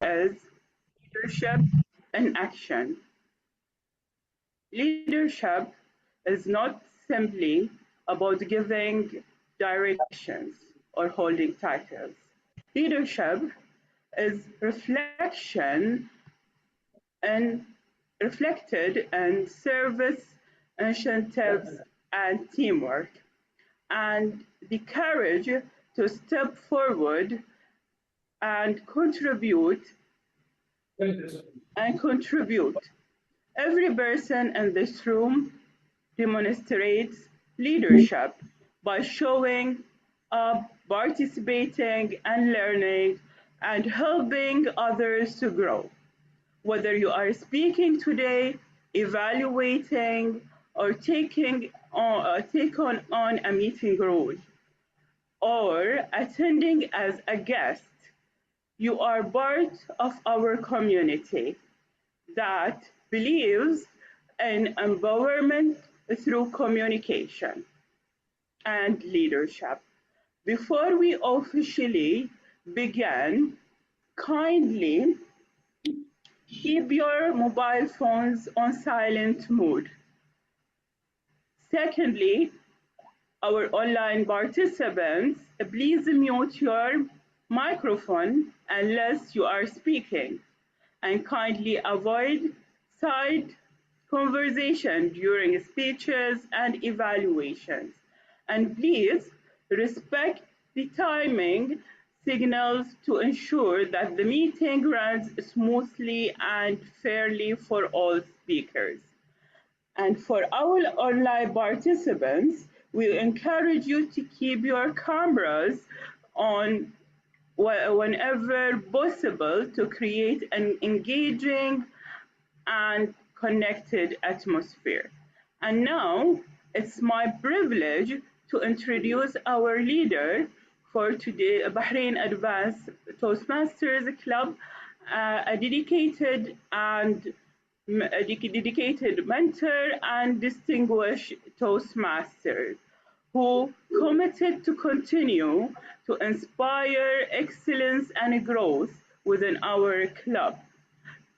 is leadership in action. Leadership is not simply about giving directions or holding titles. Leadership is reflection and reflected in service, initiatives, and teamwork, and the courage to step forward and contribute. Every person in this room demonstrates leadership by showing up, participating, and learning, and helping others to grow. Whether you are speaking today, evaluating, or take on a meeting role, or attending as a guest, you are part of our community that believes in empowerment through communication and leadership. Before we officially begin, kindly keep your mobile phones on silent mode. Secondly, our online participants, please mute your microphone unless you are speaking, and kindly avoid side conversation during speeches and evaluations. And please respect the timing signals to ensure that the meeting runs smoothly and fairly for all speakers. And for our online participants, we encourage you to keep your cameras on whenever possible to create an engaging and connected atmosphere. And now it's my privilege to introduce our leader for today, Bahrain Advanced Toastmasters Club, a dedicated mentor and distinguished Toastmaster who committed to continue to inspire excellence and growth within our club.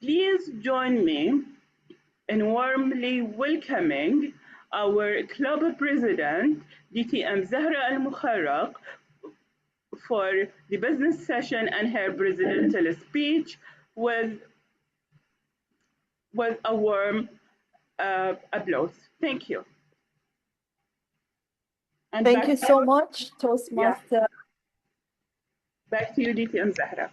Please join me in warmly welcoming our club president, DTM Zahra Al Mukharraq, for the business session and her presidential speech with, with a warm applause. Thank you. And Thank you so much, yeah, Toastmaster. back to you, DTM Zahra.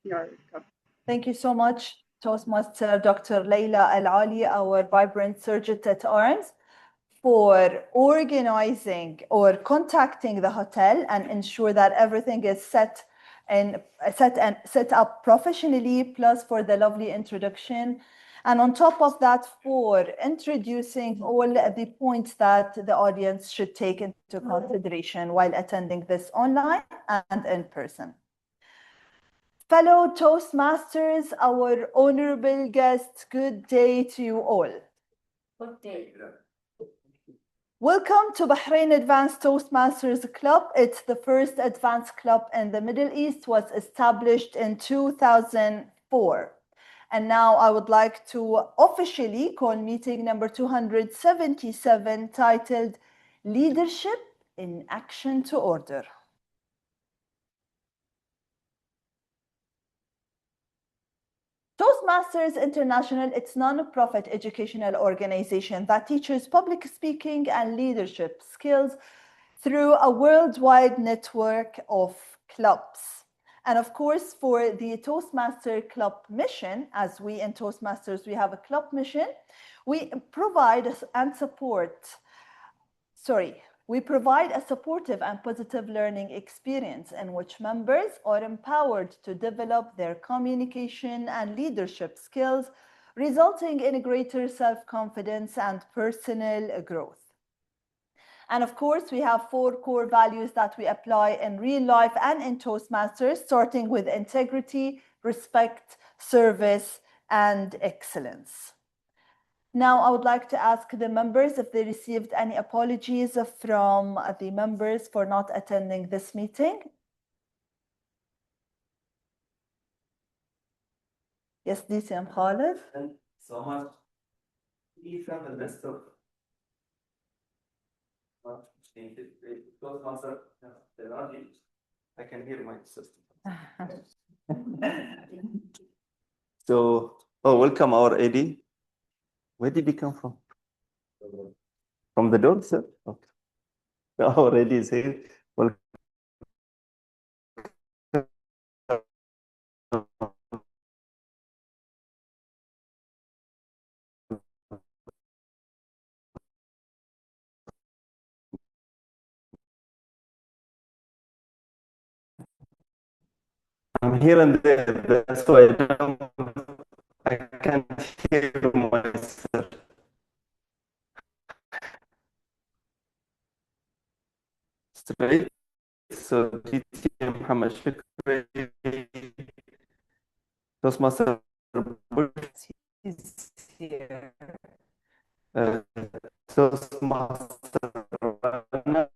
You're welcome. Thank you so much, Toastmaster Dr. Leila Al Ali, our vibrant surgeon at arms, for organizing or contacting the hotel and ensure that everything is set up professionally, plus for the lovely introduction. And on top of that, for introducing all the points that the audience should take into consideration while attending this online and in person. Fellow Toastmasters, our honorable guests, good day to you all. Good day. Welcome to Bahrain Advanced Toastmasters Club. It's the first advanced club in the Middle East, was established in 2004. And now I would like to officially call meeting number 277, titled Leadership in Action to Order. Toastmasters International, it's a non-profit educational organization that teaches public speaking and leadership skills through a worldwide network of clubs. And of course, for the Toastmaster Club mission, as we in Toastmasters, we have a club mission, we provide a supportive and positive learning experience in which members are empowered to develop their communication and leadership skills, resulting in greater self-confidence and personal growth. And of course, we have 4 core values that we apply in real life and in Toastmasters, starting with integrity, respect, service, and excellence. Now, I would like to ask the members if they received any apologies from the members for not attending this meeting. Yes, DTM Khalid. And so much. Please have a list of Toastmaster. There are these. I can hear my system. So, welcome our AD. Where did he come from? From the door, sir? Okay. Our AD is here. Welcome. I'm here and there. That's why I can't hear myself. Straight. So DT Muhammad Shukri, Toastmaster He's here. Toastmaster Rana.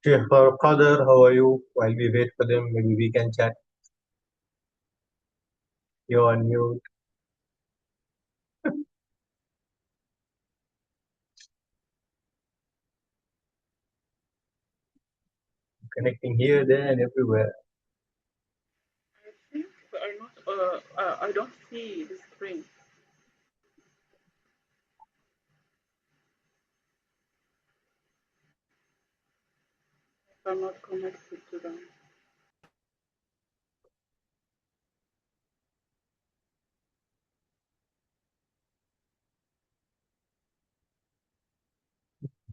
Dear Father, how are you? While we wait for them, maybe we can chat. You're on mute. Connecting here, there, and everywhere. Things are not, I don't see the screen. I'm not connected to them.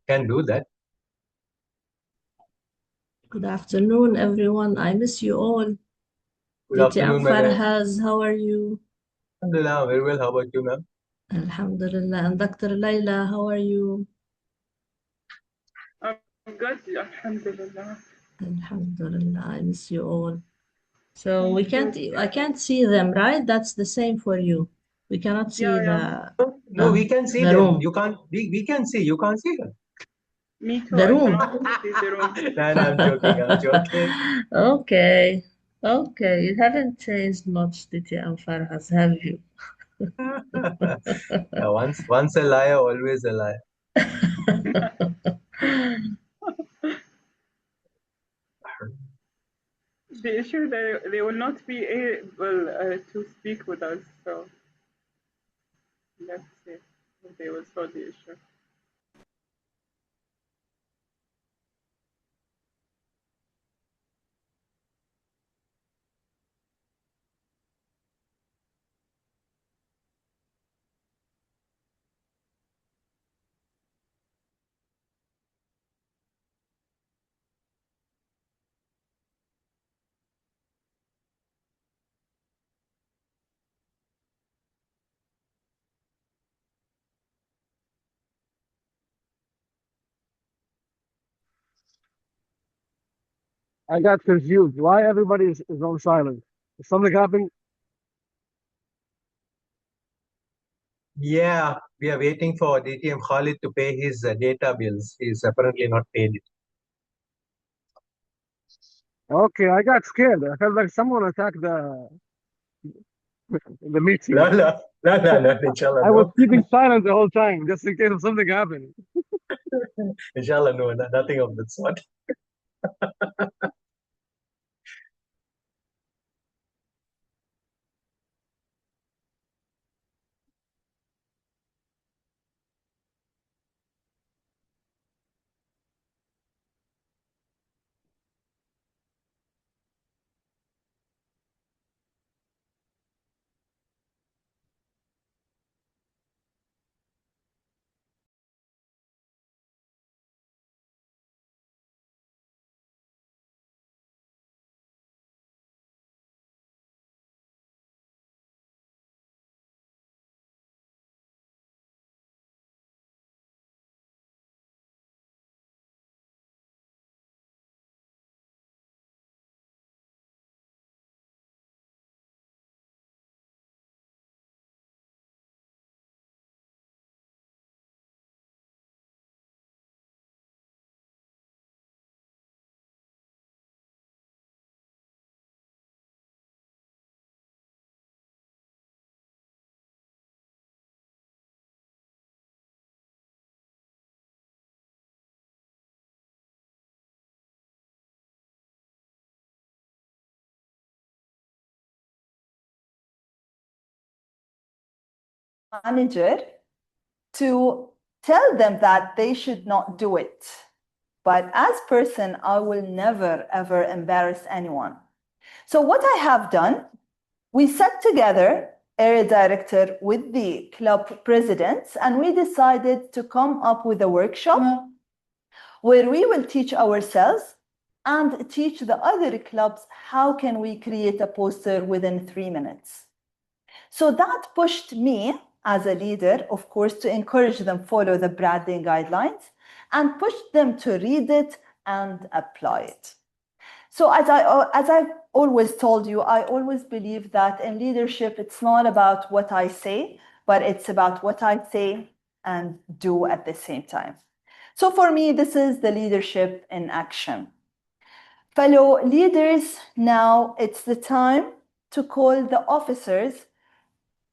Can do that. Good afternoon, everyone. I miss you all. Good DT afternoon, madam. Farhaz, how are you? Alhamdulillah, very well. How about you, ma'am? Alhamdulillah. And Dr. Layla, how are you? I'm good, alhamdulillah. Alhamdulillah. I miss you all. So Thank I can't see them, right? That's the same for you. We cannot see Yeah. No, we can see the them. room. You can't. We can see. You can't see them. Me too. The I room. cannot see the room. No, I'm joking. I'm joking. Okay. Okay. You haven't changed much, DT Farhaz, have you? Once a liar, always a liar. The issue they will not be able to speak with us. So let's see if they will solve the issue. I got confused. Why everybody is on silent? Is something happening? Yeah, we are waiting for DTM Khalid to pay his data bills. He's apparently not paid it. Okay, I got scared. I felt like someone attacked the meeting. No, inshallah, I was no. keeping silent the whole time just in case of something happened. Inshallah, no, nothing of that sort. manager to tell them that they should not do it. But as person, I will never, ever embarrass anyone. So what I have done, we sat together, area director with the club presidents, and we decided to come up with a workshop where we will teach ourselves and teach the other clubs how can we create a poster within 3 minutes. So that pushed me as a leader, of course, to encourage them follow the branding guidelines and pushed them to read it and apply it. So as I've always told you, I always believe that in leadership, it's not about what I say, but it's about what I say and do at the same time. So for me, this is the leadership in action. Fellow leaders, now it's the time to call the officers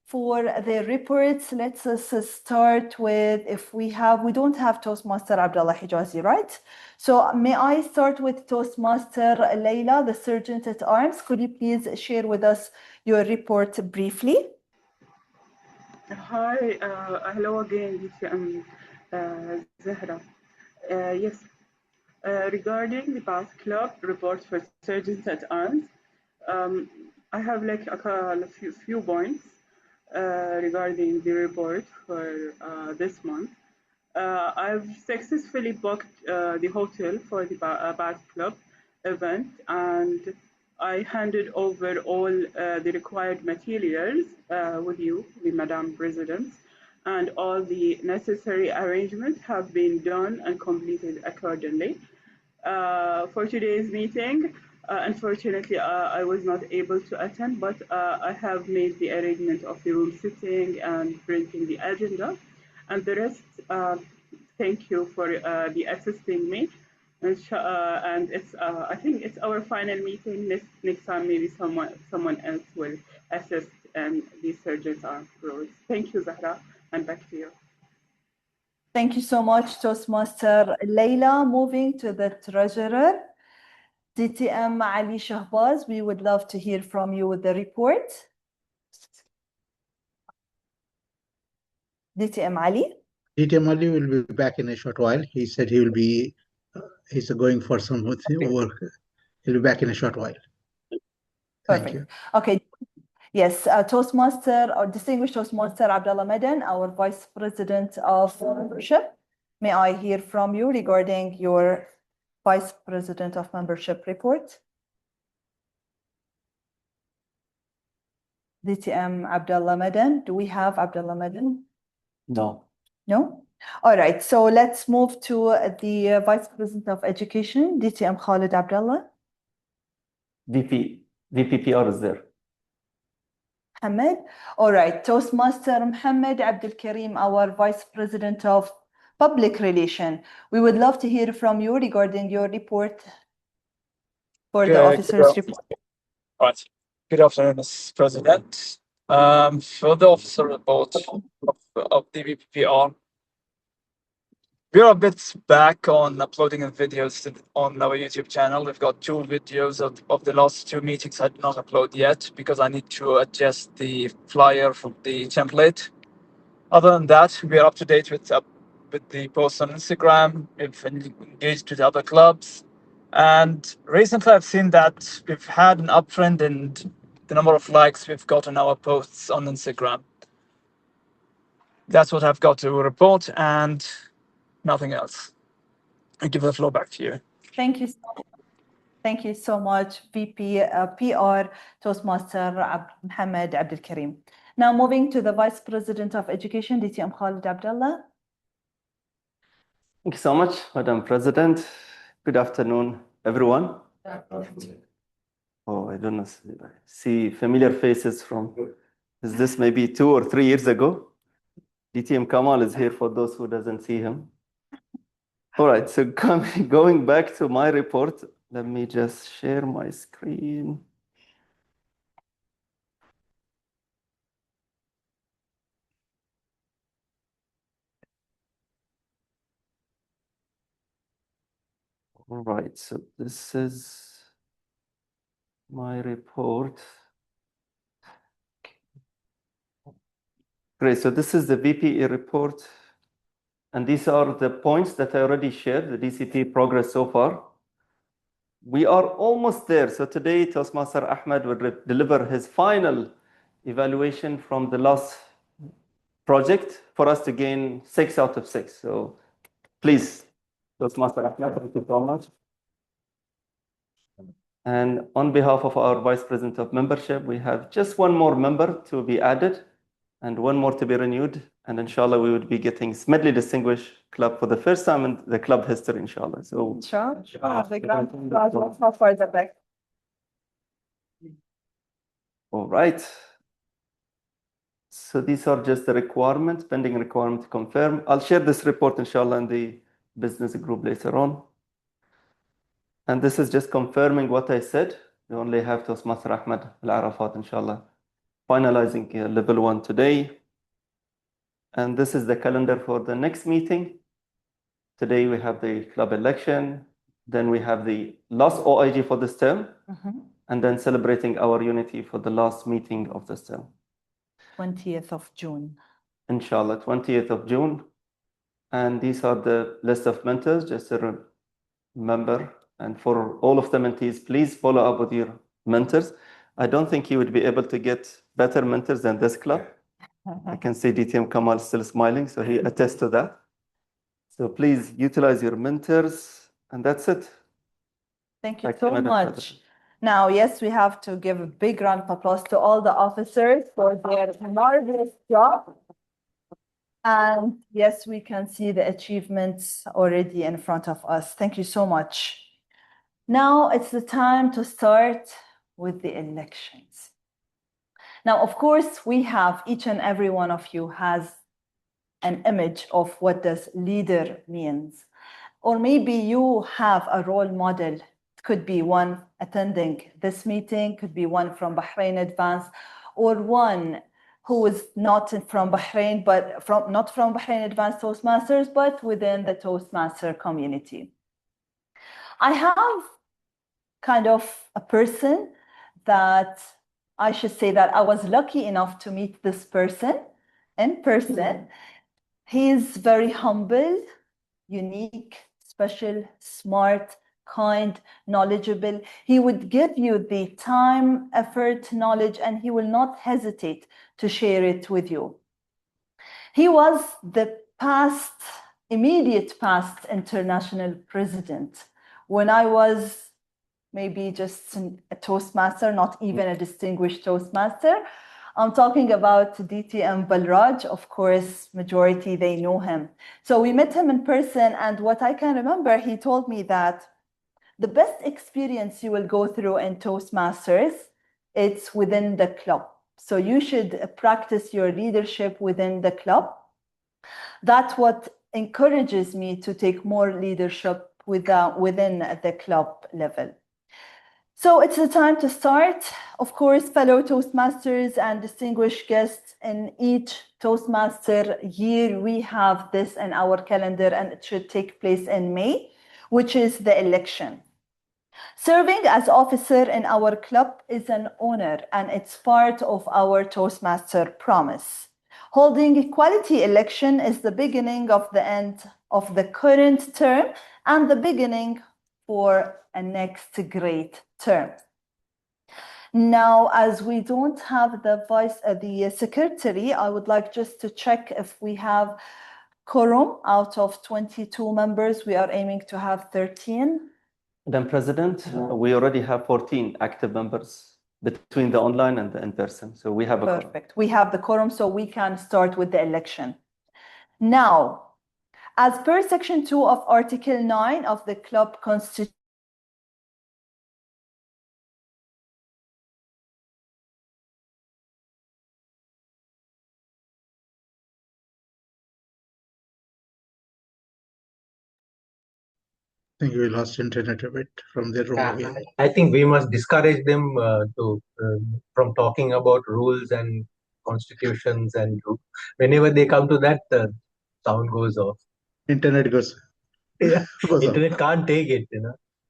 for their reports. Let's start with, if we don't have Toastmaster Abdullah Hijazi, right? So may I start with Toastmaster Leila, the Sergeant at Arms? Could you please share with us your report briefly? Hi, hello again, DTM Zahra. Yes, regarding the Bath Club report for Sergeants at Arms, I have like a few points regarding the report for this month. I've successfully booked the hotel for the Bath Club event, and I handed over all the required materials with you, the Madam President, and all the necessary arrangements have been done and completed accordingly. For today's meeting, unfortunately, I was not able to attend, but I have made the arrangement of the room sitting and printing the agenda. And the rest, thank you for the assisting me. And it's, I think it's our final meeting. Next time, maybe someone else will assist in the Sergeant Arms roles. Thank you, Zahra, and back to you. Thank you so much, Toastmaster Leila. Moving to the treasurer, DTM Ali Shahbaz, we would love to hear from you with the report. DTM Ali? DTM Ali will be back in a short while. He said he will be, he's going for some work. He'll be back in a short while. Thank Perfect. you. Okay. Yes, Toastmaster or Distinguished Toastmaster Abdullah Madan, our Vice President of Membership. May I hear from you regarding your Vice President of Membership report? DTM Abdullah Madan. Do we have Abdullah Madan? No. No? All right, so let's move to the Vice President of Education, DTM Khalid Abdullah. VPPR is there. Mohammed. All right, Toastmaster Mohammed Abdul Karim, our Vice President of Public Relation. We would love to hear from you regarding your report for the officers' report. Right. Good afternoon, Mr. President. For the officer report of the VPPR, we're a bit back on uploading videos on our YouTube channel. We've got 2 videos of the last 2 meetings I did not upload yet because I need to adjust the flyer from the template. Other than that, we are up to date with the posts on Instagram. We've engaged with other clubs. And recently I've seen that we've had an uptrend in the number of likes we've got on our posts on Instagram. That's what I've got to report and nothing else. I give the floor back to you. Thank you. Thank you so much, VP PR Toastmaster Mohammed Abdul Karim. Now moving to the Vice President of Education, DTM Khalid Abdullah. Thank you so much, Madam President. Good afternoon, everyone. Oh, I don't know. See familiar faces from, is this maybe 2 or 3 years ago? DTM Kamal is here for those who doesn't see him. All right, so going back to my report, let me just share my screen. All right, so this is my report. Great. So this is the VPE report. And these are the points that I already shared, the DCT progress so far. We are almost there. So today, Toastmaster Ahmed will deliver his final evaluation from the last project for us to gain 6 out of 6. So please, Toastmaster Ahmed, thank you so much. And on behalf of our Vice President of Membership, we have just one more member to be added and one more to be renewed. And inshallah, we would be getting Smedley Distinguished Club for the first time in the club history, inshallah. So, Sure. The grand prize, how far is that back? all right. So these are just the requirements, pending requirement to confirm. I'll share this report, inshallah, in the business group later on. And this is just confirming what I said. We only have Toastmaster Ahmed Al-Arafat, inshallah, finalizing level 1 today. And this is the calendar for the next meeting. Today we have the club election. Then we have the last OIG for this term. And then celebrating our unity for the last meeting of this term. 20th of June. Inshallah, 20th of June. And these are the list of mentors, just to remember. And for all of the mentees, please follow up with your mentors. I don't think you would be able to get better mentors than this club. I can see DTM Kamal still smiling, so he attests to that. So please utilize your mentors, and that's it. Thank you so much. Now, yes, we have to give a big round of applause to all the officers for their marvelous job. And yes, we can see the achievements already in front of us. Thank you so much. Now it's the time to start with the elections. Now, of course, we have, each and every one of you has an image of what does leader means. Or maybe you have a role model. It could be one attending this meeting, could be one from Bahrain Advance, or one who is not from Bahrain, but not from Bahrain Advanced Toastmasters, but within the Toastmaster community. I have kind of a person that I should say that I was lucky enough to meet this person in person. He's very humble, unique, special, smart, kind, knowledgeable. He would give you the time, effort, knowledge, and he will not hesitate to share it with you. He was the immediate past international president when I was maybe just a Toastmaster, not even a distinguished Toastmaster. I'm talking about DTM Balraj. Of course, majority, they know him. So we met him in person, and what I can remember, he told me that the best experience you will go through in Toastmasters, it's within the club. So you should practice your leadership within the club. That's what encourages me to take more leadership within the club level. So it's the time to start. Of course, fellow Toastmasters and distinguished guests, in each Toastmaster year, we have this in our calendar, and it should take place in May, which is the election. Serving as officer in our club is an honor, and it's part of our Toastmaster promise. Holding a quality election is the beginning of the end of the current term and the beginning for a next great term. Now, as we don't have the secretary, I would like just to check if we have quorum. Out of 22 members, we are aiming to have 13. Madam President, we already have 14 active members between the online and the in-person. So we have a quorum. Perfect. We have the quorum, so we can start with the election. Now, as per Section 2 of Article 9 of the Club Constitution, I think we lost internet a bit from their room again. I think we must discourage them from talking about rules and constitutions, and whenever they come to that, the sound goes off. Internet goes. Yeah, goes off. internet can't take it,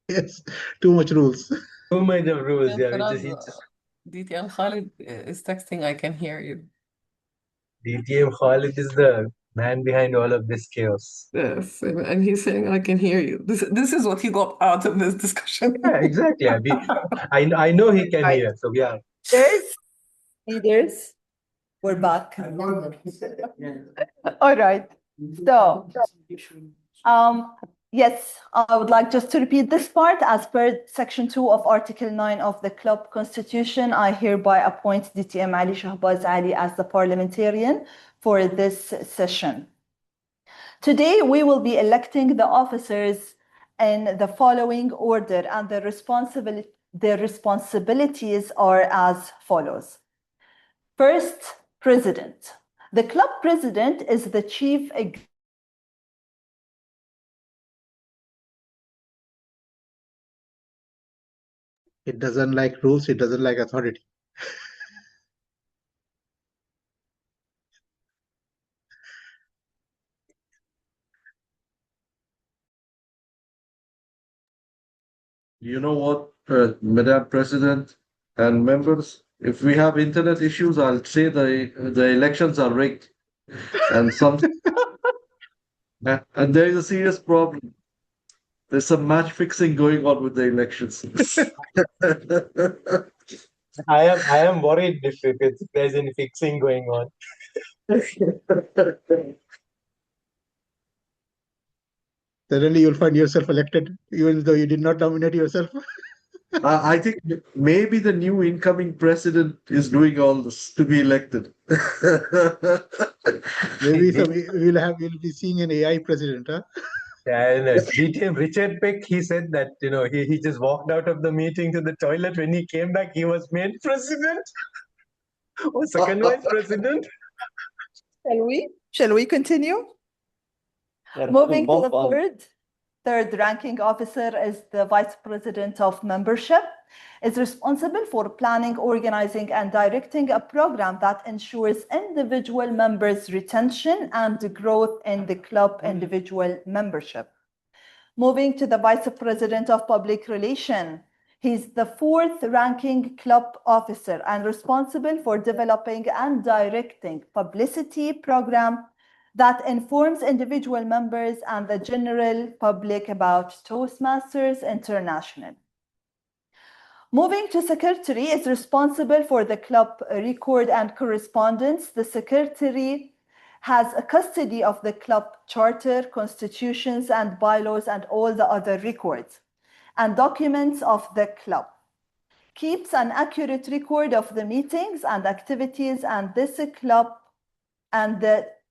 Yes, too much rules. Too much of rules. Yeah, DTM Khalid is texting, I can hear you. DTM Khalid is the man behind all of this chaos. Yes, and he's saying, I can hear you. This is what he got out of this discussion. Yeah, exactly. I know he can Right. hear. So yeah. Leaders, we're back. All right. So, yes, I would like just to repeat this part. As per Section 2 of Article 9 of the club constitution, I hereby appoint DTM Ali Shahbaz Ali as the parliamentarian for this session. Today, we will be electing the officers in the following order, and their responsibilities are as follows. First, president. The club president is the chief It doesn't like rules, it doesn't like authority. You know what, Madam President and members, if we have internet issues, I'll say the elections are rigged, and and there is a serious problem. There's some match fixing going on with the elections. I am worried if there's any fixing going on. Suddenly you'll find yourself elected, even though you did not nominate yourself. I think maybe the new incoming president is doing all this to be elected. Maybe we'll be seeing an AI president, huh? Yeah, and DTM Richard Peck, he said that, he just walked out of the meeting to the toilet. When he came back, he was made president or second vice president. Shall we continue? Moving to the third ranking officer is the vice president of membership. Is responsible for planning, organizing, and directing a program that ensures individual members' retention and growth in the club individual membership. Moving to the vice president of public relations. He's the fourth ranking club officer and responsible for developing and directing publicity program that informs individual members and the general public about Toastmasters International. Moving to secretary, is responsible for the club record and correspondence. The secretary has a custody of the club charter, constitutions and bylaws and all the other records and documents of the club. Keeps an accurate record of the meetings and activities and this club and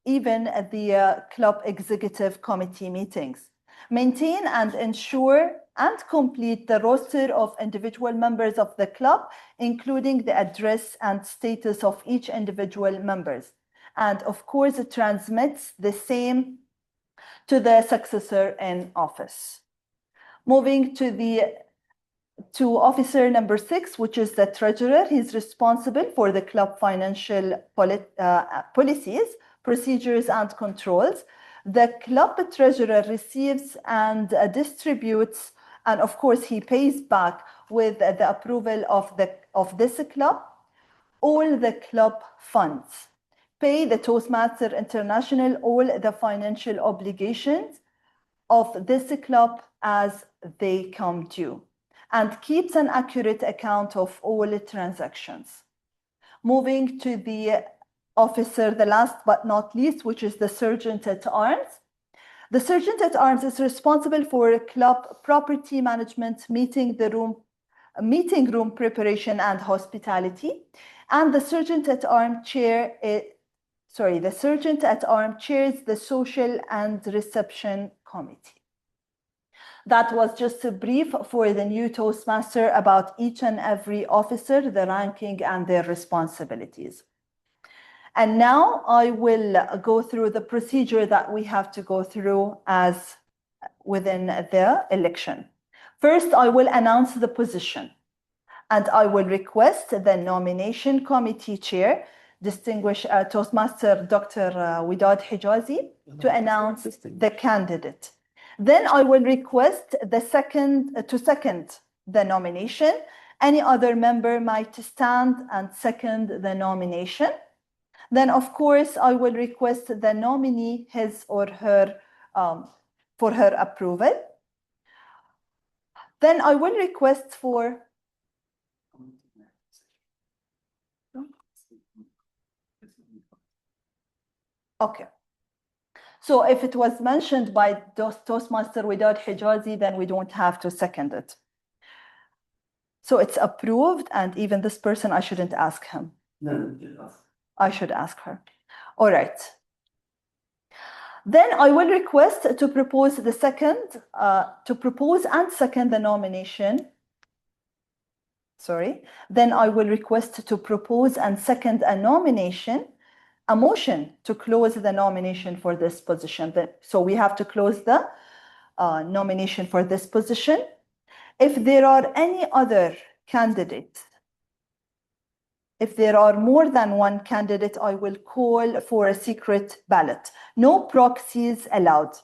even the club executive committee meetings. Maintain and ensure and complete the roster of individual members of the club, including the address and status of each individual members. And of course, it transmits the same to the successor in office. Moving to officer number 6, which is the treasurer. He's responsible for the club financial policies, procedures, and controls. The club treasurer receives and distributes, and of course he pays back with the approval of this club, all the club funds, pay the Toastmaster International all the financial obligations of this club as they come due, and keeps an accurate account of all transactions. Moving to the officer, the last but not least, which is the sergeant at arms. The sergeant at arms is responsible for club property management, meeting room preparation and hospitality. And the sergeant at arms chairs the social and reception committee. That was just a brief for the new Toastmaster about each and every officer, the ranking and their responsibilities. And now I will go through the procedure that we have to go through as within the election. First, I will announce the position, and I will request the nomination committee chair, distinguished Toastmaster Dr. Widad Hijazi, to announce the candidate. Then I will request to second the nomination. Any other member might stand and second the nomination. Then, of course, I will request the nominee his or her for her approval. Then I will request for okay. So if it was mentioned by Toastmaster Widad Hijazi, then we don't have to second it. So it's approved, and even this person, I shouldn't ask him. No, you ask. I should ask her. All right. Then I will request to propose the second, to propose and second the nomination. Sorry. Then I will request to propose and second a nomination, a motion to close the nomination for this position. So we have to close the nomination for this position. If there are any other candidates, if there are more than one candidate, I will call for a secret ballot. No proxies allowed.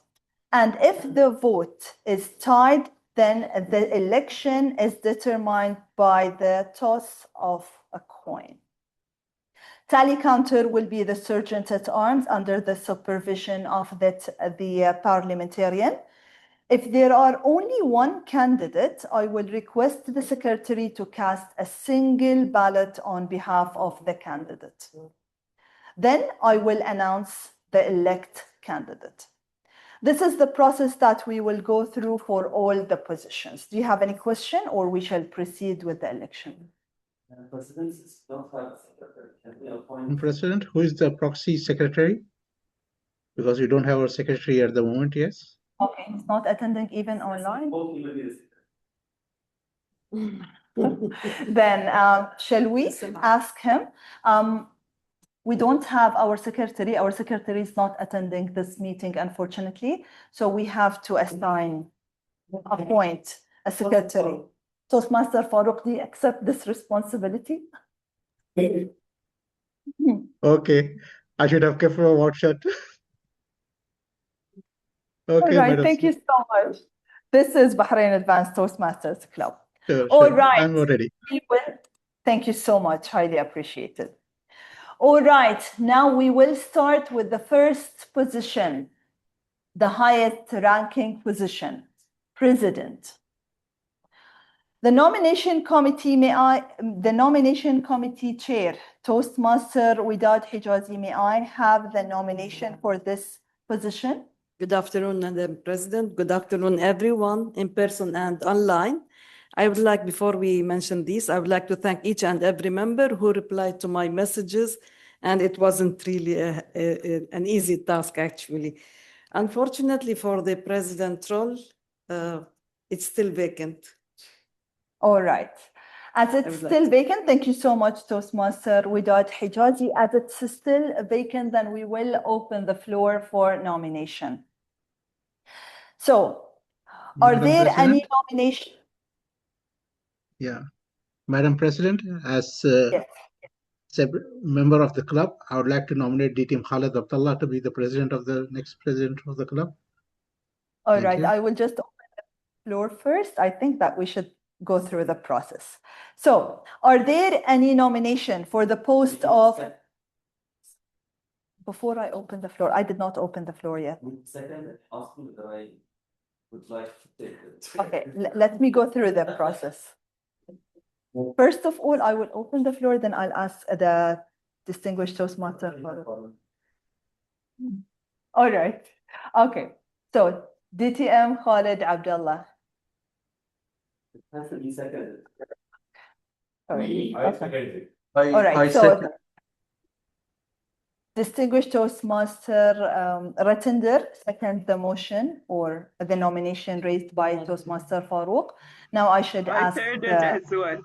And if the vote is tied, then the election is determined by the toss of a coin. Tally counter will be the sergeant at arms under the supervision of the parliamentarian. If there are only one candidate, I will request the secretary to cast a single ballot on behalf of the candidate. Then I will announce the elect candidate. This is the process that we will go through for all the positions. Do you have any question, or we shall proceed with the election? President, who is the proxy secretary? Because we don't have our secretary at the moment, yes? Okay, he's not attending even online. Then shall we ask him? We don't have our secretary. Our secretary is not attending this meeting, unfortunately. So we have to appoint a secretary. Toastmaster Farooq, do you accept this responsibility? Okay, I should have kept my mouth shut. Okay, all right, Madam. thank you so much. This is Bahrain Advanced Toastmasters Club. Sure, All sure. right. I'm ready. Thank you so much. Highly appreciated. All right. Now we will start with the first position, the highest ranking position, President. The nomination committee, the nomination committee chair, Toastmaster Widad Hijazi, may I have the nomination for this position? Good afternoon, Madam President. Good afternoon, everyone, in person and online. I would like, before we mention this, I would like to thank each and every member who replied to my messages, and it wasn't really an easy task, actually. Unfortunately for the president role, it's still vacant. All right. As it's still vacant, thank you so much, Toastmaster Widad Hijazi. As it's still vacant, then we will open the floor for nomination. So, are there any nominations? Yeah. Madam President, as a member of the club, I would like to nominate DTM Khalid Abdullah to be the president of the next president of the club. All right. I will just open the floor first. I think that we should go through the process. So, are there any nomination for the post of... Before I open the floor, I did not open the floor yet. Second, ask me that I would like to take it. Okay, let me go through the process. First of all, I will open the floor, then I'll ask the distinguished Toastmaster. All right. Okay. So, DTM Khalid Abdullah. It has to be seconded. Sorry. Okay. All right. So, distinguished Toastmaster Ratender second the motion or the nomination raised by Toastmaster Farooq. Now I should ask. I third it as well.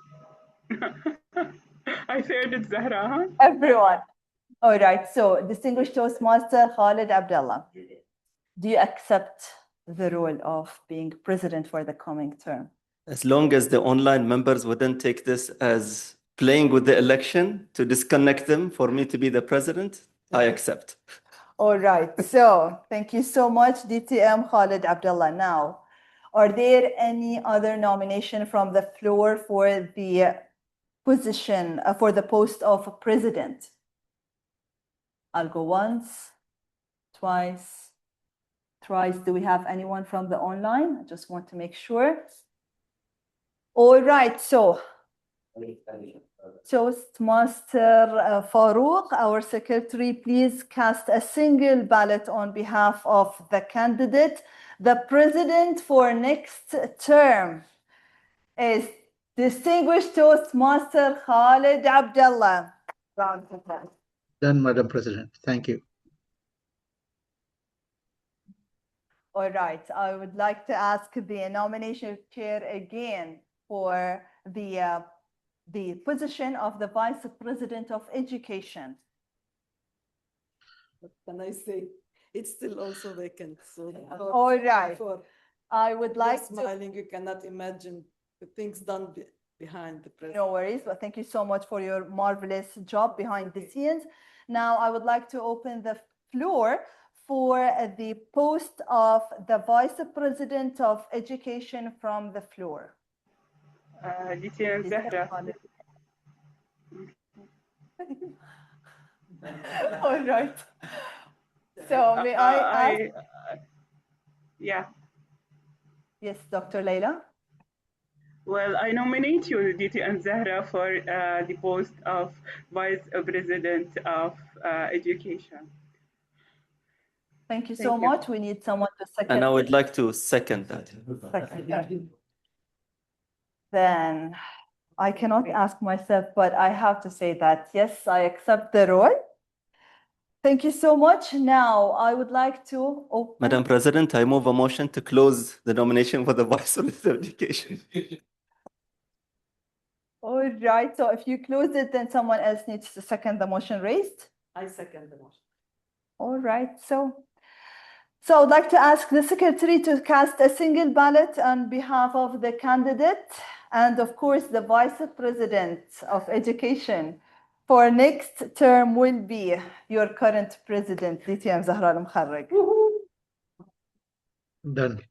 I third it, Zahra. Everyone. All right. So, distinguished Toastmaster Khalid Abdullah, do you accept the role of being president for the coming term? As long as the online members wouldn't take this as playing with the election to disconnect them for me to be the president, I accept. All right. So, thank you so much, DTM Khalid Abdullah. Now, are there any other nomination from the floor for the position, for the post of president? I'll go once, twice, thrice. Do we have anyone from the online? I just want to make sure. All right, so Toastmaster Farouk, our secretary, please cast a single ballot on behalf of the candidate. The president for next term is distinguished Toastmaster Khalid Abdullah. Done, Madam President. Thank you. All right, I would like to ask the nomination chair again for the position of the Vice President of Education. What can I say? It's still also vacant. So All right. I would like just to. smiling, you cannot imagine the things done behind the president. No worries, but thank you so much for your marvelous job behind the scenes. Now I would like to open the floor for the post of the Vice President of Education from the floor. DTM Zahra. All right. So may I ask? Yeah. Yes, Dr. Leila. Well, I nominate you, DTM Zahra, for the post of Vice President of Education. Thank you so much. We need someone to second. And I would like to second that. Then I cannot ask myself, but I have to say that, yes, I accept the role. Thank you so much. Now I would like to open. Madam President, I move a motion to close the nomination for the Vice President of Education. All right, so if you close it, then someone else needs to second the motion raised. I second the motion. All right, so I'd like to ask the secretary to cast a single ballot on behalf of the candidate and of course the Vice President of Education for next term will be your current president, DTM Zahra Al-Mkharrig. Done.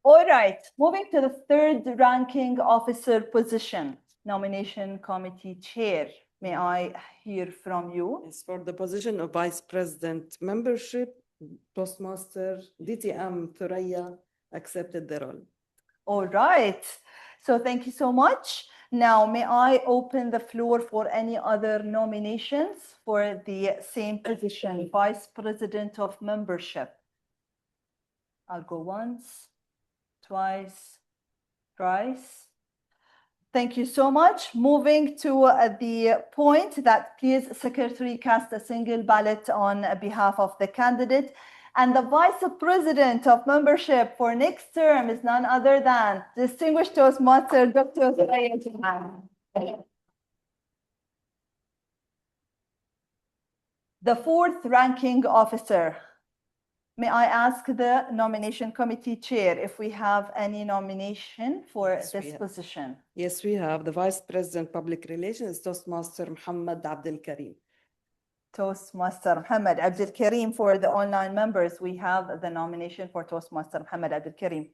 All right, moving to the third ranking officer position, nomination committee chair. May I hear from you? Yes, for the position of Vice President membership, Toastmaster DTM Thuraya accepted the role. All right, so thank you so much. Now, may I open the floor for any other nominations for the same position, Vice President of Membership? I'll go once, twice, thrice. Thank you so much. Moving to the point that please, Secretary, cast a single ballot on behalf of the candidate. And the Vice President of Membership for next term is none other than distinguished Toastmaster Dr. Thuraya Jahan. The fourth ranking officer. May I ask the nomination committee chair if we have any nomination for this position? Yes, we have. The Vice President Public Relations, Toastmaster Muhammad Abdul Karim. Toastmaster Muhammad Abdul Karim. For the online members, we have the nomination for Toastmaster Muhammad Abdul Karim.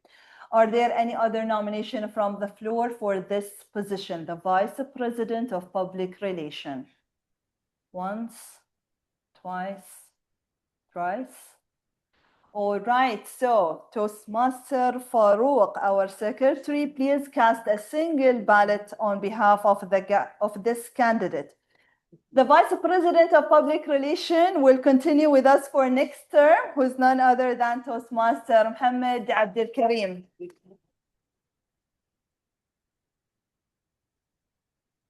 Are there any other nomination from the floor for this position, the Vice President of Public Relations? Once, twice, thrice. All right, so Toastmaster Farouk, our secretary, please cast a single ballot on behalf of this candidate. The Vice President of Public Relations will continue with us for next term, who's none other than Toastmaster Muhammad Abdul Karim.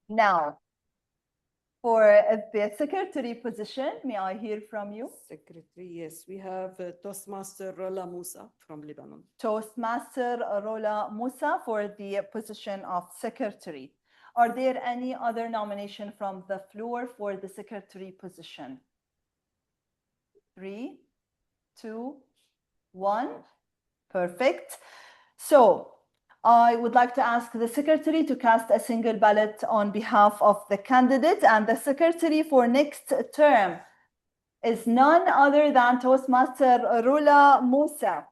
Now, for the secretary position, may I hear from you? Secretary, yes, we have Toastmaster Rola Musa from Lebanon. Toastmaster Rola Musa for the position of secretary. Are there any other nomination from the floor for the secretary position? 3, 2, 1. Perfect. So I would like to ask the secretary to cast a single ballot on behalf of the candidate, and the secretary for next term is none other than Toastmaster Rola Musa.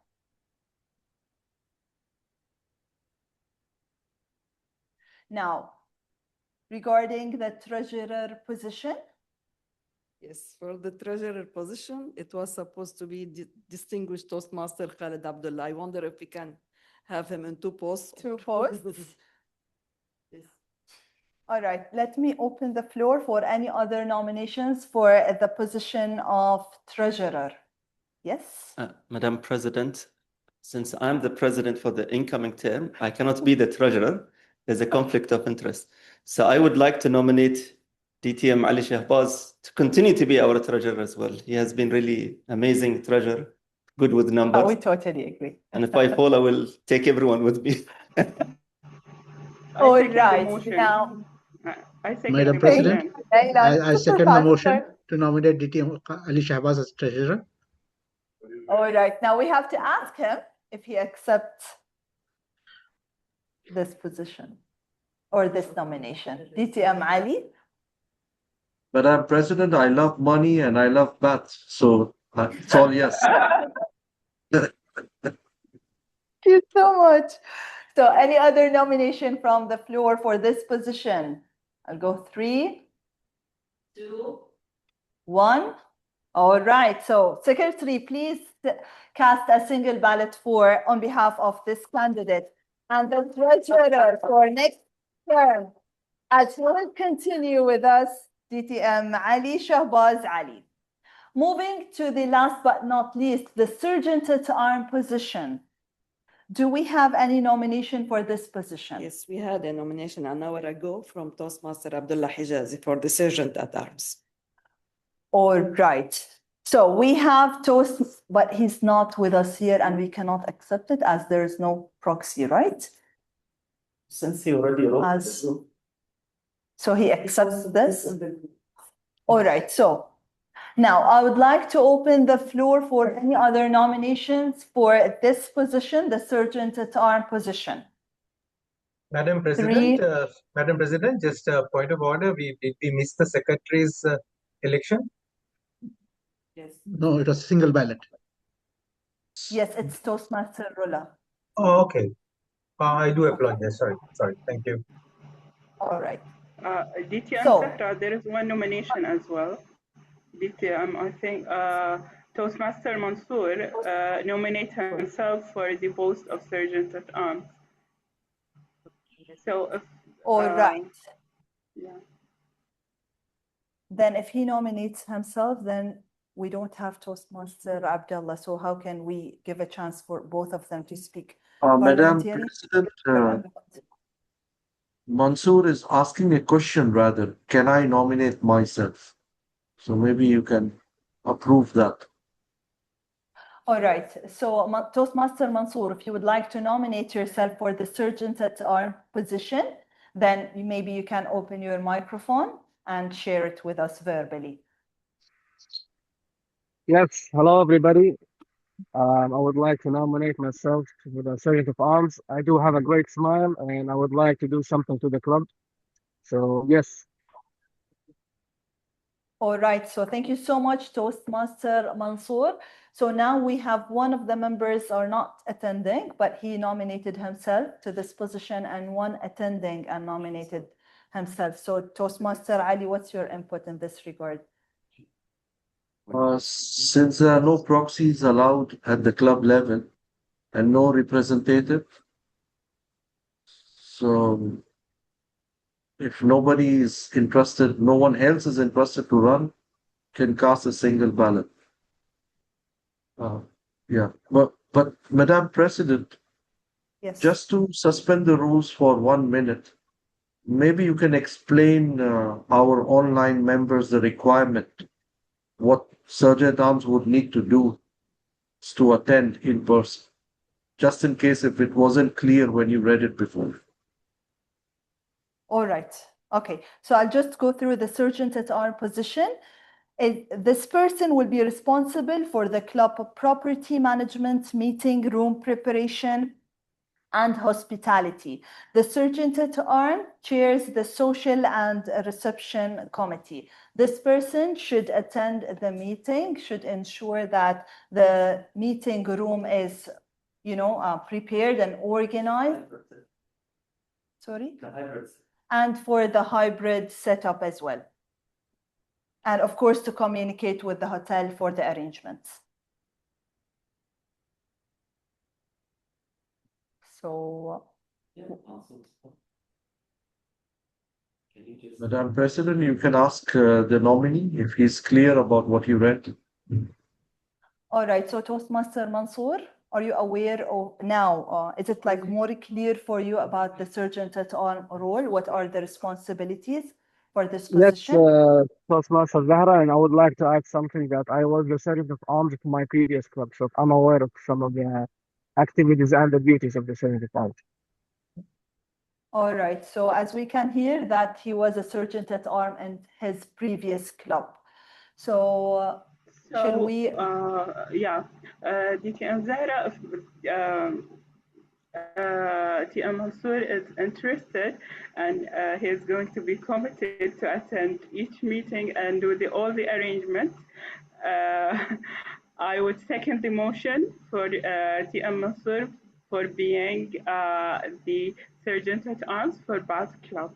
Now, regarding the treasurer position. Yes, for the treasurer position, it was supposed to be distinguished Toastmaster Khalid Abdullah. I wonder if we can have him in two posts. Two posts. Yes. All right, let me open the floor for any other nominations for the position of treasurer. Yes? Madam President, since I'm the president for the incoming term, I cannot be the treasurer. There's a conflict of interest. So I would like to nominate DTM Ali Shahbaz to continue to be our treasurer as well. He has been really amazing treasurer, good with numbers. We totally agree. And if I fall, I will take everyone with me. All right, now. Madam President, I second the motion to nominate DTM Ali Shahbaz as treasurer. All right, now we have to ask him if he accepts this position or this nomination. DTM Ali. Madam President, I love money and I love maths, so it's all yes. Thank you so much. So any other nomination from the floor for this position? I'll go 3, 2, 1. All right, so Secretary, please cast a single ballot on behalf of this candidate. And the treasurer for next term, as he will continue with us, DTM Ali Shahbaz Ali. Moving to the last but not least, the Sergeant at Arms position. Do we have any nomination for this position? Yes, we had a nomination an hour ago from Toastmaster Abdullah Hijazi for the Sergeant at Arms. All right. So we have Toast, but he's not with us here and we cannot accept it as there is no proxy, right? Since he already wrote so he accepts this? All right, so now I would like to open the floor for any other nominations for this position, the Sergeant at Arms position. Madam President, just a point of order. We missed the secretary's election? Yes. No, it was single ballot. Yes, it's Toastmaster Rula. Oh, okay. I do apologize. Sorry. Thank you. All right. DTM Sahra, there is one nomination as well. DTM, I think Toastmaster Mansour nominated himself for the post of Sergeant at Arms. So if all right. Yeah. Then if he nominates himself, then we don't have Toastmaster Abdullah. So how can we give a chance for both of them to speak? Madam President, Mansoor is asking a question rather. Can I nominate myself? So maybe you can approve that. All right. So Toastmaster Mansour, if you would like to nominate yourself for the Sergeant at Arms position, then maybe you can open your microphone and share it with us verbally. Yes, hello everybody. I would like to nominate myself for the Sergeant of Arms. I do have a great smile and I would like to do something to the club. So yes. All right, so thank you so much, Toastmaster Mansour. So now we have one of the members are not attending, but he nominated himself to this position and one attending and nominated himself. So Toastmaster Ali, what's your input in this regard? Since there are no proxies allowed at the club level and no representative, so if nobody is interested, no one else is interested to run, can cast a single ballot. Yeah, but Madam President, yes, just to suspend the rules for 1 minute, maybe you can explain our online members the requirement, what Sergeant at Arms would need to do to attend in person, just in case if it wasn't clear when you read it before. All right. Okay. So I'll just go through the Sergeant at Arms position. This person will be responsible for the club property management, meeting room preparation, and hospitality. The Sergeant at Arms chairs the social and reception committee. This person should attend the meeting, should ensure that the meeting room is, prepared and organized. Sorry? and for the hybrid setup as well. And of course, to communicate with the hotel for the arrangements. So, Madam President, you can ask the nominee if he's clear about what you read. all right, so Toastmaster Mansour, are you aware of now, is it like more clear for you about the Sergeant at Arms role? What are the responsibilities for this Yes, position? Toastmaster Zahra, and I would like to add something that I was the Sergeant of Arms of my previous club, so I'm aware of some of the activities and the duties of the Sergeant of Arms. All right, so as we can hear that he was a Sergeant at Arms in his previous club. So, shall we? Yeah, DTM Zahra, TM Mansour is interested and he is going to be committed to attend each meeting and do all the arrangements. I would second the motion for TM Mansour for being the Sergeant at Arms for Bath Club.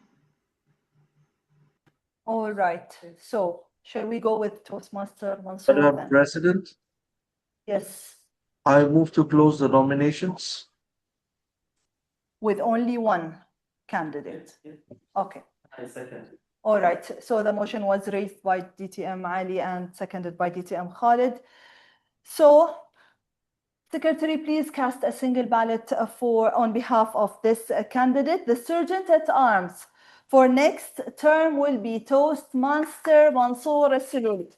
All right, so shall we go with Toastmaster Mansour? Madam President, Yes, I move to close the nominations. with only one candidate. Okay. I second. All right, so the motion was raised by DTM Ali and seconded by DTM Khalid. So, Secretary, please cast a single ballot on behalf of this candidate. The Sergeant at Arms for next term will be Toastmaster Mansour Al-Silouli.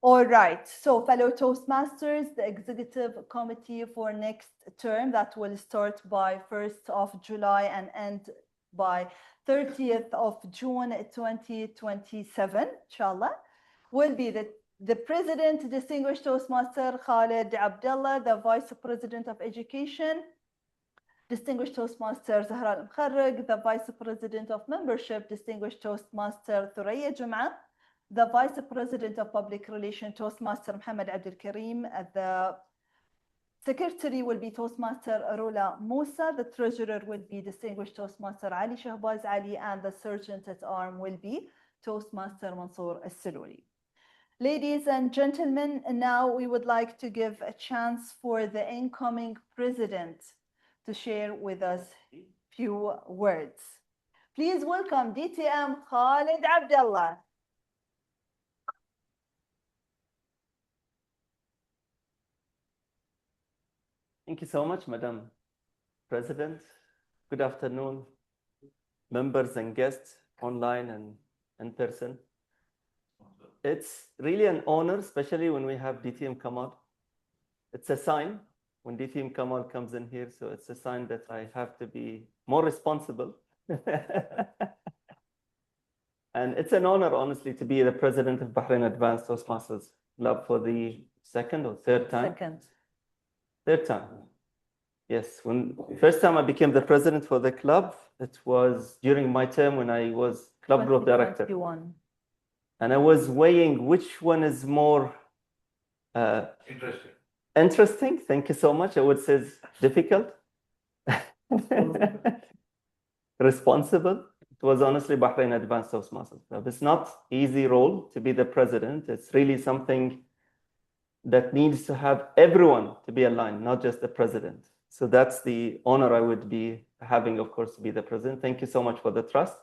All right, so fellow Toastmasters, the executive committee for next term that will start by 1st of July and end by 30th of June 2027, inshallah, will be the President, Distinguished Toastmaster Khalid Abdullah, the Vice President of Education, Distinguished Toastmaster Zahra Al-Mkharrig, the Vice President of Membership, Distinguished Toastmaster Thuraya Jum'a, the Vice President of Public Relations, Toastmaster Muhammad Abdul Karim. The Secretary will be Toastmaster Arula Musa. The Treasurer will be Distinguished Toastmaster Ali Shahbaz Ali. And the Sergeant at Arms will be Toastmaster Mansour Al-Silouli. Ladies and gentlemen, now we would like to give a chance for the incoming President to share with us a few words. Please welcome DTM Khalid Abdullah. Thank you so much, Madam President. Good afternoon, members and guests online and in person. It's really an honor, especially when we have DTM Kamal. It's a sign when DTM Kamal comes in here, so it's a sign that I have to be more responsible. And it's an honor, honestly, to be the president of Bahrain Advanced Toastmasters Club for the second or third time. Third time. Yes, when first time I became the president for the club, it was during my term when I was club group director. And I was weighing which one is more interesting. Thank you so much. I would say difficult. Responsible. It was honestly Bahrain Advanced Toastmasters Club. It's not easy role to be the president. It's really something that needs to have everyone to be aligned, not just the president. So that's the honor I would be having, of course, to be the president. Thank you so much for the trust.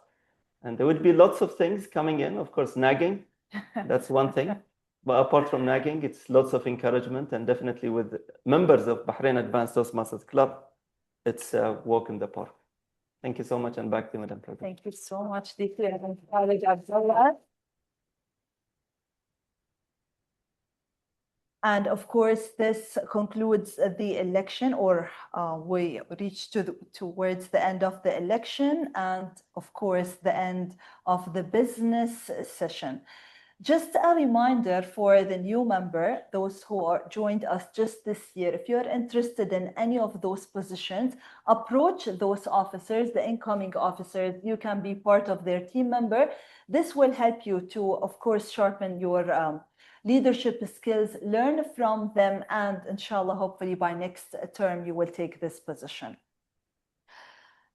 And there would be lots of things coming in, of course, nagging. That's one thing. But apart from nagging, it's lots of encouragement. And definitely with members of Bahrain Advanced Toastmasters Club, it's a walk in the park. Thank you so much. And back to you, Madam President. Thank you so much, DTM Khalid Abdullah. And of course, this concludes the election, or we reach towards the end of the election and, of course, the end of the business session. Just a reminder for the new member, those who are joined us just this year, if you're interested in any of those positions, approach those officers, the incoming officers. You can be part of their team member. This will help you to, of course, sharpen your leadership skills, learn from them, and inshallah, hopefully by next term, you will take this position.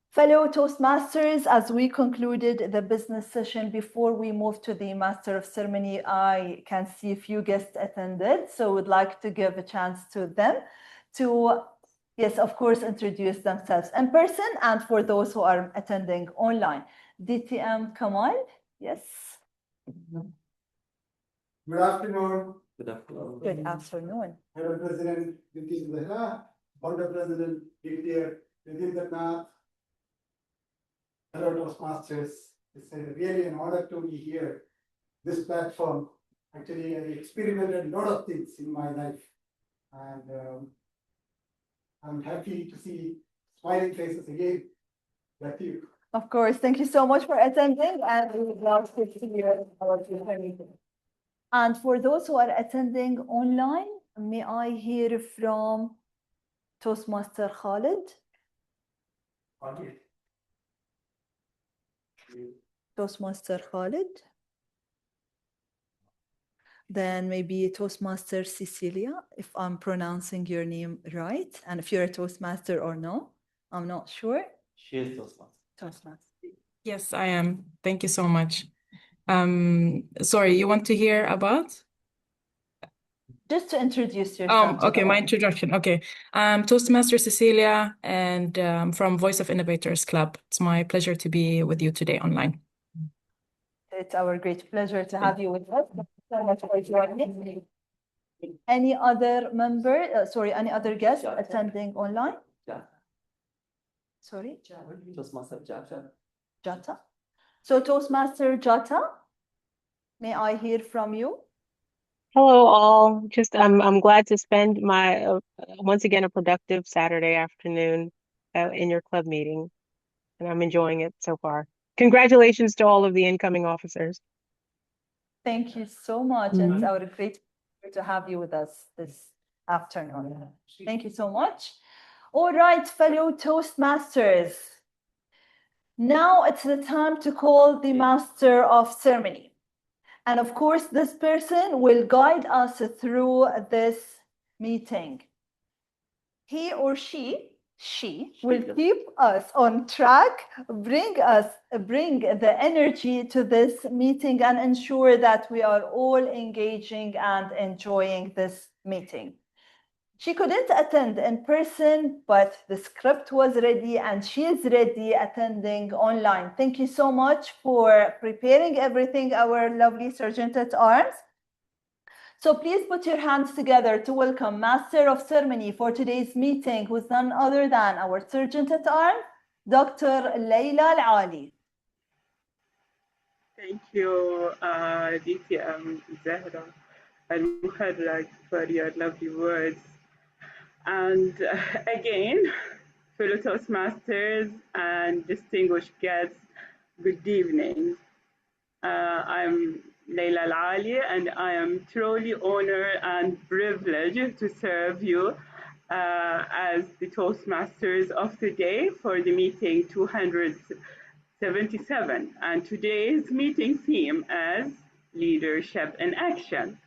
Fellow Toastmasters, as we concluded the business session, before we move to the Master of Ceremony, I can see a few guests attended, so would like to give a chance to them to, yes, of course, introduce themselves in person, and for those who are attending online. DTM Kamal, yes. Good afternoon. Good afternoon. Good afternoon. Hello, President Binti Zahra, Founder President DTF, Nath. Hello, Toastmasters. It's really an honor to be here. This platform, actually, I experimented a lot of things in my life, and I'm happy to see smiling faces again. Back to you. Of course, thank you so much for attending, and we would love to see you at our future meeting. And for those who are attending online, may I hear from Toastmaster Khalid? Toastmaster Khalid. Then maybe Toastmaster Cecilia, if I'm pronouncing your name right, and if you're a Toastmaster or no, I'm not sure. She is Toastmaster. Toastmaster. Yes, I am. Thank you so much. Sorry, you want to hear about? Just to introduce yourself. Okay, my introduction. Okay. Toastmaster Cecilia, and from Voice of Innovators Club. It's my pleasure to be with you today online. It's our great pleasure to have you with us. Thank you so much for joining. Any other member, any other guest attending online? Sorry? Toastmaster Jata. Jata. So Toastmaster Jata, may I hear from you? Hello, all. Just I'm glad to spend my once again a productive Saturday afternoon in your club meeting, and I'm enjoying it so far. Congratulations to all of the incoming officers. Thank you so much. It's our great pleasure to have you with us this afternoon. Thank you so much. All right, fellow Toastmasters. Now it's the time to call the Master of Ceremony. And of course, this person will guide us through this meeting. He or she will keep us on track, bring the energy to this meeting, and ensure that we are all engaging and enjoying this meeting. She couldn't attend in person, but the script was ready and she is ready attending online. Thank you so much for preparing everything, our lovely Sergeant at Arms. So please put your hands together to welcome Master of Ceremony for today's meeting, who's none other than our Sergeant at Arms, Dr. Layla Al-Ali. Thank you, DTM Zahra and Muharrak, for your lovely words. And again, fellow Toastmasters and distinguished guests, good evening. I'm Layla Al-Ali, and I am truly honored and privileged to serve you as the Toastmasters of today for the meeting 277. And today's meeting theme is Leadership in Action.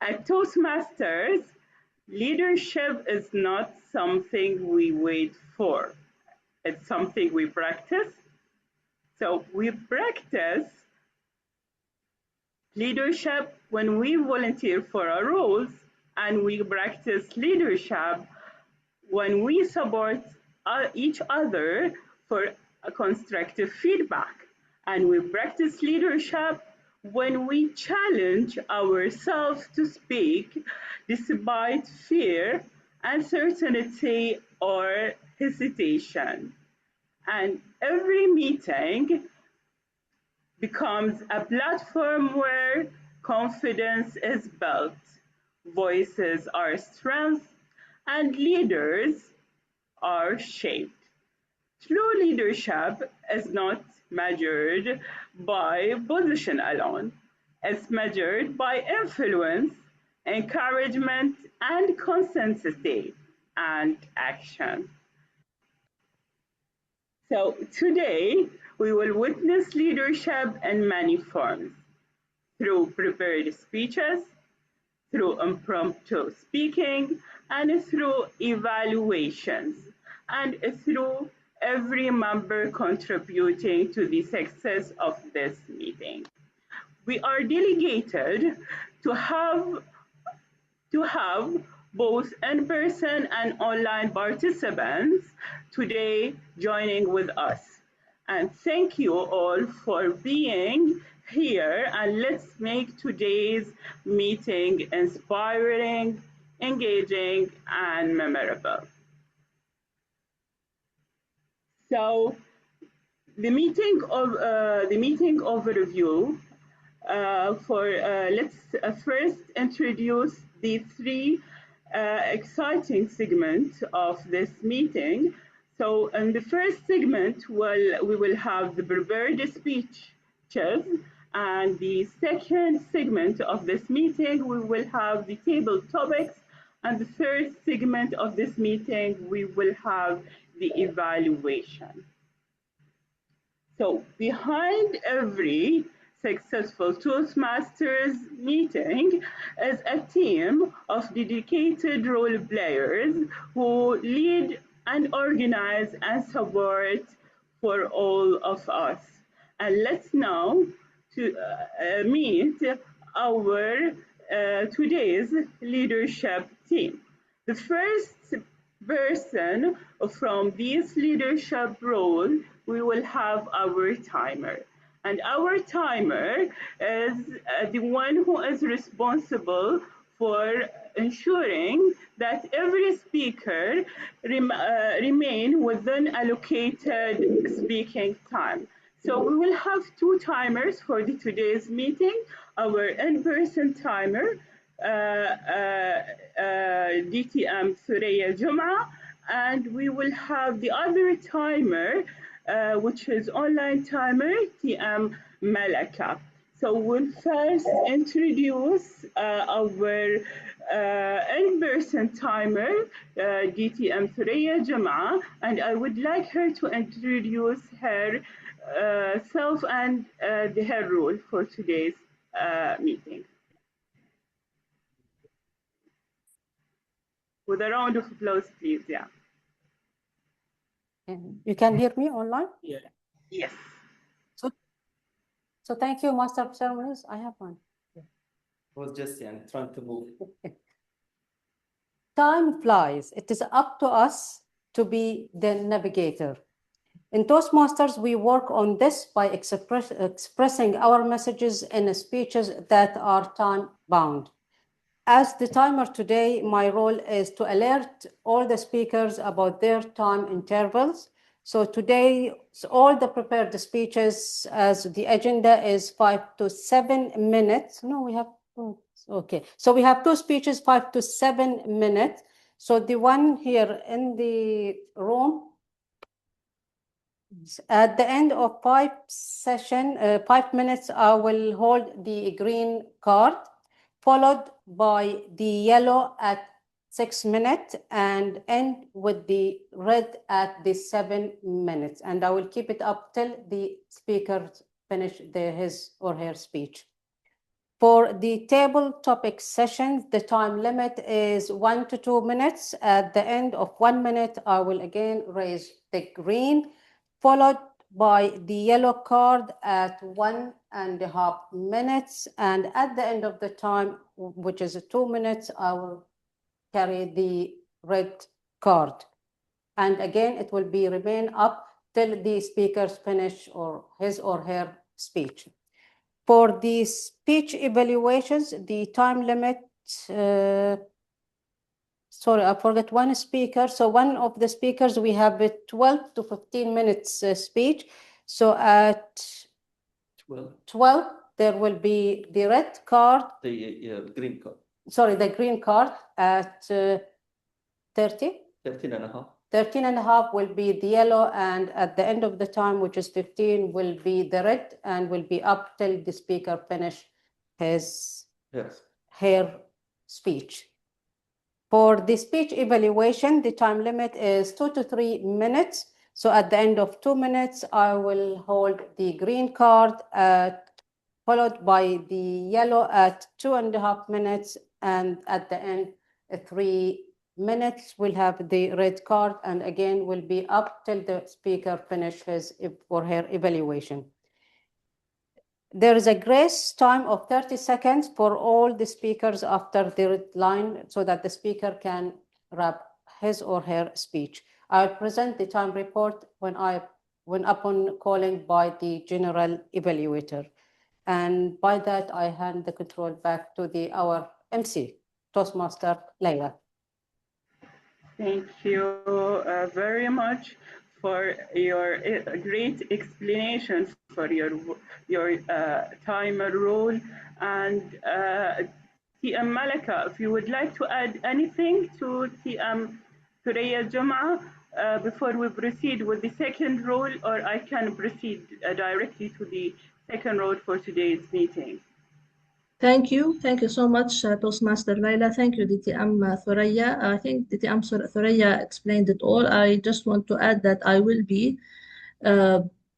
At Toastmasters, leadership is not something we wait for. It's something we practice. So we practice leadership when we volunteer for our roles, and we practice leadership when we support each other for a constructive feedback. And we practice leadership when we challenge ourselves to speak despite fear, uncertainty, or hesitation. And every meeting becomes a platform where confidence is built, voices are strengthened, and leaders are shaped. True leadership is not measured by position alone. It's measured by influence, encouragement, and consistency and action. So today, we will witness leadership in many forms: through prepared speeches, through impromptu speaking, and through evaluations, and through every member contributing to the success of this meeting. We are delegated to have both in-person and online participants today joining with us. And thank you all for being here, and let's make today's meeting inspiring, engaging, and memorable. So the meeting overview let's first introduce the three exciting segments of this meeting. So in the first segment, we will have the prepared speeches, and the second segment of this meeting, we will have the table topics, and the third segment of this meeting, we will have the evaluation. So behind every successful Toastmasters meeting is a team of dedicated role players who lead and organize and support for all of us. And let's now meet our today's leadership team. The first person from this leadership role, we will have our timer. And our timer is the one who is responsible for ensuring that every speaker remain within allocated speaking time. So we will have two timers for today's meeting, our in-person timer, DTM Thuraya Jum'a, and we will have the other timer, which is online timer, TM Malaka. So we'll first introduce our in-person timer, DTM Thuraya Jum'a, and I would like her to introduce herself and her role for today's meeting. With a round of applause, please. Yeah. You can hear me online? Yeah. Yes. So thank you, Master of Ceremonies. I have one. I was just trying to move. Time flies. It is up to us to be the navigator. In Toastmasters, we work on this by expressing our messages in speeches that are time-bound. As the timer today, my role is to alert all the speakers about their time intervals. So today, all the prepared speeches, as the agenda is 5 to 7 minutes. No, we have, okay. So we have two speeches, 5 to 7 minutes. So the one here in the room, at the end of 5 minutes, I will hold the green card, followed by the yellow at 6 minutes, and end with the red at the 7 minutes. And I will keep it up till the speaker finish his or her speech. For the table topic sessions, the time limit is 1 to 2 minutes. At the end of 1 minute, I will again raise the green, followed by the yellow card at 1.5 minutes. And at the end of the time, which is 2 minutes, I will carry the red card. And again, it will be remain up till the speakers finish or his or her speech. For the speech evaluations, the time limit, sorry, I forgot one speaker. So one of the speakers, we have a 12 to 15 minutes speech. So at 12, there will be the red card. The green card. Sorry, the green card at 30. 13.5. 13.5 will be the yellow, and at the end of the time, which is 15, will be the red, and will be up till the speaker finish his her speech. For the speech evaluation, the time limit is 2 to 3 minutes. So at the end of 2 minutes, I will hold the green card, followed by the yellow at 2.5 minutes, and at the end, 3 minutes. We'll have the red card, and again, will be up till the speaker finish his or her evaluation. There is a grace time of 30 seconds for all the speakers after the red line so that the speaker can wrap his or her speech. I'll present the time report when upon calling by the general evaluator. And by that, I hand the control back to our MC, Toastmaster Leila. Thank you very much for your great explanation for your timer rule. And TM Malika, if you would like to add anything to TM Thuraya Jum'a before we proceed with the second rule, or I can proceed directly to the second rule for today's meeting. Thank you so much, Toastmaster Laila. Thank you, DTM Thuraya. I think DTM Thuraya explained it all. I just want to add that I will be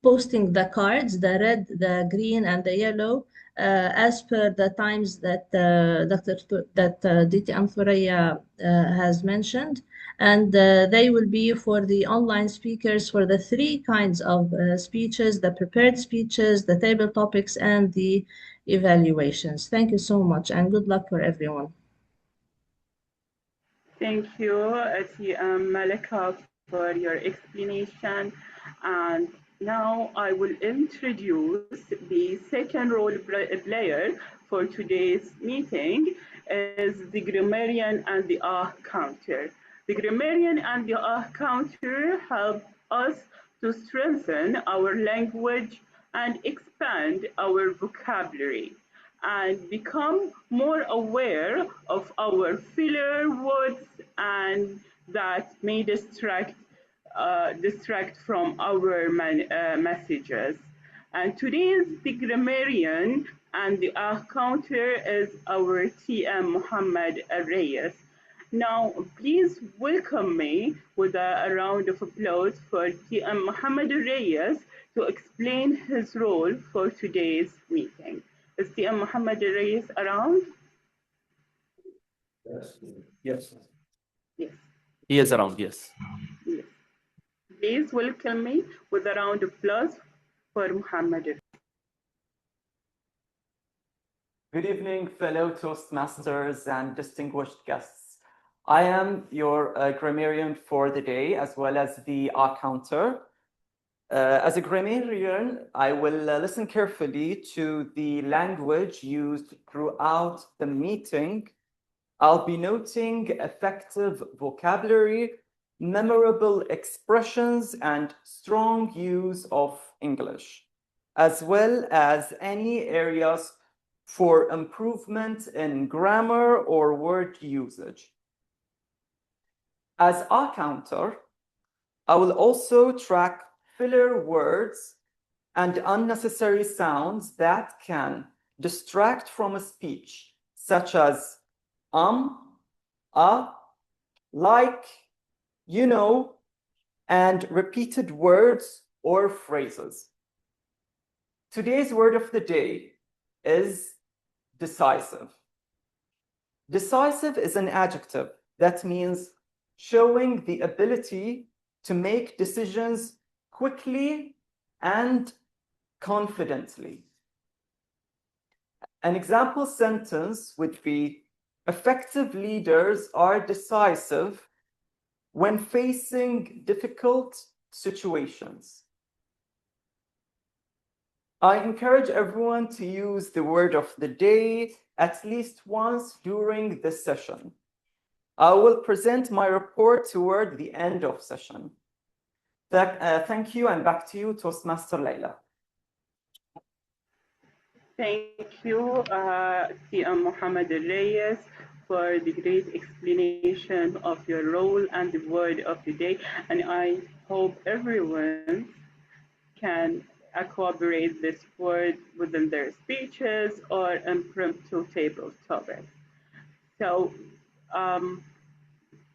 posting the cards, the red, the green, and the yellow, as per the times that DTM Thuraya has mentioned. And they will be for the online speakers for the 3 kinds of speeches: the prepared speeches, the table topics, and the evaluations. Thank you so much, and good luck for everyone. Thank you, TM Malika, for your explanation. And now I will introduce the second role player for today's meeting is the grammarian and the counter. The grammarian and the counter help us to strengthen our language and expand our vocabulary and become more aware of our filler words and that may distract from our messages. And today's the grammarian and the counter is our TM Muhammad Reyes. Now, please welcome me with a round of applause for TM Muhammad Reyes to explain his role for today's meeting. Is TM Muhammad Reyes around? Yes. Yes. He is around, yes. Yes. Please welcome me with a round of applause for Muhammad. Good evening, fellow Toastmasters and distinguished guests. I am your grammarian for the day, as well as the counter. As a grammarian, I will listen carefully to the language used throughout the meeting. I'll be noting effective vocabulary, memorable expressions, and strong use of English, as well as any areas for improvement in grammar or word usage. As a counter, I will also track filler words and unnecessary sounds that can distract from a speech, such as like, you know, and repeated words or phrases. Today's word of the day is decisive. Decisive is an adjective that means showing the ability to make decisions quickly and confidently. An example sentence would be, effective leaders are decisive when facing difficult situations. I encourage everyone to use the word of the day at least once during this session. I will present my report toward the end of session. Thank you, and back to you, Toastmaster Leila. Thank you, TM Muhammad Reyes, for the great explanation of your role and the word of the day. And I hope everyone can incorporate this word within their speeches or impromptu table topics. So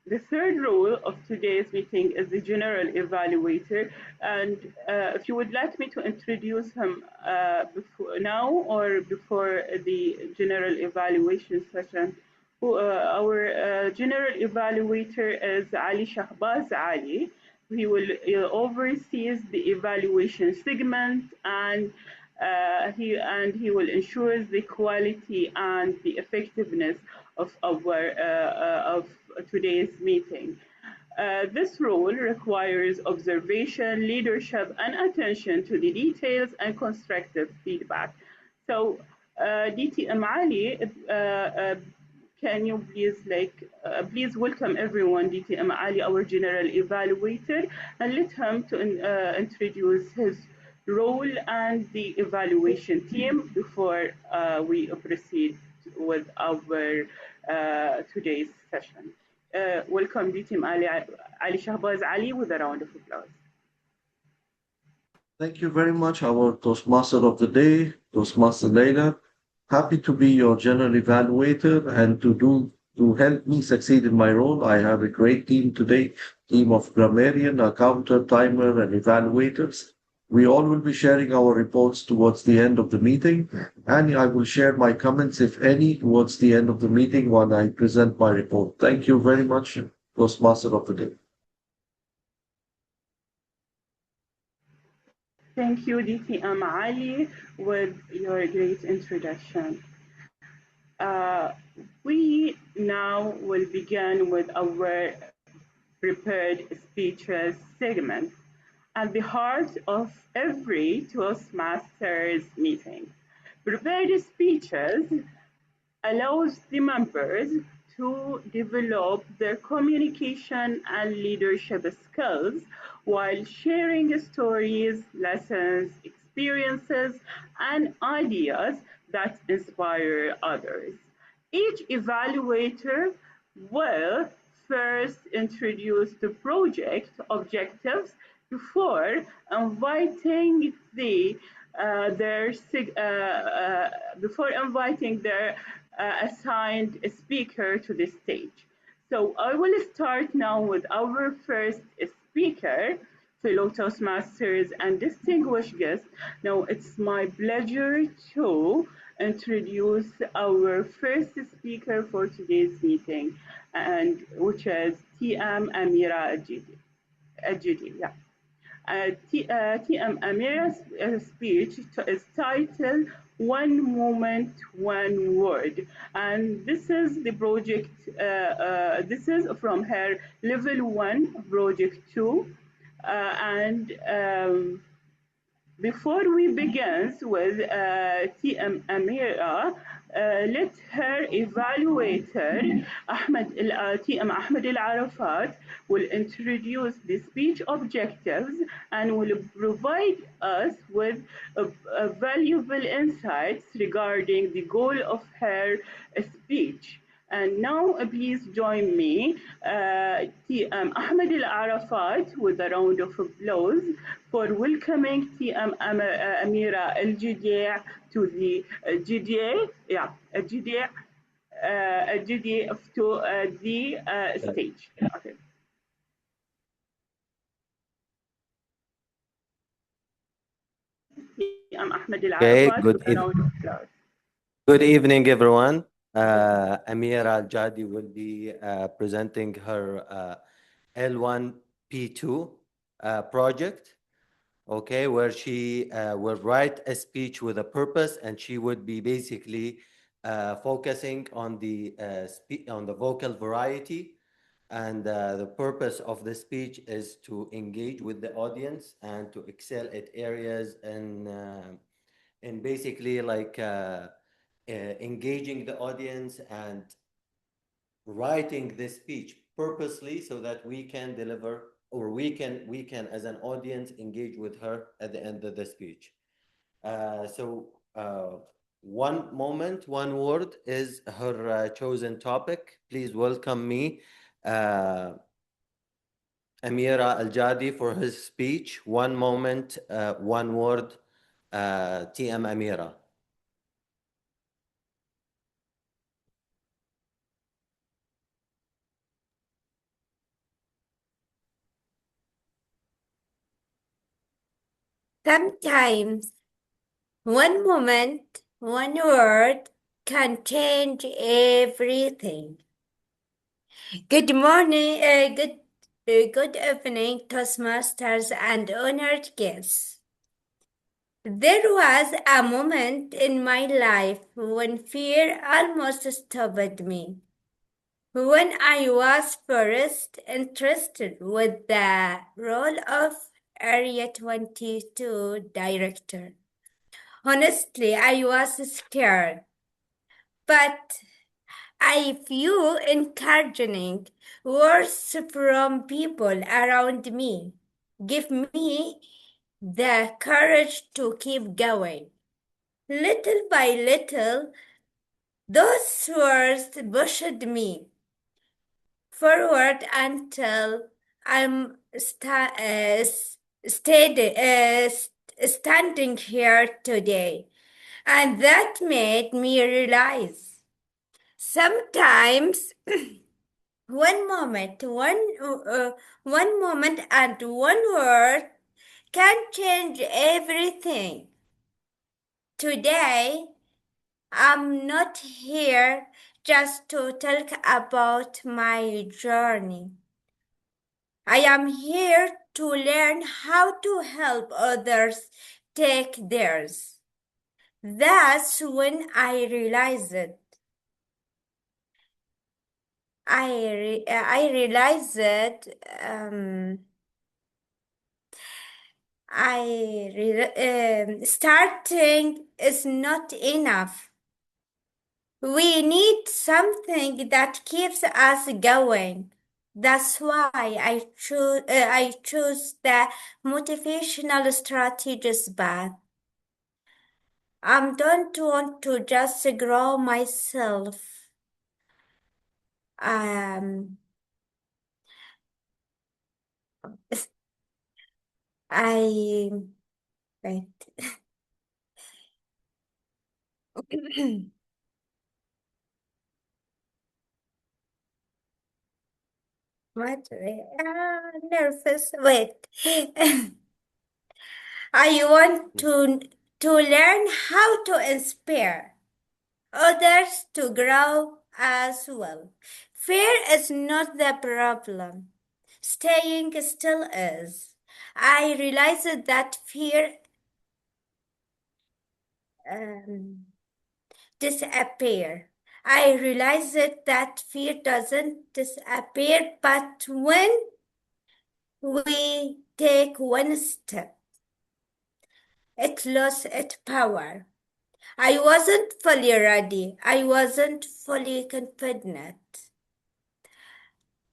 The third role of today's meeting is the general evaluator. And if you would like me to introduce him before now or before the general evaluation session, our general evaluator is Ali Shahbaz Ali. He will oversees the evaluation segment, and he will ensure the quality and the effectiveness of our of today's meeting. This role requires observation, leadership, and attention to the details and constructive feedback. So, DTM Ali, can you please welcome everyone, DTM Ali, our general evaluator, and let him to introduce his role and the evaluation team before we proceed with our today's session. Welcome, DTM Ali Shahbaz Ali, with a round of applause. Thank you very much, our Toastmaster of the day, Toastmaster Leila. Happy to be your general evaluator and to help me succeed in my role. I have a great team today, team of grammarian, accountant, timer, and evaluators. We all will be sharing our reports towards the end of the meeting, and I will share my comments, if any, towards the end of the meeting when I present my report. Thank you very much, Toastmaster of the day. Thank you, DTM Ali, with your great introduction. We now will begin with our prepared speeches segment at the heart of every Toastmasters meeting. Prepared speeches allows the members to develop their communication and leadership skills while sharing stories, lessons, experiences, and ideas that inspire others. Each evaluator will first introduce the project objectives before inviting their assigned speaker to the stage. So I will start now with our first speaker, fellow Toastmasters and distinguished guests. Now it's my pleasure to introduce our first speaker for today's meeting, and which is TM Amira Al-Jidi. Yeah. TM Amira's speech is titled One Moment, One Word. And this is the project, this is from her level 1, project 2. Before we begin with TM Amira, let her evaluator, TM Ahmed Al-Arafat, will introduce the speech objectives and will provide us with valuable insights regarding the goal of her speech. And now, please join me, TM Ahmed Al-Arafat, with a round of applause for welcoming TM Amira Al-Jidi to the GDA, to the stage. Okay. TM Ahmed Al-Arafat, with a round of applause. Good evening, everyone. Amira Al-Jadi will be presenting her L1P2 project, okay, where she will write a speech with a purpose, and she would be basically focusing on the vocal variety, and the purpose of the speech is to engage with the audience and to excel at areas and basically like engaging the audience and writing the speech purposely so that we can deliver, or we can as an audience engage with her at the end of the speech. One moment, one word is her chosen topic. Please welcome me, Amira Al-Jadi, for his speech. One moment, one word, TM Amira. Sometimes one moment, one word can change everything. Good morning, good evening, Toastmasters and honored guests. There was a moment in my life when fear almost stopped me. When I was first interested with the role of Area 22 director. Honestly, I was scared, but I few encouraging words from people around me give me the courage to keep going. Little by little, those words pushed me forward until I'm standing here today. And that made me realize sometimes one moment and one word can change everything. Today, I'm not here just to talk about my journey. I am here to learn how to help others take theirs. That's when I realized it. I realized that starting is not enough. We need something that keeps us going. That's why I choose the motivational strategies path. I don't want to just grow myself. I wait. What? Nervous. Wait. I want to learn how to inspire others to grow as well. Fear is not the problem. Staying still is. I realized that fear disappear. I realized that fear doesn't disappear, but when we take one step, it lost its power. I wasn't fully ready. I wasn't fully confident.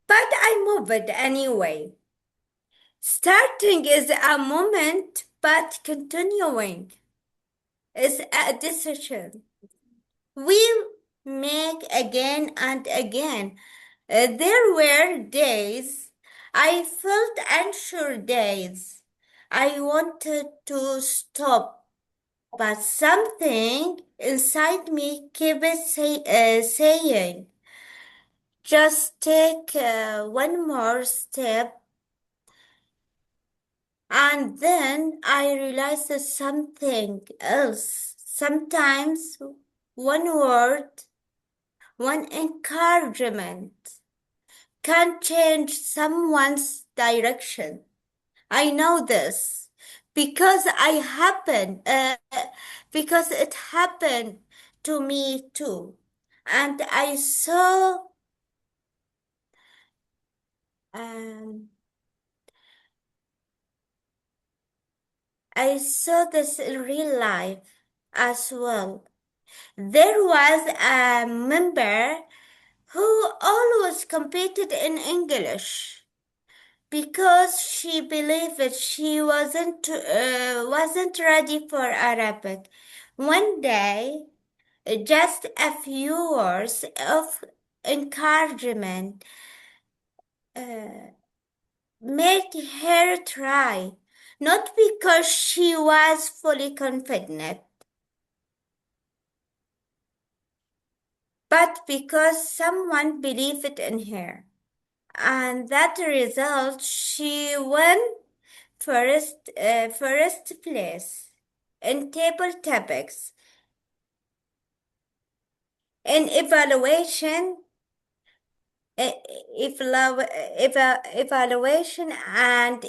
But I moved anyway. Starting is a moment, but continuing is a decision we make again and again. There were days I felt unsure, days I wanted to stop, but something inside me kept saying, just take one more step. And then I realized something else. Sometimes one word, one encouragement can change someone's direction. I know this because because it happened to me too. And I saw this in real life as well. There was a member who always competed in English because she believed she wasn't ready for Arabic. One day, just a few words of encouragement made her try, not because she was fully confident, but because someone believed in her. And that result, she won first place in table topics, in evaluation and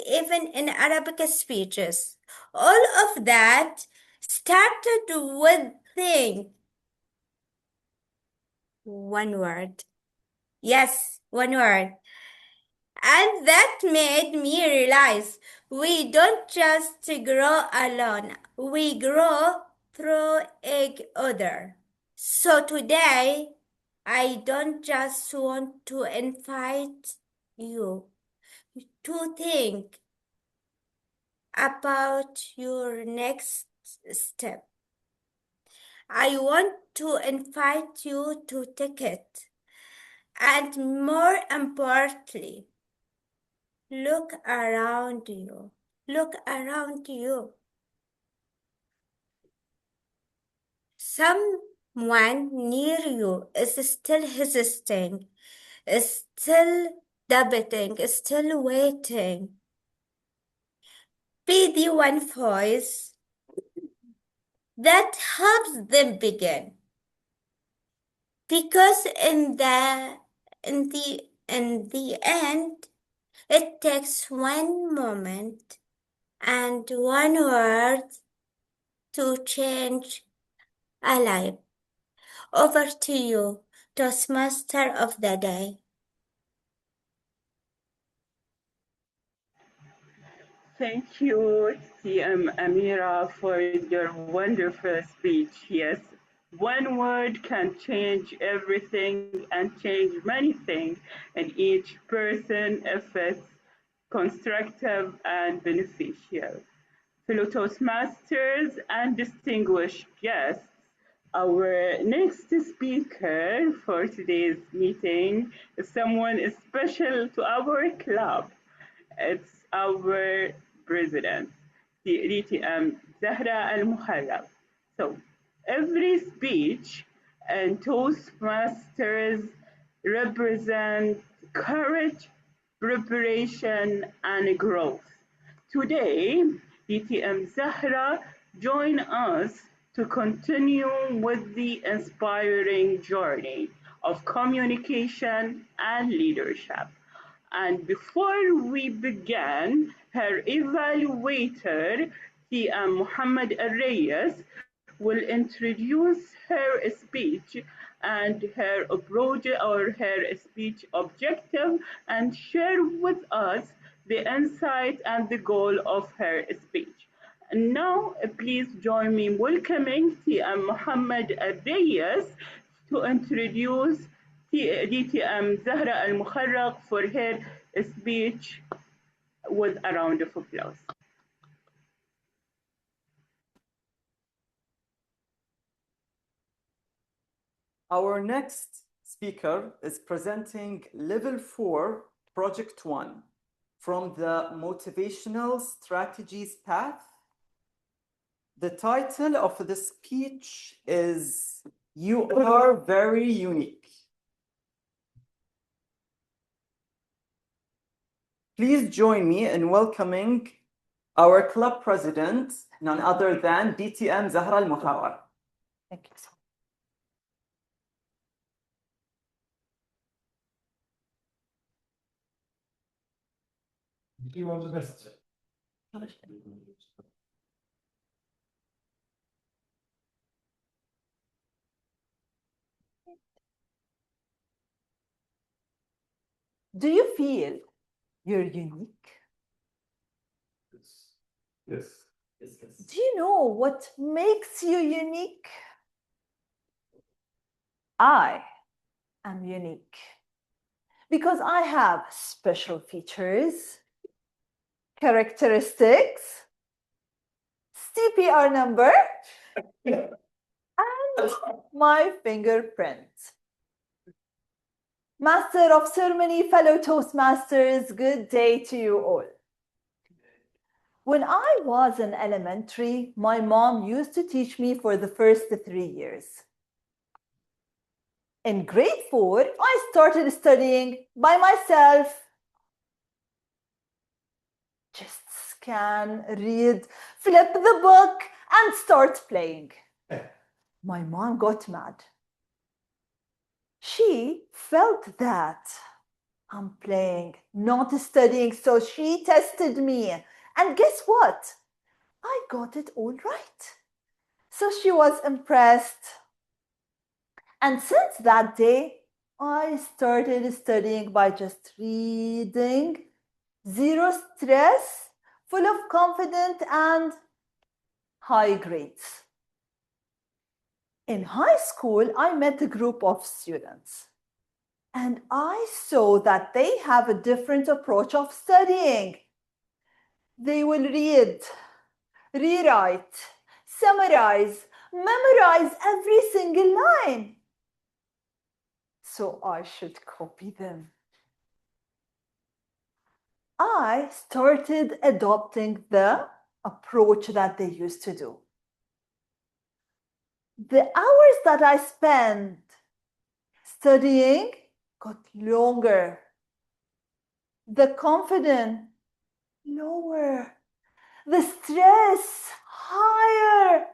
even in Arabic speeches. All of that started with one word. Yes, one word. And that made me realize we don't just grow alone, we grow through each other. So today, I don't just want to invite you to think about your next step. I want to invite you to take it. And more importantly, look around you. Look around you. Someone near you is still hesitating, is still debating, is still waiting. Be the one voice that helps them begin. Because in the end, it takes one moment and one word to change a life. Over to you, Toastmaster of the Day. Thank you, TM Amira, for your wonderful speech. Yes, one word can change everything and change many things in each person if it's constructive and beneficial. Fellow Toastmasters and distinguished guests, our next speaker for today's meeting is someone special to our club. It's our president, the DTM Zahra Al Muharrab. So every speech and Toastmasters represent courage, preparation, and growth. Today, DTM Zahra join us to continue with the inspiring journey of communication and leadership. And before we begin, her evaluator, TM Muhammad Al-Reyes, will introduce her speech and her approach or her speech objective and share with us the insight and the goal of her speech. And now, please join me in welcoming TM Muhammad Al-Reyes to introduce DTM Zahra Al Muharraq for her speech with a round of applause. Our next speaker is presenting Level 4, Project 1 from the Motivational Strategies Path. The title of the speech is You Are Very Unique. Please join me in welcoming our club president, none other than DTM Zahra Al Muharraq. Thank you so much. Do you feel you're unique? Yes. Do you know what makes you unique? I am unique because I have special features, characteristics, CPR number, and my fingerprint. Master of Ceremony, fellow Toastmasters, good day to you all. When I was in elementary, my mom used to teach me for the first 3 years. In grade 4, I started studying by myself. Just scan, read, flip the book, and start playing. My mom got mad. She felt that I'm playing, not studying, so she tested me. And guess what? I got it all right. So she was impressed. And since that day, I started studying by just reading, zero stress, full of confidence and high grades. In high school, I met a group of students and I saw that they have a different approach of studying. They will read, rewrite, summarize, memorize every single line. So I should copy them. I started adopting the approach that they used to do. The hours that I spent studying got longer. The confidence lower. The stress higher.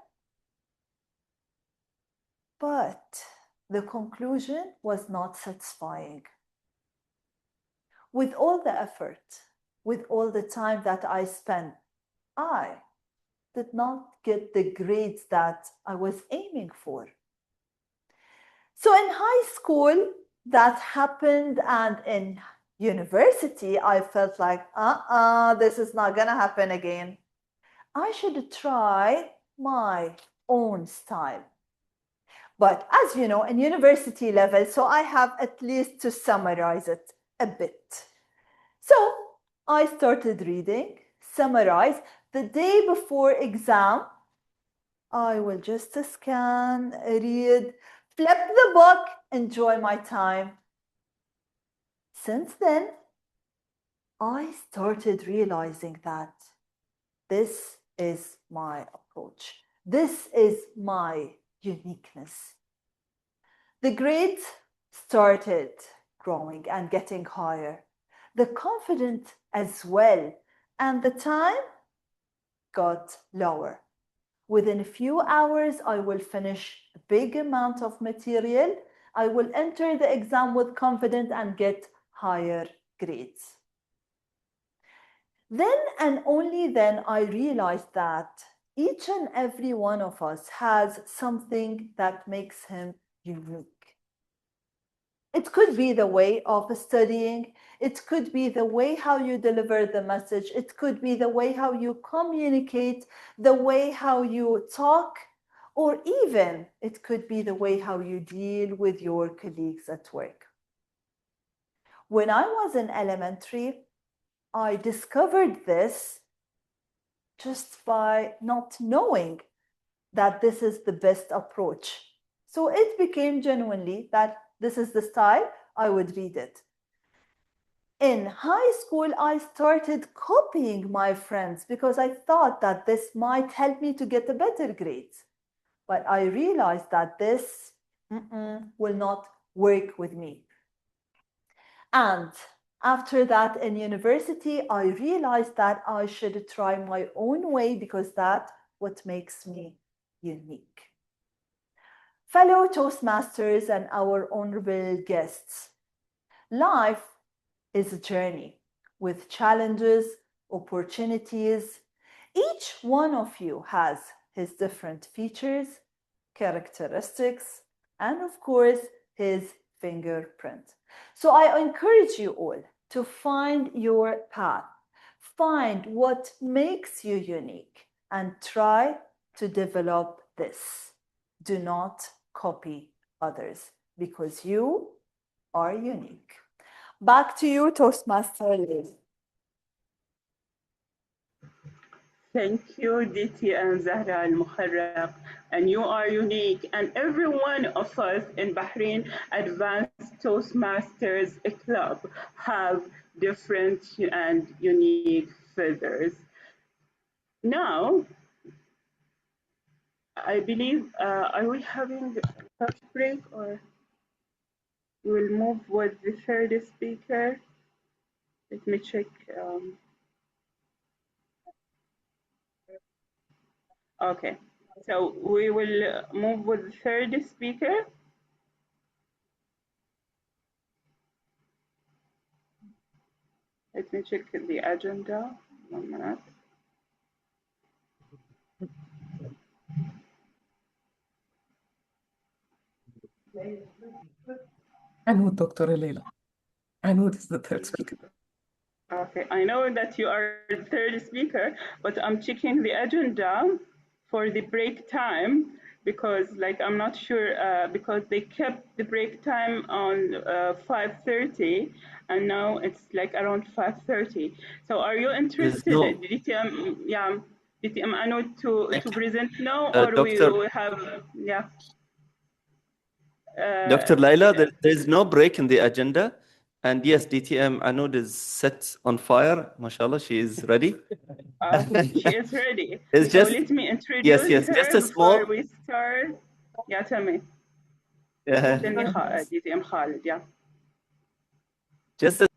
But the conclusion was not satisfying. With all the effort, with all the time that I spent, I did not get the grades that I was aiming for. So in high school, that happened, and in university, I felt like, this is not gonna happen again. I should try my own style. But as you know, in university level, so I have at least to summarize it a bit. So I started reading, summarize. The day before exam, I will just scan, read, flip the book, enjoy my time. Since then, I started realizing that this is my approach. This is my uniqueness. The grades started growing and getting higher. The confidence as well, and the time got lower. Within a few hours, I will finish a big amount of material. I will enter the exam with confidence and get higher grades. Then and only then I realized that each and every one of us has something that makes him unique. It could be the way of studying. It could be the way how you deliver the message. It could be the way how you communicate, the way how you talk, or even it could be the way how you deal with your colleagues at work. When I was in elementary, I discovered this just by not knowing that this is the best approach. So it became genuinely that this is the style, I would read it. In high school, I started copying my friends because I thought that this might help me to get a better grades. But I realized that this will not work with me. And after that in university, I realized that I should try my own way because that's what makes me unique. Fellow Toastmasters and our honorable guests, life is a journey with challenges, opportunities. Each one of you has his different features, characteristics, and of course, his fingerprint. So I encourage you all to find your path, find what makes you unique, and try to develop this. Do not copy others because you are unique. Back to you, Toastmaster Liz. Thank you, Diti and Zahra Al-Mukharraq. And you are unique. And every one of us in Bahrain Advanced Toastmasters Club have different and unique feathers. Now, I believe, are we having a break or we'll move with the third speaker? Let me check. Okay, so we will move with the third speaker. Let me check the agenda. 1 minute. Anoud, Dr. Leila. Anoud is the third speaker. Okay, I know that you are the third speaker, but I'm checking the agenda for the break time because, like, I'm not sure because they kept the break time on 5:30, and now it's like around 5:30. So, are you interested? no- DTM Anoud to present now, or Doctor- we have Dr. Laila, there's no break in the agenda. And yes, DTM Anoud is set on fire. MashaAllah, she is ready. She is ready. It's So just- let me introduce yes, her just a before small- we start. Yeah, tell me. Yeah. DTM Khalid, yeah. Just a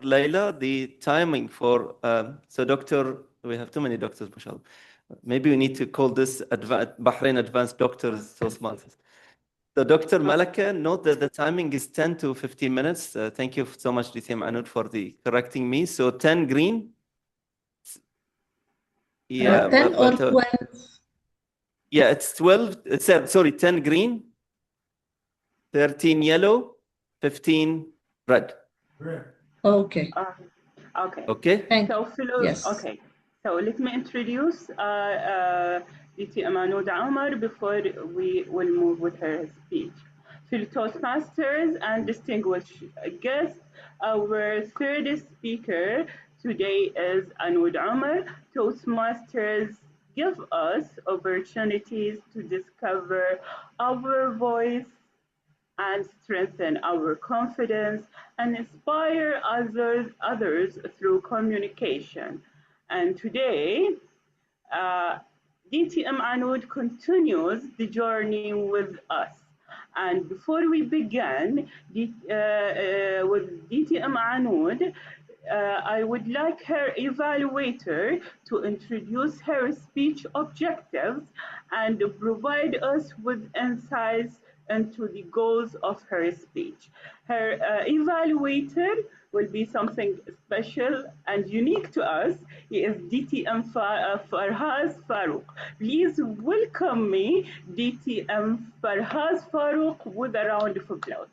Laila, the timing for so doctor, we have too many doctors, mashallah. Maybe we need to call this Bahrain Advanced Doctors Toastmasters. So Dr. Malaka, note that the timing is 10 to 15 minutes. Thank you so much, DTM Anoud, for the correcting me. So 10 green. Yeah, 10 or 12? Yeah, it's 12. Sorry, 10 green, 13 yellow, 15 red. Okay. Okay. Okay. So, fellow, Yes. okay. So let me introduce DTM Anoud Omar before we will move with her speech. Fellow Toastmasters and distinguished guests, our third speaker today is Anoud Omar. Toastmasters give us opportunities to discover our voice and strengthen our confidence and inspire others through communication. And today, DTM Anoud continues the journey with us. And before we begin with DTM Anoud, I would like her evaluator to introduce her speech objectives and provide us with insights into the goals of her speech. Her evaluator will be something special and unique to us. He is DTM Farhaz Farouk. Please welcome me, DTM Farhaz Farouk, with a round of applause.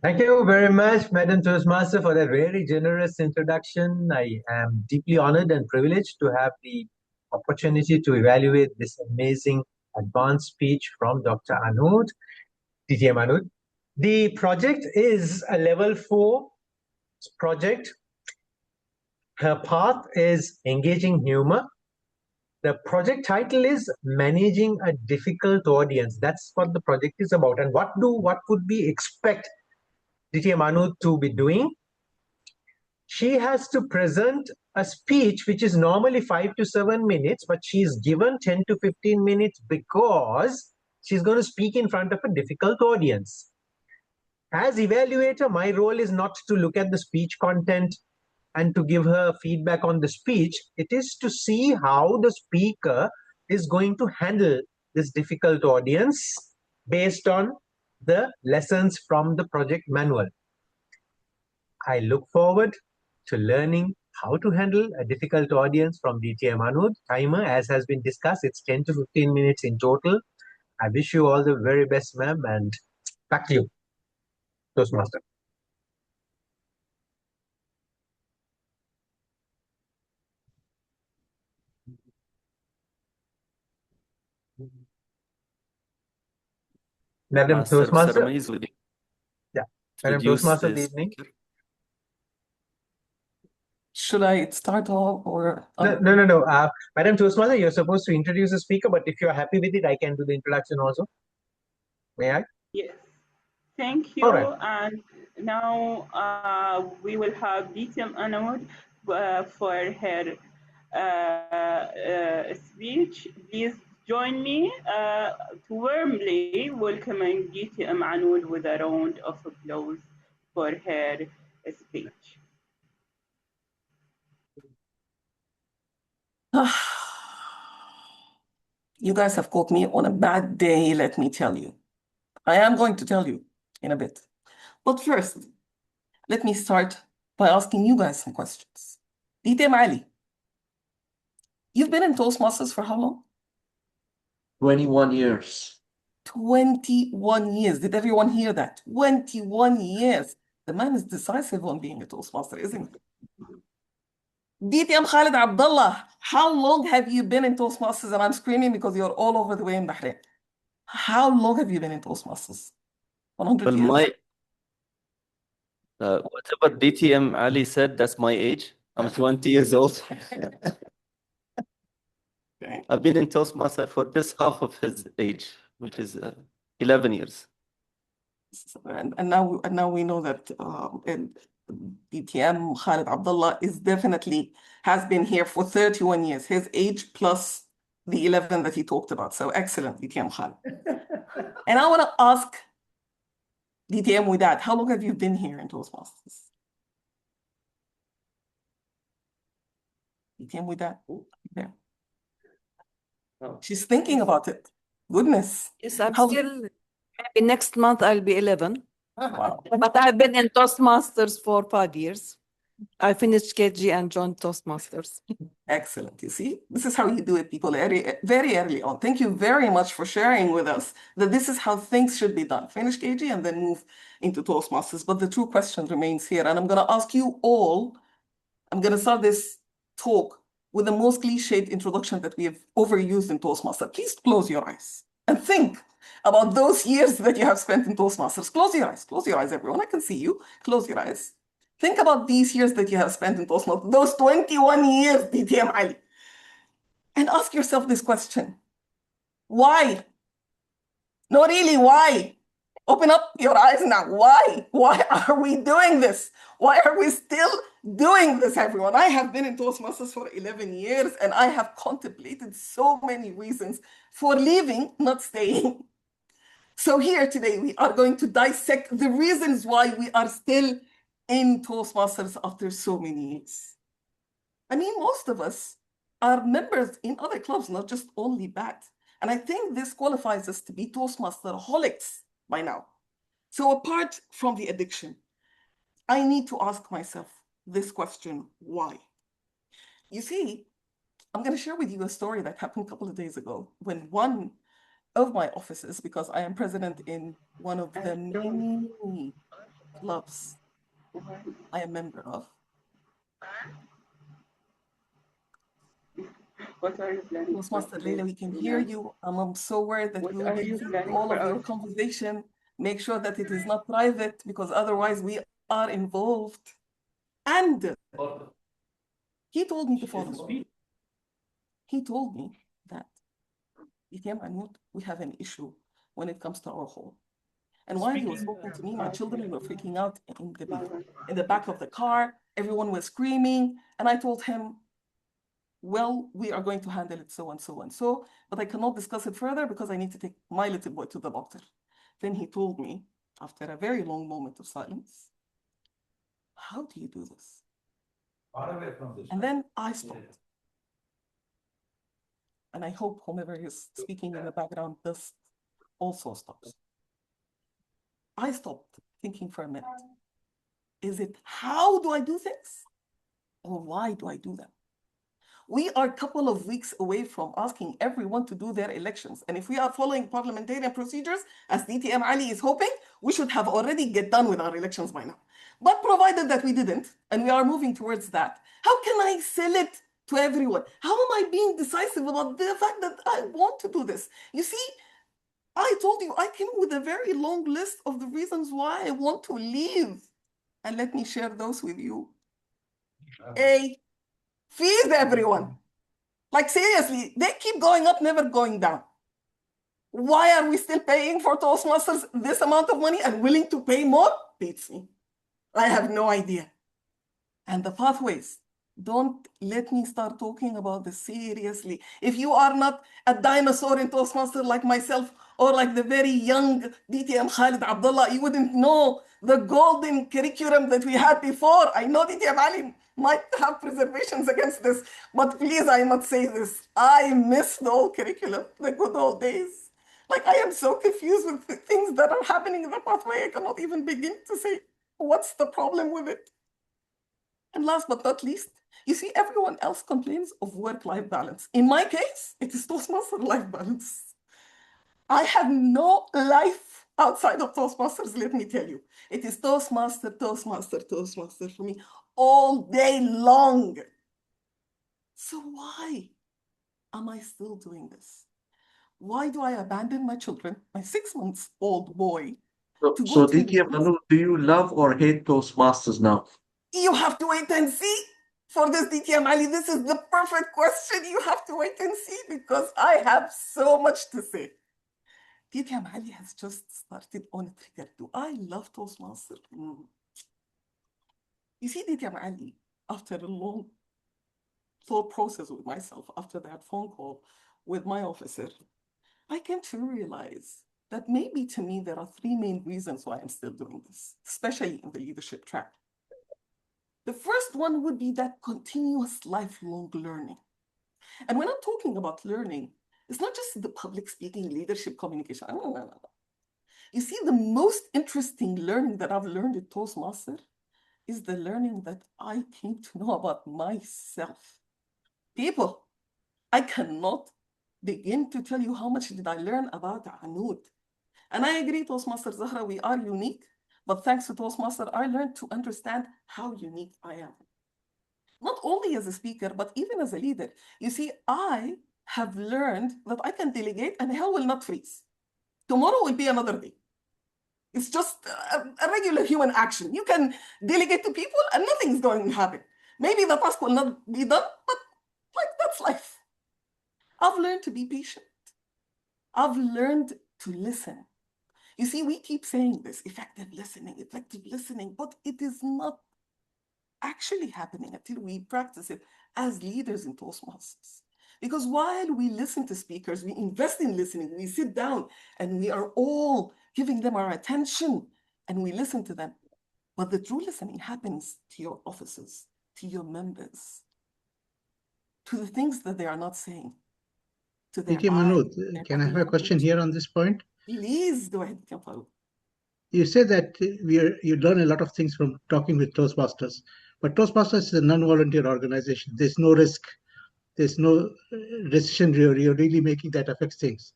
Thank you very much, Madam Toastmaster, for that very generous introduction. I am deeply honored and privileged to have the opportunity to evaluate this amazing advanced speech from Dr. Anoud, DTM Anoud. The project is a level 4 project. Her path is engaging humor. The project title is Managing a Difficult Audience. That's what the project is about. And what would we expect DTM Anoud to be doing? She has to present a speech which is normally 5 to 7 minutes, but she's given 10 to 15 minutes because she's going to speak in front of a difficult audience. As evaluator, my role is not to look at the speech content and to give her feedback on the speech. It is to see how the speaker is going to handle this difficult audience based on the lessons from the project manual. I look forward to learning how to handle a difficult audience from DTM Anoud. Timer, as has been discussed, it's 10 to 15 minutes in total. I wish you all the very best, ma'am, and back to you, Toastmaster. Madam Master of Toastmaster. Ceremonies will Yeah. Madam introduce Toastmaster, the good evening. Should I start off or? No. Madam Toastmaster, you're supposed to introduce the speaker, but if you're happy with it, I can do the introduction also. May I? Yes. Thank you. All right. And now we will have DTM Anoud for her speech. Please join me to warmly welcoming DTM Anoud with a round of applause for her speech. You guys have caught me on a bad day, let me tell you. I am going to tell you in a bit. But first, let me start by asking you guys some questions. DTM Ali, you've been in Toastmasters for how long? 21 years. 21 years. Did everyone hear that? 21 years. The man is decisive on being a Toastmaster, isn't he? DTM Khalid Abdullah, how long have you been in Toastmasters? And I'm screaming because you're all over the way in Bahrain. How long have you been in Toastmasters? 100 Well, years? whatever DTM Ali said, that's my age. I'm 20 years old. Okay. I've been in Toastmaster for just half of his age, which is 11 years. And now we know that DTM Khalid Abdullah has been here for 31 years, his age plus the 11 that he talked about. So excellent, DTM Khalid. And I want to ask DTM Widad, how long have you been here in Toastmasters? DTM Widad, there. She's thinking about it. Goodness. Yes, I'm still, maybe next month I'll be 11. Wow. But I've been in Toastmasters for 5 years. I finished KG and joined Toastmasters. Excellent. You see, this is how you do it, people, very early on. Thank you very much for sharing with us that this is how things should be done. Finish KG and then move into Toastmasters. But the true question remains here. And I'm going to ask you all, I'm going to start this talk with the most cliched introduction that we have overused in Toastmasters. Please close your eyes and think about those years that you have spent in Toastmasters. Close your eyes, everyone. I can see you. Close your eyes. Think about these years that you have spent in Toastmasters, those 21 years, DTM Ali. And ask yourself this question. Why? No, really, why? Open up your eyes now. Why? Why are we doing this? Why are we still doing this, everyone? I have been in Toastmasters for 11 years and I have contemplated so many reasons for leaving, not staying. So here today, we are going to dissect the reasons why we are still in Toastmasters after so many years. I mean, most of us are members in other clubs, not just only BAT. And I think this qualifies us to be Toastmaster-holics by now. So apart from the addiction, I need to ask myself this question, why? You see, I'm going to share with you a story that happened a couple of days ago when one of my offices, because I am president in one of the many clubs I am a member of. What are you planning? Toastmaster Leila, we can hear you. I'm so worried that we will get all of your conversation. Make sure that it is not private because otherwise we are involved. And he told me to follow. He told me that DTM Anoud, we have an issue when it comes to our home. And while he was talking to me, my children were freaking out in the back of the car. Everyone was screaming. And I told him, well, we are going to handle it so and so and so, but I cannot discuss it further because I need to take my little boy to the doctor. Then he told me, after a very long moment of silence, how do you do this? And then I stopped. And I hope whomever is speaking in the background does also stops. I stopped thinking for a minute. Is it how do I do things? Or why do I do them? We are a couple of weeks away from asking everyone to do their elections. And if we are following parliamentarian procedures, as DTM Ali is hoping, we should have already get done with our elections by now. But provided that we didn't, and we are moving towards that, how can I sell it to everyone? How am I being decisive about the fact that I want to do this? You see, I told you, I came with a very long list of the reasons why I want to leave. And let me share those with you. A, fees everyone. Like seriously, they keep going up, never going down. Why are we still paying for Toastmasters this amount of money and willing to pay more? Beats me. I have no idea. And the pathways. Don't let me start talking about this seriously. If you are not a dinosaur in Toastmasters like myself, or like the very young DTM Khalid Abdullah, you wouldn't know the golden curriculum that we had before. I know DTM Ali might have preservations against this, but please, I must say this. I miss the old curriculum, the good old days. Like, I am so confused with the things that are happening in the pathway. I cannot even begin to say what's the problem with it. And last but not least, you see, everyone else complains of work-life balance. In my case, it is Toastmaster life balance. I have no life outside of Toastmasters, let me tell you. It is Toastmaster, Toastmaster, Toastmaster for me all day long. So why am I still doing this? Why do I abandon my children, my 6-month-old boy? So DTM Anu, do you love or hate Toastmasters now? You have to wait and see. For this, DTM Ali, this is the perfect question. You have to wait and see because I have so much to say. DTM Ali has just started on a trigger. Do I love Toastmasters? You see, DTM Ali, after a long thought process with myself, after that phone call with my officer, I came to realize that maybe to me there are 3 main reasons why I'm still doing this, especially in the leadership track. The first one would be that continuous lifelong learning. And when I'm talking about learning, it's not just the public speaking, leadership, communication. No. You see, the most interesting learning that I've learned at Toastmaster is the learning that I came to know about myself. People, I cannot begin to tell you how much did I learn about Anud. And I agree, Toastmaster Zahra, we are unique. But thanks to Toastmaster, I learned to understand how unique I am. Not only as a speaker, but even as a leader. You see, I have learned that I can delegate and hell will not freeze. Tomorrow will be another day. It's just a regular human action. You can delegate to people and nothing's going to happen. Maybe the task will not be done, but like that's life. I've learned to be patient. I've learned to listen. You see, we keep saying this, effective listening, but it is not actually happening until we practice it as leaders in Toastmasters. Because while we listen to speakers, we invest in listening, we sit down and we are all giving them our attention and we listen to them. But the true listening happens to your officers, to your members, to the things that they are not saying, to their DTM Anu, can I have a question here on this point? Please go ahead, Farouk. You say that you learn a lot of things from talking with Toastmasters, but Toastmasters is a non-volunteer organization. There's no risk. There's no decision you're really making that affects things.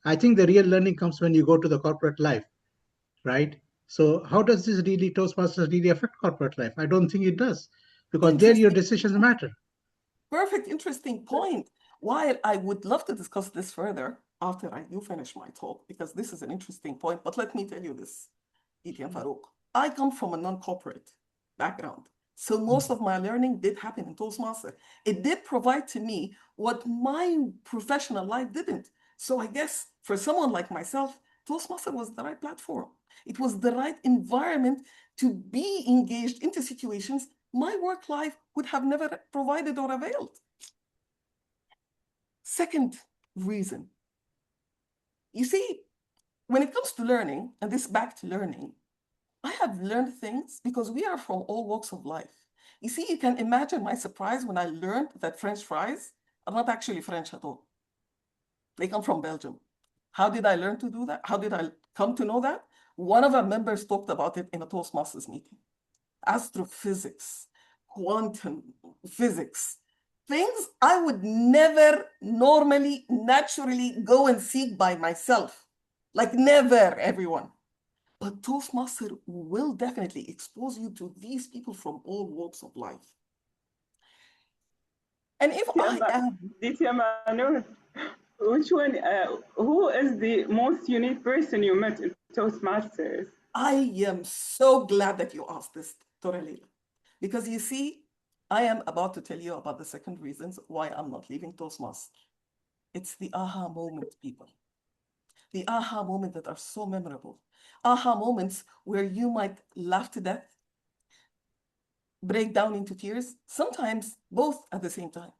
I think the real learning comes when you go to the corporate life, right? So how does this really, Toastmasters really affect corporate life? I don't think it does, because there your decisions matter. Perfect, interesting point. While I would love to discuss this further after I do finish my talk, because this is an interesting point, but let me tell you this, DTM Farouk. I come from a non-corporate background. So most of my learning did happen in Toastmaster. It did provide to me what my professional life didn't. So I guess for someone like myself, Toastmaster was the right platform. It was the right environment to be engaged into situations my work life would have never provided or availed. Second reason, you see, when it comes to learning, and this back to learning, I have learned things because we are from all walks of life. You see, you can imagine my surprise when I learned that French fries are not actually French at all. They come from Belgium. How did I learn to do that? How did I come to know that? One of our members talked about it in a Toastmasters meeting. Astrophysics, quantum physics, things I would never normally, naturally go and seek by myself. Like never, everyone. But Toastmaster will definitely expose you to these people from all walks of life. And if I am... DTM Anu, which one, who is the most unique person you met in Toastmasters? I am so glad that you asked this, Dora Leila. Because you see, I am about to tell you about the second reasons why I'm not leaving Toastmasters. It's the aha moment, people. The aha moment that are so memorable. Aha moments where you might laugh to death, break down into tears, sometimes both at the same time.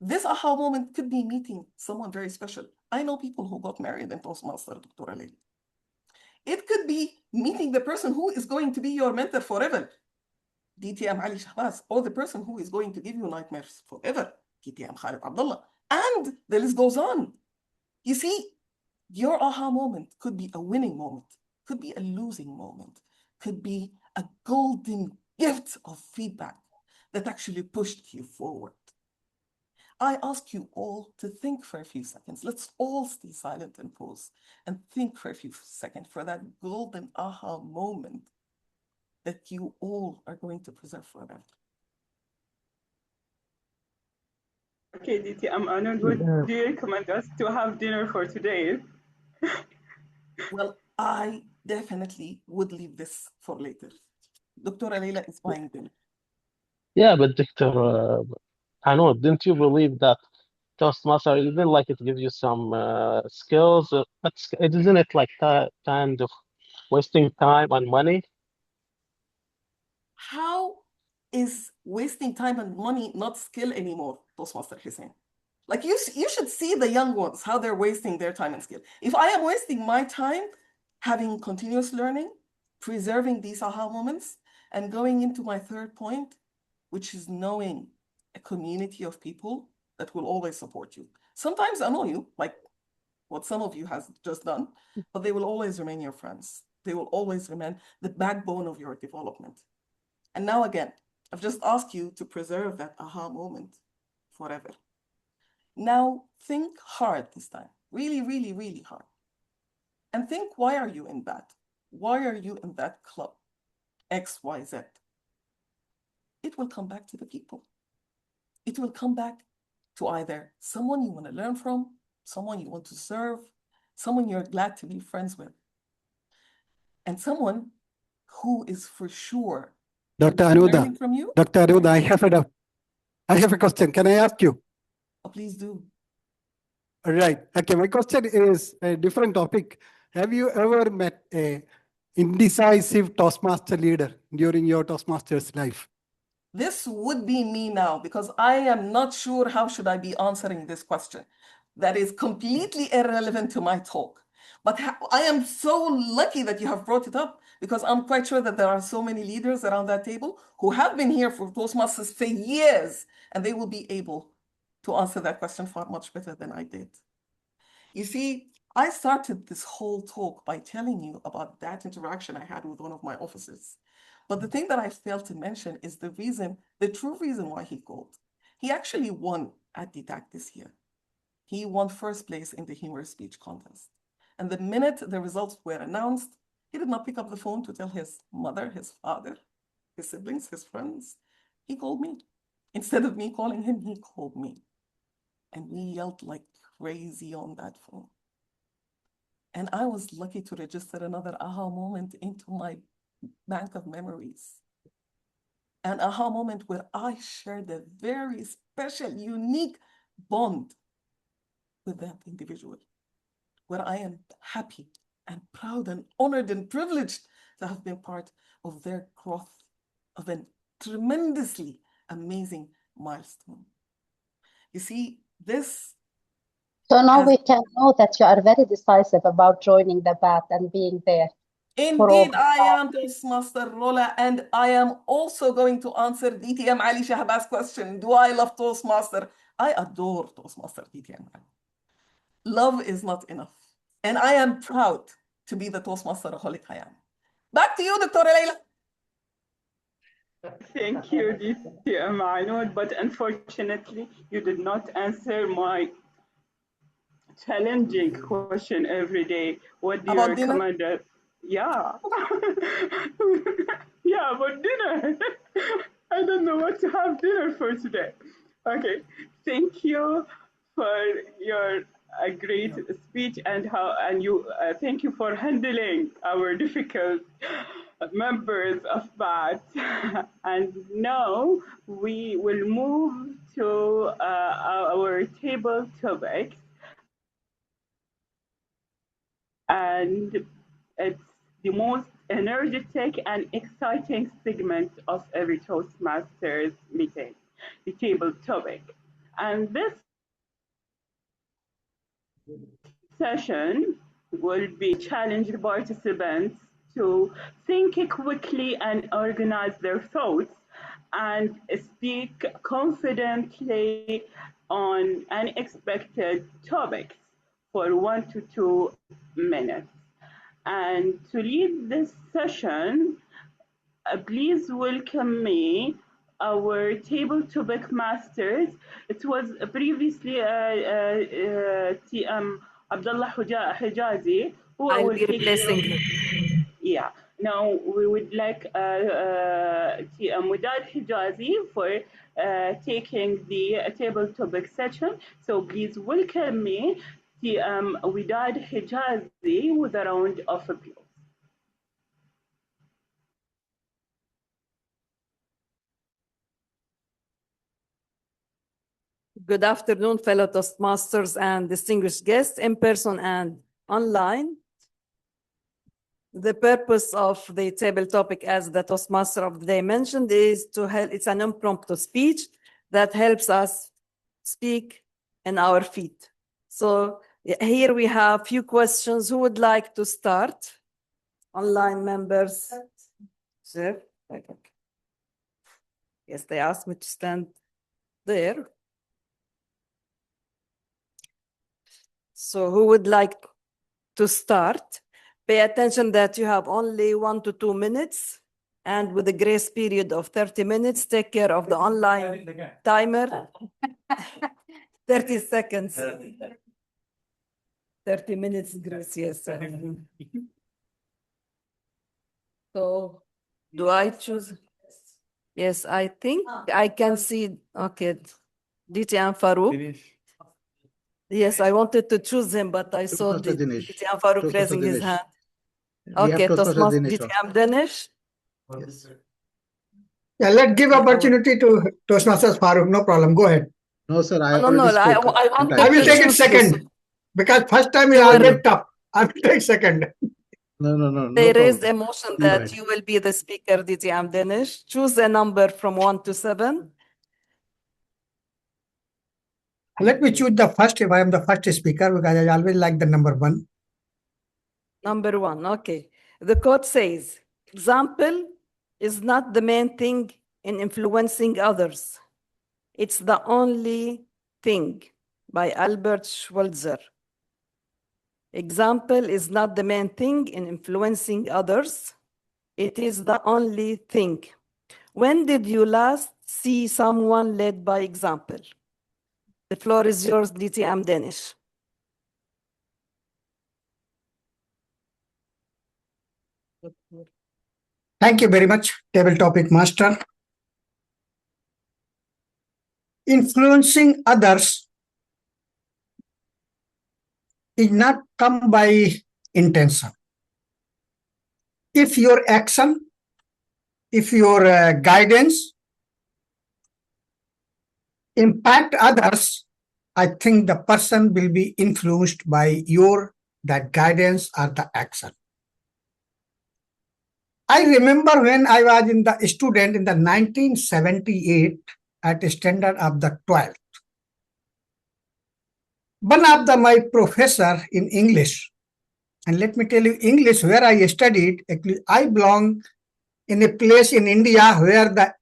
This aha moment could be meeting someone very special, I know people who got married in Toastmasters, Dr. Ali. It could be meeting the person who is going to be your mentor forever, DTM Ali Shahbaz, or the person who is going to give you nightmares forever, DTM Khalid Abdullah. And the list goes on. You see, your aha moment could be a winning moment, could be a losing moment, could be a golden gift of feedback that actually pushed you forward. I ask you all to think for a few seconds. Let's all stay silent and pause and think for a few seconds for that golden aha moment that you all are going to preserve forever. Okay, DT, I'm honored. Would do you recommend us to have dinner for today? Well, I definitely would leave this for later. Dr. Leila is buying dinner. Yeah, but Dr. Hanoud, didn't you believe that Toastmaster, even like it gives you some skills, but isn't it like kind of wasting time and money? How is wasting time and money not skill anymore, Toastmaster Hussein? Like you should see the young ones, how they're wasting their time and skill. If I am wasting my time having continuous learning, preserving these aha moments, and going into my third point, which is knowing a community of people that will always support you. Sometimes annoy you, like what some of you has just done, but they will always remain your friends. They will always remain the backbone of your development. And now again, I've just asked you to preserve that aha moment forever. Now think hard this time, really, really, really hard. And think, why are you in that? Why are you in that club? X, Y, Z. It will come back to the people. It will come back to either someone you want to learn from, someone you want to serve, someone you're glad to be friends with, and someone who is for sure Dr. learning Anuda, from you. Dr. Anuda, I have a question. Can I ask you? Oh, please do. Right. Okay. My question is a different topic. Have you ever met a indecisive Toastmaster leader during your Toastmasters life? This would be me now, because I am not sure how should I be answering this question. That is completely irrelevant to my talk. But I am so lucky that you have brought it up, because I'm quite sure that there are so many leaders around that table who have been here for Toastmasters for years, and they will be able to answer that question far much better than I did. You see, I started this whole talk by telling you about that interaction I had with one of my officers. But the thing that I failed to mention is the true reason why he called. He actually won at DTAC this year. He won first place in the humorous speech contest. And the minute the results were announced, he did not pick up the phone to tell his mother, his father, his siblings, his friends. He called me. Instead of me calling him, he called me. And we yelled like crazy on that phone. And I was lucky to register another aha moment into my bank of memories. An aha moment where I shared a very special, unique bond with that individual, where I am happy and proud and honored and privileged to have been part of their growth of a tremendously amazing milestone. You see, this. So now we can know that you are very decisive about joining the path and being there. Indeed, I am Toastmaster Rola, and I am also going to answer DTM Ali Shahbaz's question. Do I love Toastmaster? I adore Toastmaster DTM Ali. Love is not enough. And I am proud to be the Toastmaster-aholic I am. Back to you, Dr. Leila. Thank you, DTM Ainoud, but unfortunately, you did not answer my challenging question every day. What do you recommend? Yeah. Yeah, about dinner. I don't know what to have dinner for today. Okay. Thank you for your great speech and thank you for handling our difficult members of BAT. And now we will move to our table topics. And it's the most energetic and exciting segment of every Toastmasters meeting, the table topic. And this session will be challenging participants to think quickly and organize their thoughts and speak confidently on unexpected topics for 1 to 2 minutes. And to lead this session, please welcome me, our table topic masters. It was previously TM Abdullah Hijazi, who I'll will be take replacing care. him. Yeah. Now we would like TM Widad Hijazi for taking the table topic section. So please welcome me, TM Widad Hijazi, with a round of applause. Good afternoon, fellow Toastmasters and distinguished guests in person and online. The purpose of the table topic, as the Toastmaster of the day mentioned, is to help. It's an impromptu speech that helps us speak in our feet. So here we have a few questions. Who would like to start? Online members. Sir? Yes, they asked me to stand there. So who would like to start? Pay attention that you have only 1 to 2 minutes, and with a grace period of 30 minutes, take care of the online timer. 30 seconds. 30 minutes grace, yes. So do I choose? Yes, I think I can see. Okay. DT and Farouk. Yes, I wanted to choose him, but I saw DT and Farouk raising his hand. Okay, Toastmaster DT and Dinesh. Yeah, let's give opportunity to Toastmasters Farooq. No problem. Go ahead. No, sir. I No, already spoke. I will take it second because first time is always tough. I will take second. No. They raised a motion that you will be the speaker, DT and Dinesh. Choose a number from 1 to 7. Let me choose the first if I am the first speaker because I always like the number 1. Number 1, okay. The quote says, example is not the main thing in influencing others. It's the only thing, by Albert Schweitzer. Example is not the main thing in influencing others. It is the only thing. When did you last see someone led by example? The floor is yours, DT Dinesh. Thank you very much, table topic master. Influencing others is not come by intention. If your action, if your guidance impact others, I think the person will be influenced by that guidance or the action. I remember when I was in the student in the 1978 at the standard of the 12th. One of my professor in English, and let me tell you, English where I studied, actually I belong in a place in India where the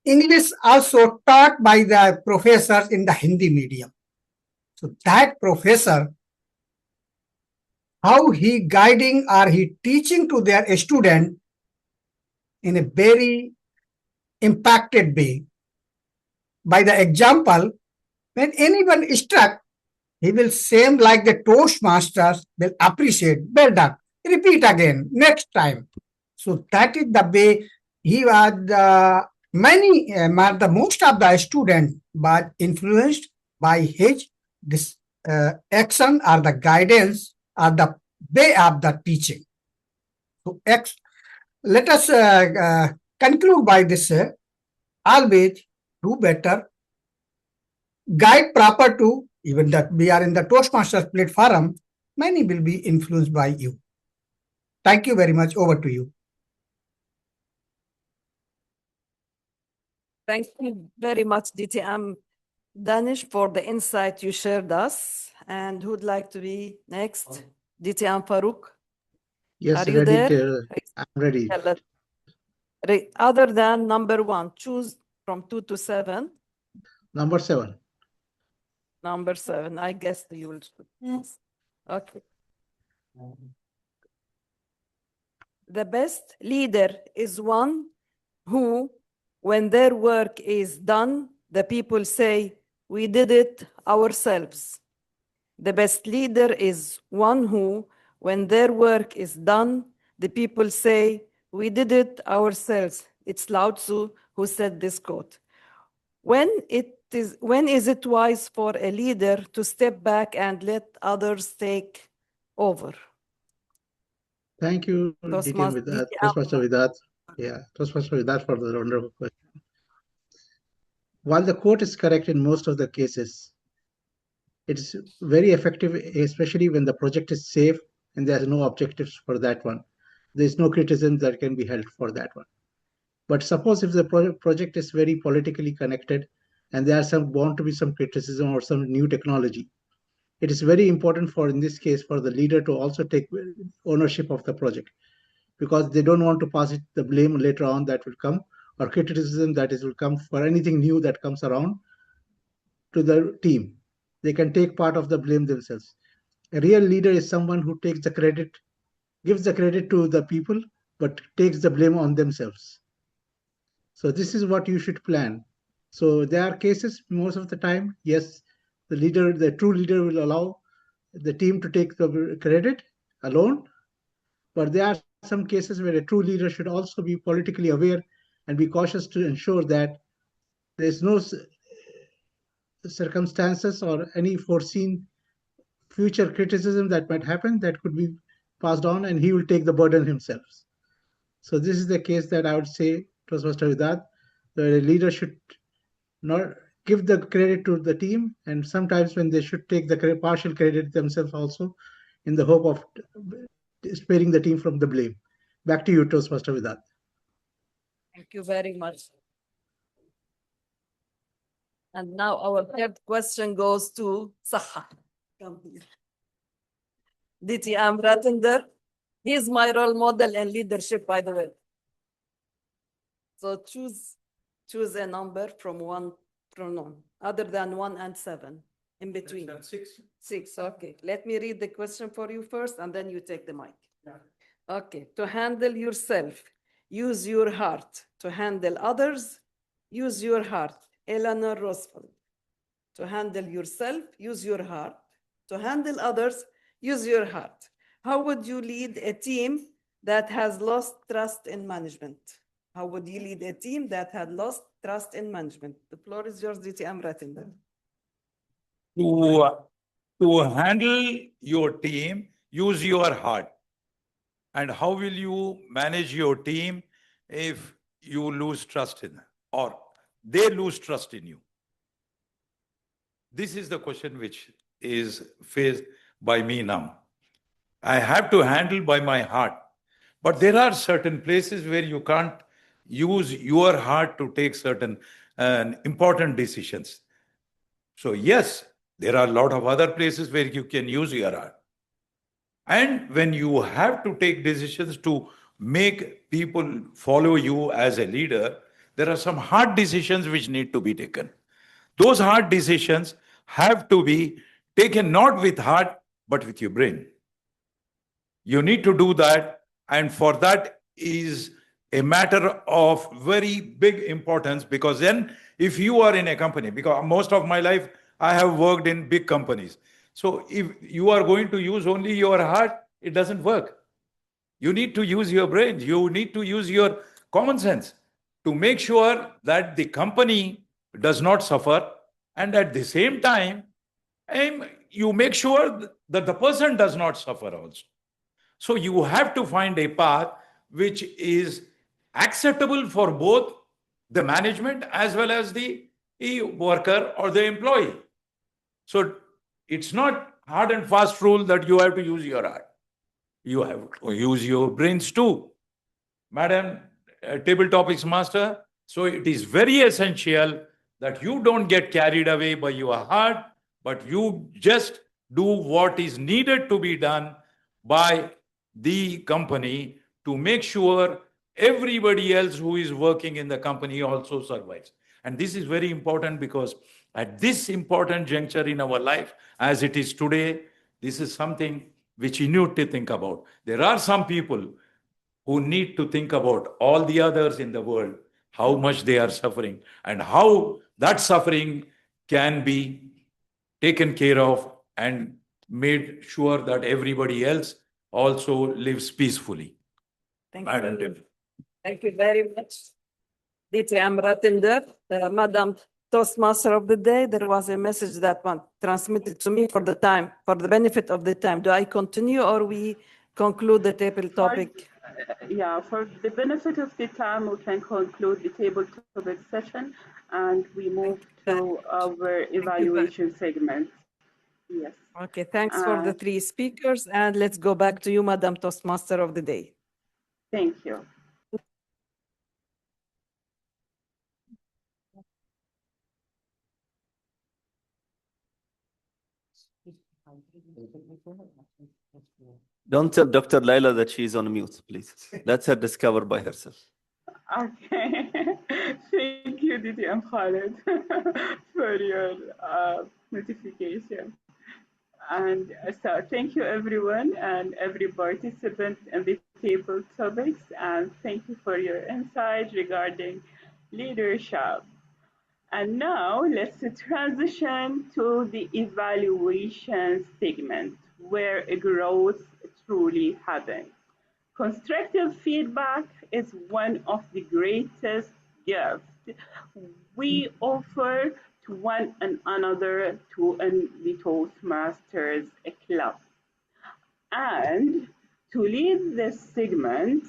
English also taught by the professors in the Hindi medium. So that professor, how he guiding or he teaching to their student in a very impacted way. By the example, when anyone is struck, he will same like the Toastmasters will appreciate, well done, repeat again, next time. So that is the way he was, the most of the students was influenced by his action or the guidance or the way of the teaching. So let us conclude by this, always do better, guide proper to, even that we are in the Toastmasters platform, many will be influenced by you. Thank you very much. Over to you. Thank you very much, DT Dinesh, for the insight you shared us. And who'd like to be next? DTM Farouk? Yes, Are you ready. there? I'm ready. Other than number 1, choose from 2 to 7. Number 7. Number 7, I guess you will. Yes. Okay. The best leader is one who, when their work is done, the people say, we did it ourselves. The best leader is one who, when their work is done, the people say, we did it ourselves. It's Lao Tzu who said this quote. When is it wise for a leader to step back and let others take over? Thank you, Toastmaster Vidat. Yeah, Toastmaster Vidat for the wonderful question. While the quote is correct in most of the cases, it is very effective, especially when the project is safe and there's no objectives for that one. There's no criticism that can be held for that one. But suppose if the project is very politically connected and there are bound to be some criticism or some new technology, it is very important for, in this case, for the leader to also take ownership of the project, because they don't want to pass the blame later on that will come, or criticism that will come for anything new that comes around to the team. They can take part of the blame themselves. A real leader is someone who takes the credit, gives the credit to the people, but takes the blame on themselves. So this is what you should plan. So there are cases, most of the time, yes, the true leader will allow the team to take the credit alone, but there are some cases where a true leader should also be politically aware and be cautious to ensure that there's no circumstances or any foreseen future criticism that might happen that could be passed on, and he will take the burden himself. So this is the case that I would say, Toastmaster Vidat, the leader should not give the credit to the team, and sometimes when they should take the partial credit themselves also, in the hope of sparing the team from the blame. Back to you, Toastmaster Vidat. Thank you very much. And now our third question goes to Saha. Come here. DTM Ratender. He's my role model in leadership, by the way. So choose a number from 1 pronoun, other than 1 and 7, in between. 6. 6, okay. Let me read the question for you first, and then you take the mic. Yeah. Okay, to handle yourself, use your heart. To handle others, use your heart. Eleanor Roosevelt. To handle yourself, use your heart. To handle others, use your heart. How would you lead a team that has lost trust in management? How would you lead a team that had lost trust in management? The floor is yours, DTM Ratender. To handle your team, use your heart. And how will you manage your team if you lose trust in them, or they lose trust in you? This is the question which is faced by me now. I have to handle by my heart. But there are certain places where you can't use your heart to take certain important decisions. So yes, there are a lot of other places where you can use your heart. And when you have to take decisions to make people follow you as a leader, there are some hard decisions which need to be taken. Those hard decisions have to be taken not with heart, but with your brain. You need to do that, and for that is a matter of very big importance, because then if you are in a company, because most of my life I have worked in big companies. So if you are going to use only your heart, it doesn't work. You need to use your brain. You need to use your common sense to make sure that the company does not suffer, and at the same time, you make sure that the person does not suffer also. So you have to find a path which is acceptable for both the management as well as the worker or the employee. So it's not hard and fast rule that you have to use your heart. You have to use your brains too. Madam Table Topics Master, so it is very essential that you don't get carried away by your heart, but you just do what is needed to be done by the company to make sure everybody else who is working in the company also survives. And this is very important because at this important juncture in our life, as it is today, this is something which you need to think about. There are some people who need to think about all the others in the world, how much they are suffering, and how that suffering can be taken care of and made sure that everybody else also lives peacefully. Thank Madam you. Deputy. Thank you very much. DTM Ratinder, Madam Toastmaster of the Day, there was a message that was transmitted to me for the time, for the benefit of the time. Do I continue or we conclude the table topic? For the benefit of the time, we can conclude the table topic session and we move to our evaluation segment. Yes. Okay, thanks for the three speakers. And let's go back to you, Madam Toastmaster of the Day. Thank you. Don't tell Dr. Laila that she's on mute, please. Let her discover by herself. Okay. Thank you, DTM Khaled, for your notification. And so thank you everyone and every participant in the table topics, and thank you for your insight regarding leadership. And now let's transition to the evaluation segment where growth truly happens. Constructive feedback is one of the greatest gifts we offer to one another in the Toastmasters Club. And to lead this segment,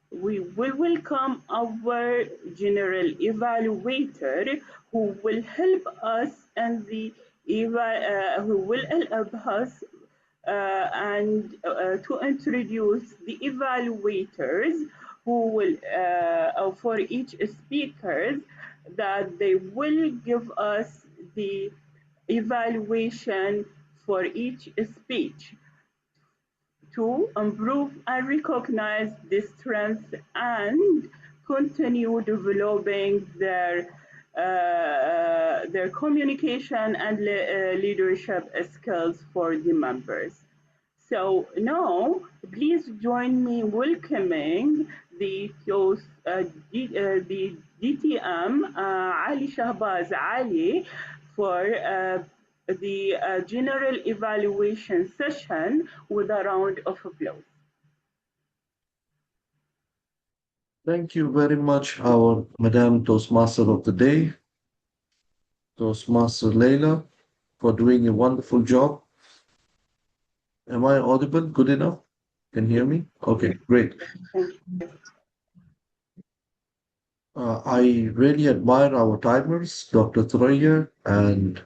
we will welcome our general evaluator who will help us and to introduce the evaluators who will for each speaker that they will give us the evaluation for each speech to improve and recognize the strengths and continue developing their communication and leadership skills for the members. So now, please join me welcoming the DTM Ali Shahbaz Ali for the general evaluation session with a round of applause. Thank you very much, our Madam Toastmaster of the Day, Toastmaster Laila, for doing a wonderful job. Am I audible? Good enough? Can you hear me? Okay, great. I really admire our timers, Dr. Thuraiya and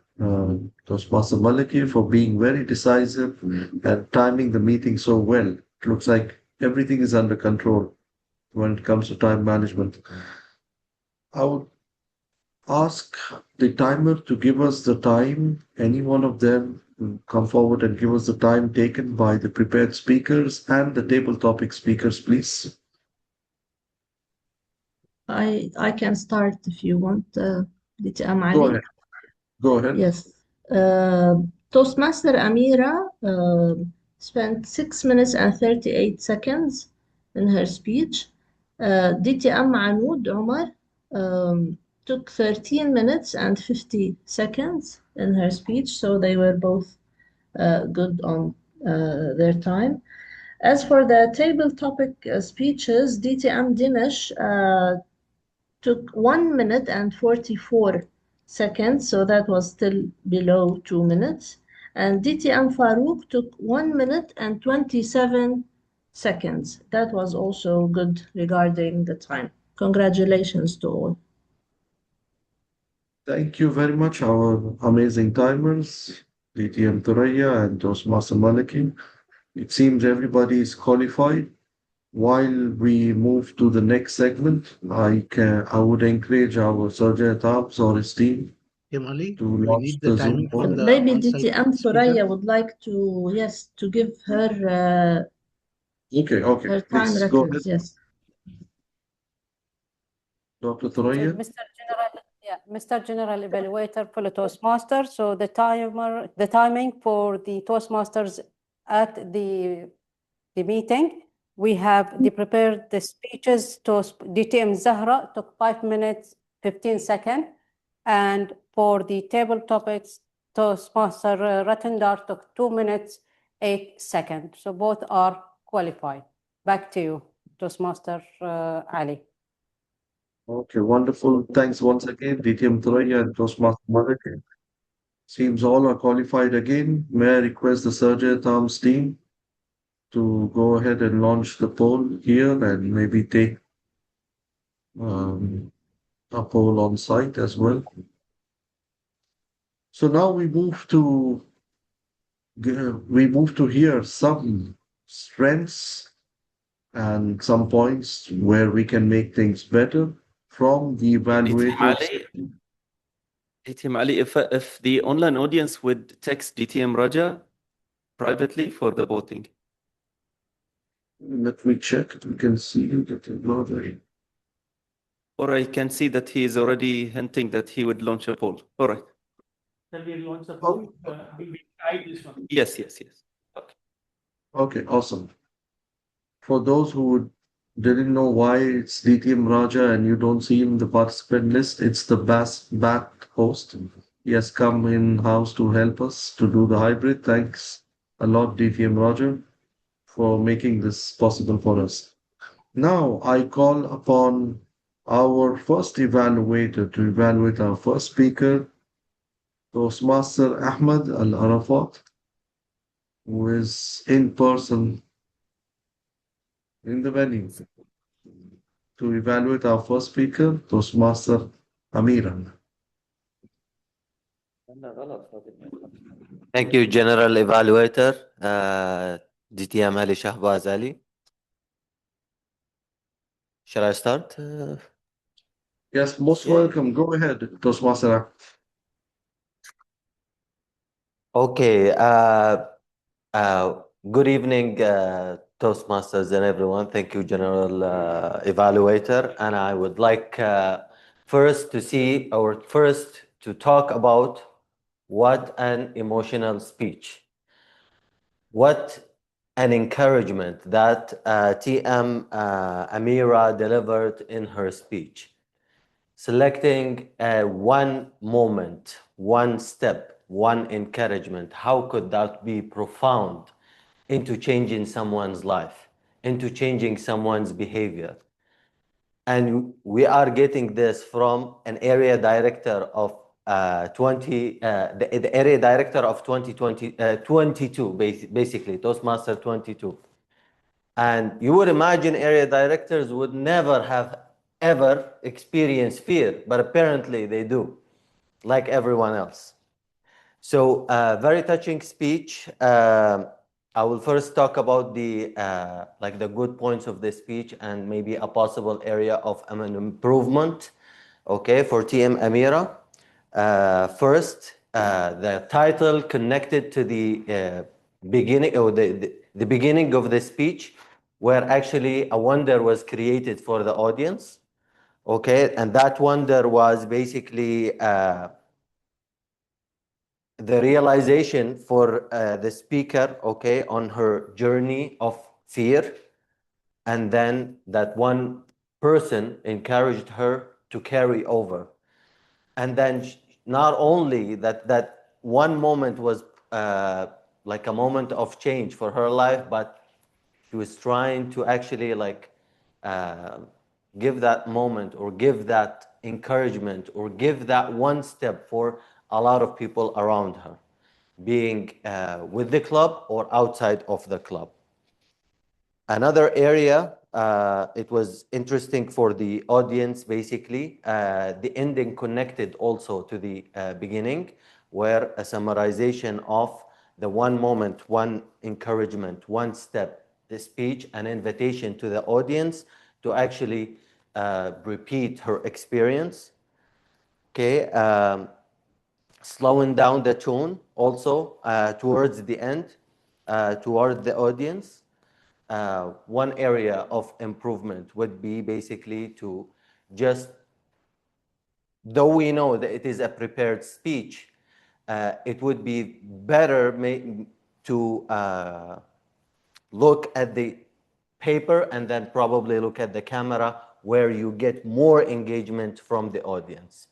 Toastmaster Maliki, for being very decisive and timing the meeting so well. It looks like everything is under control when it comes to time management. I would ask the timer to give us the time, any one of them come forward and give us the time taken by the prepared speakers and the table topic speakers, please. I can start if you want, DTM Ali. Go ahead. Go ahead. Yes. Toastmaster Amira spent 6 minutes and 38 seconds in her speech. DTM Anud Omar took 13 minutes and 50 seconds in her speech, so they were both good on their time. As for the table topic speeches, DTM Dinesh took 1 minute and 44 seconds, so that was still below 2 minutes. And DTM Farouk took 1 minute and 27 seconds. That was also good regarding the time. Congratulations to all. Thank you very much, our amazing timers, DTM Thuraiya and Toastmaster Maliki. It seems everybody is qualified. While we move to the next segment, I would encourage our Sergeant Abs or his team DTM Ali, to we launch need the the Zoom timing call? from the Maybe on-site DTM speaker. Thoraya would like to, yes, to give her Okay, her time please go ahead, records. Yes. Dr. So Thoraya. Mr. General Evaluator for the Toastmaster. So the timing for the Toastmasters at the meeting, we have prepared the speeches. DTM Zahra took 5 minutes, 15 seconds. And for the table topics, Toastmaster Ratandar took 2 minutes, 8 seconds. So both are qualified. Back to you, Toastmaster Ali. Okay, wonderful. Thanks once again, DTM Thoraya and Toastmaster Malik. Seems all are qualified again. May I request the Sergeant Arms team to go ahead and launch the poll here and maybe take a poll on site as well. So now we move to hear some strengths and some points where we can make things better from the evaluators. DTM Ali, if the online audience would text DTM Raja privately for the voting. Let me check. We can see DTM. Or I can see that he is already hinting that he would launch a poll. All right. Shall we launch the poll? We tried this one. Yes. Okay, awesome. For those who didn't know why it's DTM Raja and you don't see him in the participant list, it's the BAT host. He has come in-house to help us to do the hybrid. Thanks a lot, DTM Raja, for making this possible for us. Now I call upon our first evaluator to evaluate our first speaker, Toastmaster Ahmed Al Arafat, who is in person in the venue. To evaluate our first speaker, Toastmaster Amira. Thank you, General Evaluator, DTM Ali Shahbaz Ali. Shall I start? Yes, most welcome. Go ahead, Toastmaster. Okay. Good evening, Toastmasters and everyone. Thank you, General Evaluator. And I would like first to talk about what an emotional speech, what an encouragement that TM Amira delivered in her speech. Selecting one moment, one step, one encouragement, how could that be profound into changing someone's life, into changing someone's behavior? And we are getting this from an area director of the area director of 22, basically, Toastmaster 22. And you would imagine area directors would never have ever experienced fear, but apparently they do, like everyone else. So very touching speech. I will first talk about the good points of the speech and maybe a possible area of an improvement, okay, for TM Amira. First, the title connected to the beginning, or the beginning of the speech, where actually a wonder was created for the audience, okay, and that wonder was basically the realization for the speaker, okay, on her journey of fear, and then that one person encouraged her to carry over. And then not only that one moment was like a moment of change for her life, but she was trying to actually give that moment or give that encouragement or give that one step for a lot of people around her, being with the club or outside of the club. Another area, it was interesting for the audience, basically, the ending connected also to the beginning, where a summarization of the one moment, one encouragement, one step, the speech, an invitation to the audience to actually repeat her experience. Okay. slowing down the tone also towards the end, toward the audience. One area of improvement would be basically to just, though we know that it is a prepared speech, it would be better to look at the paper and then probably look at the camera, where you get more engagement from the audience.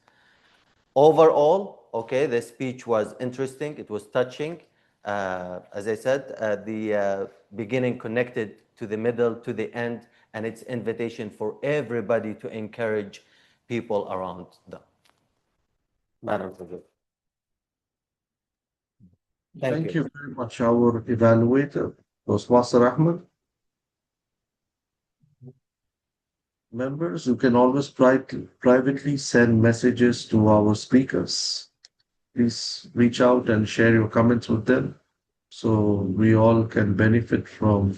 Overall, okay, the speech was interesting, it was touching. As I said, the beginning connected to the middle, to the end, and it's invitation for everybody to encourage people around them. Madam President. Thank you very much, our evaluator, Toastmaster Ahmed. Members, you can always privately send messages to our speakers. Please reach out and share your comments with them so we all can benefit from,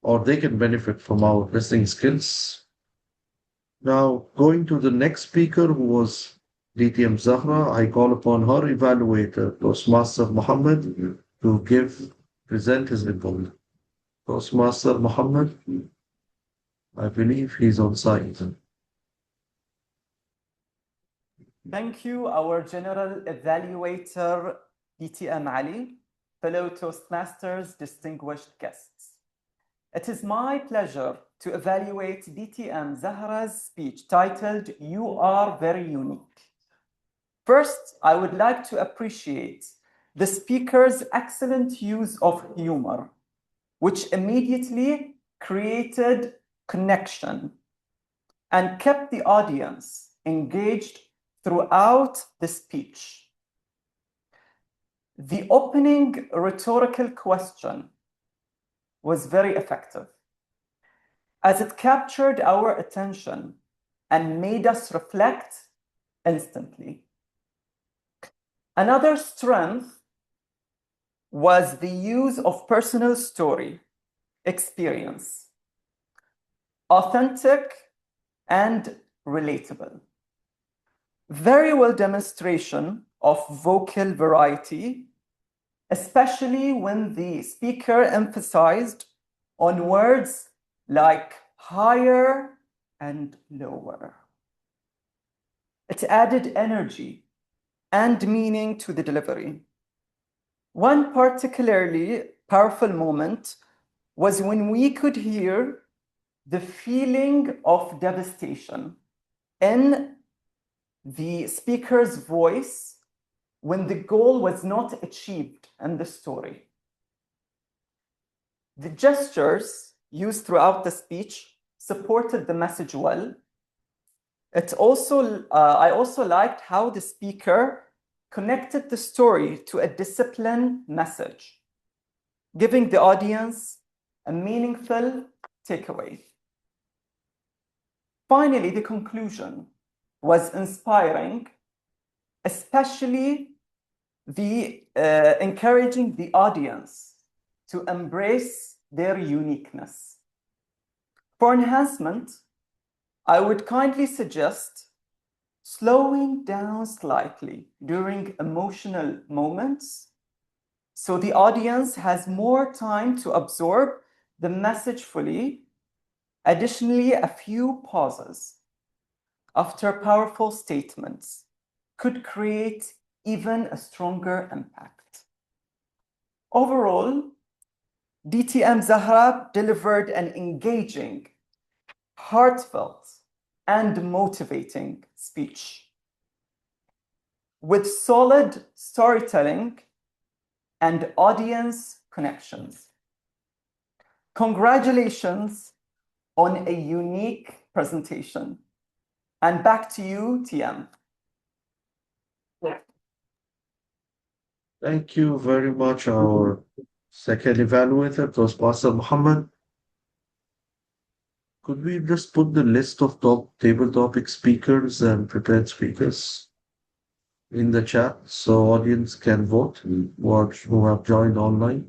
or they can benefit from our listening skills. Now, going to the next speaker, who was DTM Zahra, I call upon her evaluator, Toastmaster Muhammad, to present his report. Toastmaster Muhammad, I believe he's on site. Thank you, our General Evaluator, DTM Ali, fellow Toastmasters, distinguished guests. It is my pleasure to evaluate DTM Zahra's speech titled, "You Are Very Unique." First, I would like to appreciate the speaker's excellent use of humor, which immediately created connection and kept the audience engaged throughout the speech. The opening rhetorical question was very effective, as it captured our attention and made us reflect instantly. Another strength was the use of personal story, experience, authentic and relatable. Very well demonstration of vocal variety, especially when the speaker emphasized on words like higher and lower. It added energy and meaning to the delivery. One particularly powerful moment was when we could hear the feeling of devastation in the speaker's voice when the goal was not achieved in the story. The gestures used throughout the speech supported the message well. I also liked how the speaker connected the story to a discipline message, giving the audience a meaningful takeaway. Finally, the conclusion was inspiring, especially the encouraging the audience to embrace their uniqueness. For enhancement, I would kindly suggest slowing down slightly during emotional moments so the audience has more time to absorb the message fully. Additionally, a few pauses after powerful statements could create even a stronger impact. Overall, DTM Zahra delivered an engaging, heartfelt, and motivating speech with solid storytelling and audience connections. Congratulations on a unique presentation. And back to you, TM. Thank you very much, our second evaluator, Toastmaster Muhammad. Could we just put the list of table topic speakers and prepared speakers in the chat so audience can vote who have joined online?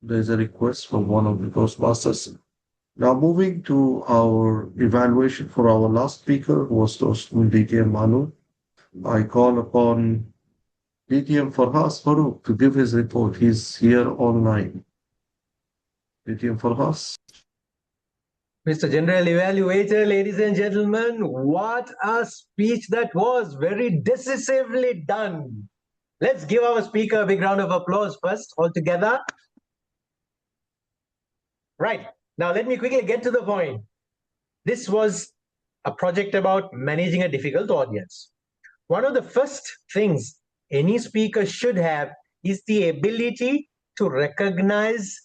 There's a request from one of the Toastmasters. Now moving to our evaluation for our last speaker, who was DTM Manu. I call upon DTM Farhas Farooq to give his report. He's here online. DTM Farhas. Mr. General Evaluator, ladies and gentlemen, what a speech that was. Very decisively done. Let's give our speaker a big round of applause first, all together. Right. Now, let me quickly get to the point. This was a project about managing a difficult audience. One of the first things any speaker should have is the ability to recognize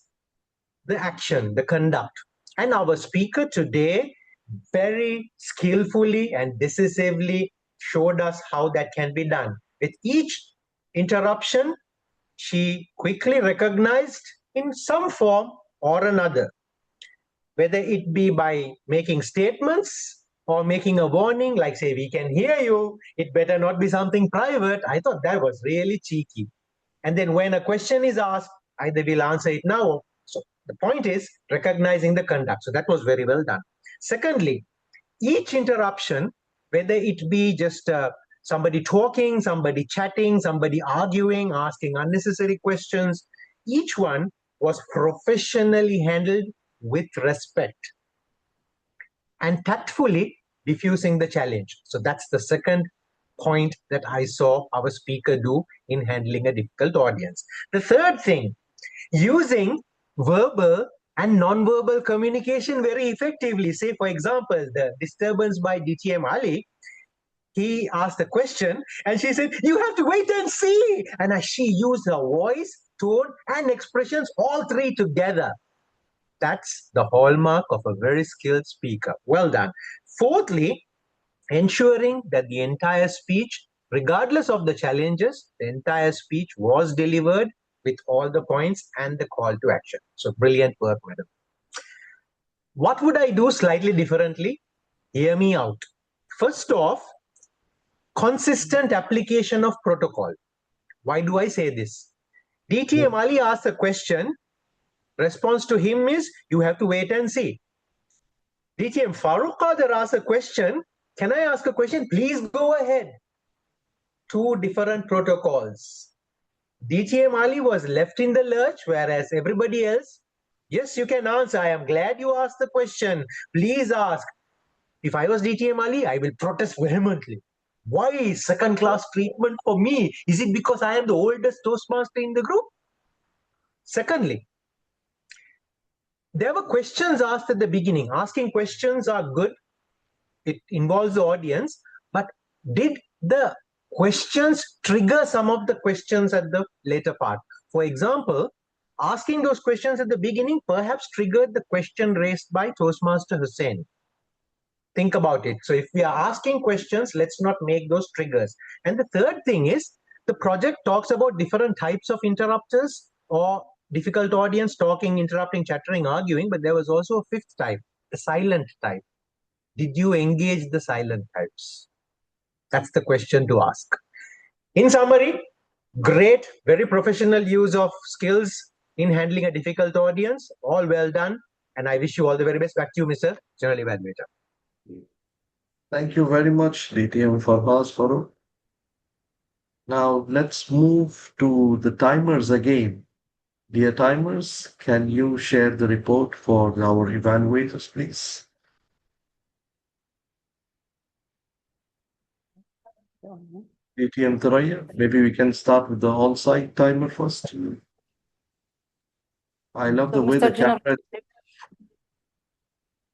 the action, the conduct. And our speaker today very skillfully and decisively showed us how that can be done. With each interruption, she quickly recognized in some form or another, whether it be by making statements or making a warning, like say, we can hear you, it better not be something private. I thought that was really cheeky. And then when a question is asked, either we'll answer it now. So the point is recognizing the conduct. So that was very well done. Secondly, each interruption, whether it be just somebody talking, somebody chatting, somebody arguing, asking unnecessary questions, each one was professionally handled with respect and tactfully diffusing the challenge. So that's the second point that I saw our speaker do in handling a difficult audience. The third thing, using verbal and non-verbal communication very effectively. Say, for example, the disturbance by DTM Ali, he asked a question and she said, you have to wait and see. And as she used her voice, tone, and expressions, all three together. That's the hallmark of a very skilled speaker. Well done. Fourthly, ensuring that the entire speech, regardless of the challenges, the entire speech was delivered with all the points and the call to action. So brilliant work, madam. What would I do slightly differently? Hear me out. First off, consistent application of protocol. Why do I say this? DTM Ali asked a question. Response to him is, you have to wait and see. DTM Farooq Qadir asked a question. Can I ask a question? Please go ahead. Two different protocols. DTM Ali was left in the lurch, whereas everybody else, yes, you can answer. I am glad you asked the question. Please ask. If I was DTM Ali, I will protest vehemently. Why second-class treatment for me? Is it because I am the oldest Toastmaster in the group? Secondly, there were questions asked at the beginning. Asking questions are good. It involves the audience. But did the questions trigger some of the questions at the later part? For example, asking those questions at the beginning perhaps triggered the question raised by Toastmaster Hussain. Think about it. So if we are asking questions, let's not make those triggers. And the third thing is, the project talks about different types of interrupters or difficult audience, talking, interrupting, chattering, arguing, but there was also a fifth type, the silent type. Did you engage the silent types? That's the question to ask. In summary, great, very professional use of skills in handling a difficult audience. All well done. And I wish you all the very best. Back to you, Mr. General Evaluator. Thank you very much, DTM Farhas Farooq. Now let's move to the timers again. Dear timers, can you share the report for our evaluators, please? DTM Thuraiya, maybe we can start with the on-site timer first. I love the way the camera.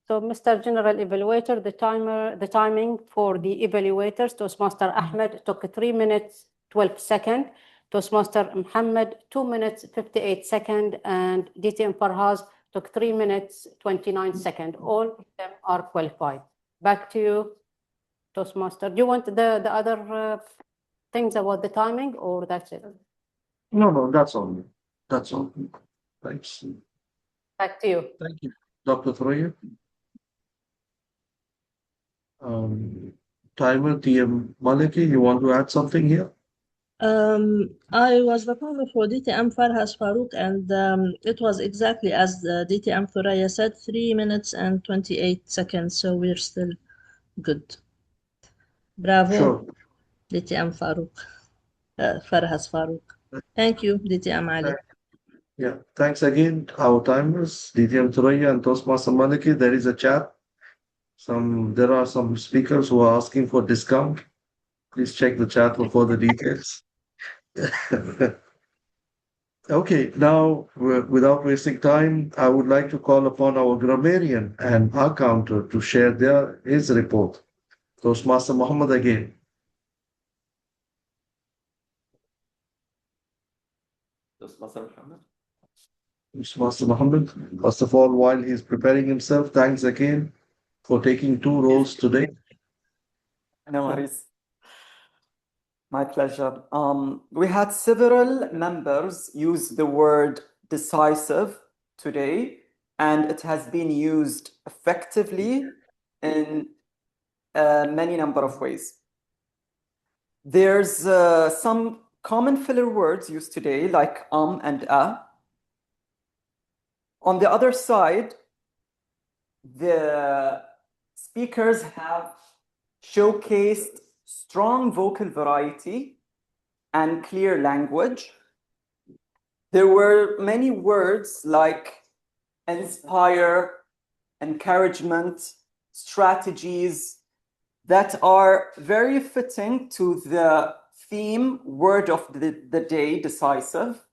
So, Mr. General Evaluator, the timing for the evaluators, Toastmaster Ahmed took 3 minutes, 12 seconds. Toastmaster Muhammad, 2 minutes, 58 seconds. And DTM Farhas took 3 minutes, 29 seconds. All of them are qualified. Back to you, Toastmaster. Do you want the other things about the timing, or that's it? No, that's all. That's all. Thanks. Back to you. Thank you. Dr. Thuraiya. Timer TM Maliki, you want to add something here? I was the timer for DTM Farhas Farooq, and it was exactly as DTM Thuraiya said, 3 minutes and 28 seconds. So we're still good. Bravo. Sure. DTM Farouk, Farhas Farouk. Thank you, DTM Ali. Yeah, thanks again, our timers, DTM Thuraiya and Toastmaster Maliki. There is a chat. There are some speakers who are asking for discount. Please check the chat for further details. Okay, now, without wasting time, I would like to call upon our grammarian and our counter to share his report. Toastmaster Muhammad again. Toastmaster Muhammad, first of all, while he's preparing himself, thanks again for taking 2 roles today. No worries. My pleasure. We had several members use the word decisive today, and it has been used effectively in many number of ways. There's some common filler words used today, like and a. On the other side, the speakers have showcased strong vocal variety and clear language. There were many words like inspire, encouragement, strategies that are very fitting to the theme word of the day, decisive,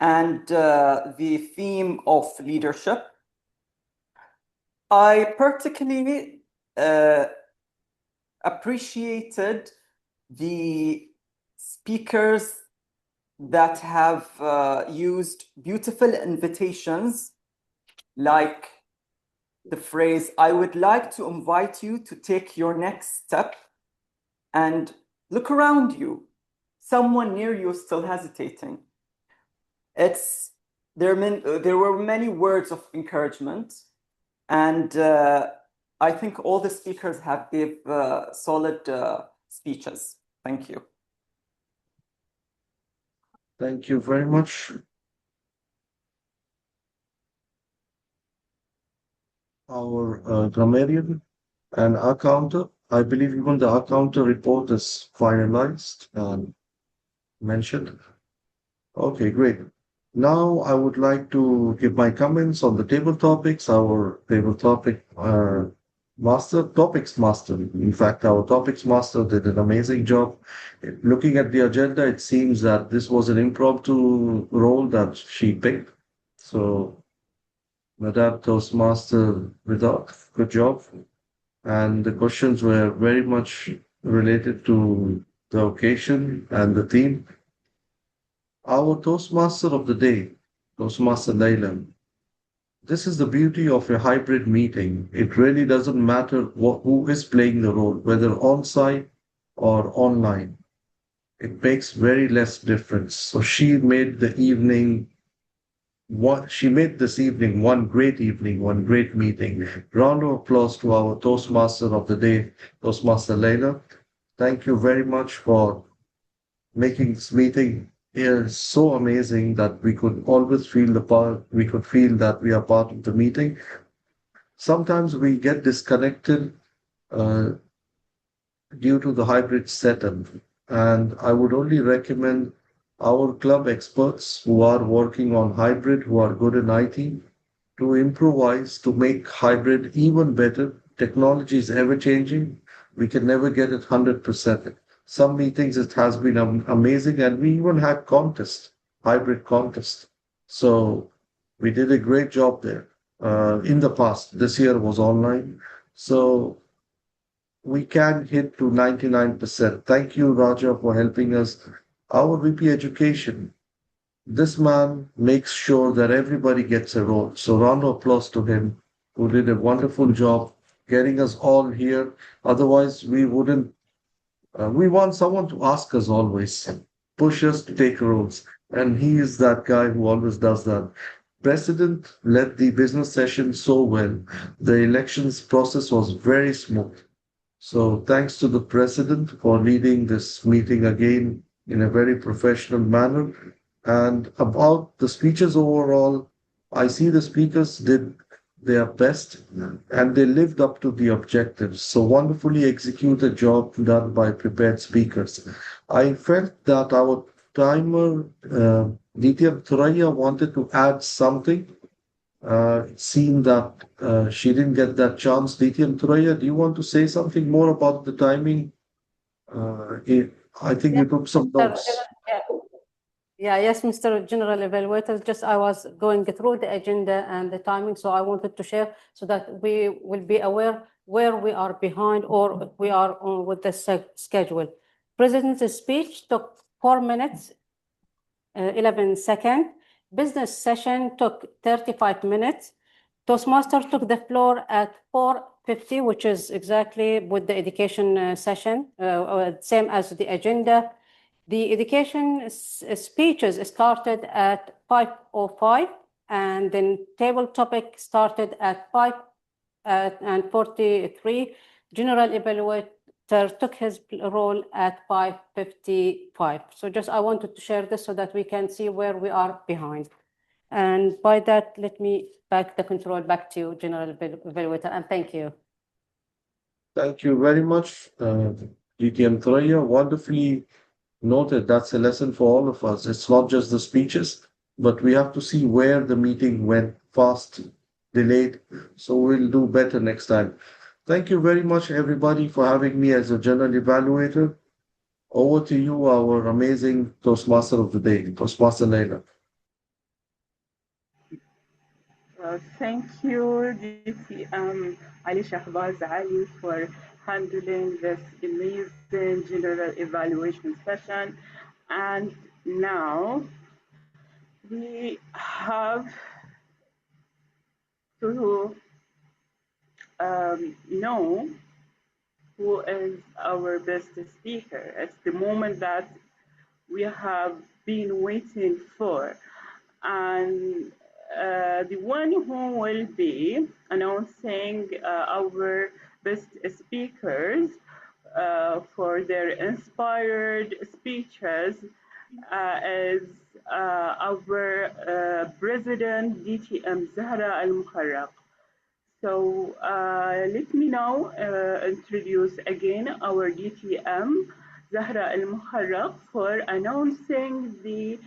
and the theme of leadership. I particularly appreciated the speakers that have used beautiful invitations, like the phrase, I would like to invite you to take your next step, and look around you. Someone near you is still hesitating. There were many words of encouragement, and I think all the speakers have gave solid speeches. Thank you. Thank you very much. Our grammarian and our counter. I believe even the counter report is finalized and mentioned. Okay, great. Now I would like to give my comments on the table topics. Our table topic topics master. In fact, our topics master did an amazing job. Looking at the agenda, it seems that this was an impromptu role that she picked. So, Madam Toastmaster Vidar, good job. And the questions were very much related to the occasion and the theme. Our Toastmaster of the day, Toastmaster Layla. This is the beauty of a hybrid meeting. It really doesn't matter who is playing the role, whether on-site or online. It makes very less difference. So she made this evening one great evening, one great meeting. Round of applause to our Toastmaster of the day, Toastmaster Layla. Thank you very much for making this meeting so amazing that we could always feel that we are part of the meeting. Sometimes we get disconnected due to the hybrid setup, and I would only recommend our club experts who are working on hybrid, who are good in IT, to improvise to make hybrid even better. Technology is ever changing. We can never get it 100%. Some meetings it has been amazing, and we even had hybrid contest. So we did a great job there. In the past, this year was online. So we can hit to 99%. Thank you, Raja, for helping us. Our VP Education, this man makes sure that everybody gets a role. So round of applause to him, who did a wonderful job getting us all here. Otherwise, we wouldn't. We want someone to ask us always, push us to take roles. And he is that guy who always does that. President led the business session so well. The elections process was very smooth. So thanks to the president for leading this meeting again in a very professional manner. And about the speeches overall, I see the speakers did their best and they lived up to the objectives. So wonderfully executed job done by prepared speakers. I felt that our timer, DTM Thuraya, wanted to add something. It seemed that she didn't get that chance. DTM Thuraya, do you want to say something more about the timing? I think you took some notes. Yes, Mr. General Evaluator, just I was going through the agenda and the timing, so I wanted to share so that we will be aware where we are behind or we are on with the schedule. President's speech took 4 minutes, 11 seconds. Business session took 35 minutes. Toastmaster took the floor at 4:50, which is exactly with the education session, same as the agenda. The education speeches started at 5:05, and then table topic started at 5:43. General Evaluator took his role at 5:55. So just I wanted to share this so that we can see where we are behind. And by that, let me back the control back to you, General Evaluator, and thank you. Thank you very much, DTM Thuraya. Wonderfully noted. That's a lesson for all of us. It's not just the speeches, but we have to see where the meeting went fast, delayed. So we'll do better next time. Thank you very much, everybody, for having me as a general evaluator. Over to you, our amazing Toastmaster of the day, Toastmaster Laila. Thank you, DTM Ali Shahbaz Ali, for handling this amazing general evaluation session. And now we have to know who is our best speaker. It's the moment that we have been waiting for. And the one who will be announcing our best speakers for their inspired speeches is our President DTM Zahra Al-Mukharraq. So let me now introduce again our DTM Zahra Al-Mukharraq for announcing the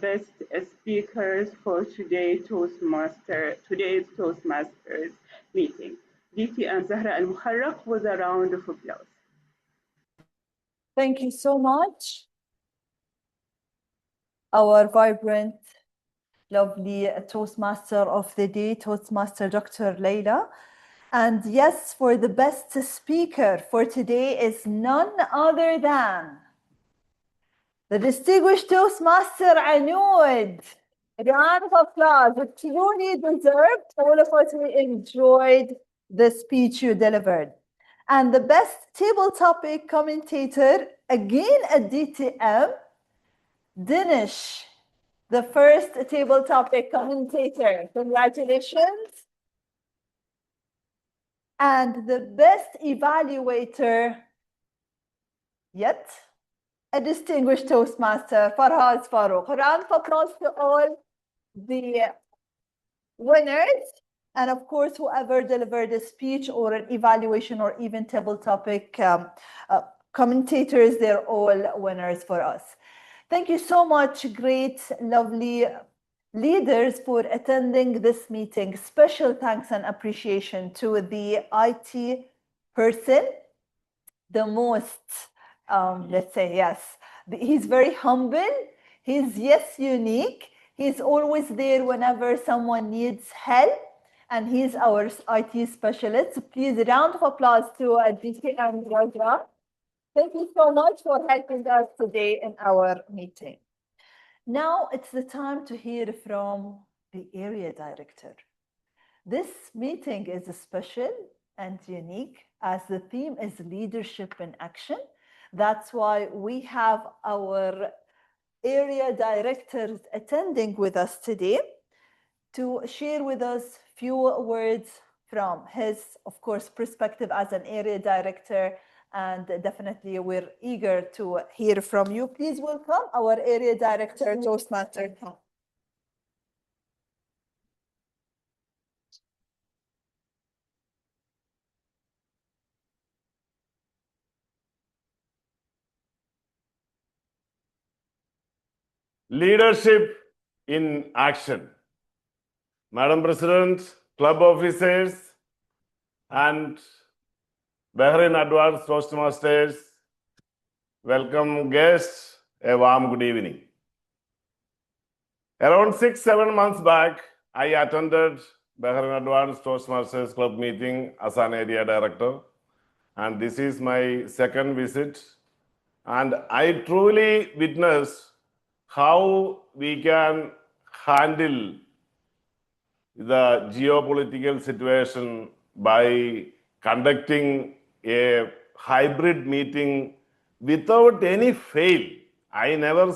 best speakers for today's Toastmasters meeting. DTM Zahra Al-Mukharraq with a round of applause. Thank you so much. Our vibrant, lovely Toastmaster of the day, Toastmaster Dr. Laila. And yes, for the best speaker for today is none other than the distinguished Toastmaster Anud. A round of applause. It truly deserved. All of us, we enjoyed the speech you delivered. And the best table topic commentator, again at DTM, Dinesh, the first table topic commentator. Congratulations. And the best evaluator yet, a distinguished Toastmaster, Farhaz Farouk. Round of applause to all the winners. And of course, whoever delivered a speech or an evaluation or even table topic commentators, they're all winners for us. Thank you so much, great, lovely leaders, for attending this meeting. Special thanks and appreciation to the IT person, the most, let's say, yes. He's very humble. He's, yes, unique. He's always there whenever someone needs help. And he's our IT specialist. So please, a round of applause to DTM Raja. Thank you so much for helping us today in our meeting. Now it's the time to hear from the area director. This meeting is special and unique as the theme is leadership in action. That's why we have our area directors attending with us today to share with us few words from his, of course, perspective as an area director. And definitely we're eager to hear from you. Please welcome our area director, Toastmaster. Leadership in action. Madam President, club officers, and Bahrain Advanced Toastmasters, welcome guests, a warm good evening. Around 6-7 months back, I attended Bahrain Advanced Toastmasters Club meeting as an area director, and this is my second visit. And I truly witnessed how we can handle the geopolitical situation by conducting a hybrid meeting without any fail. I never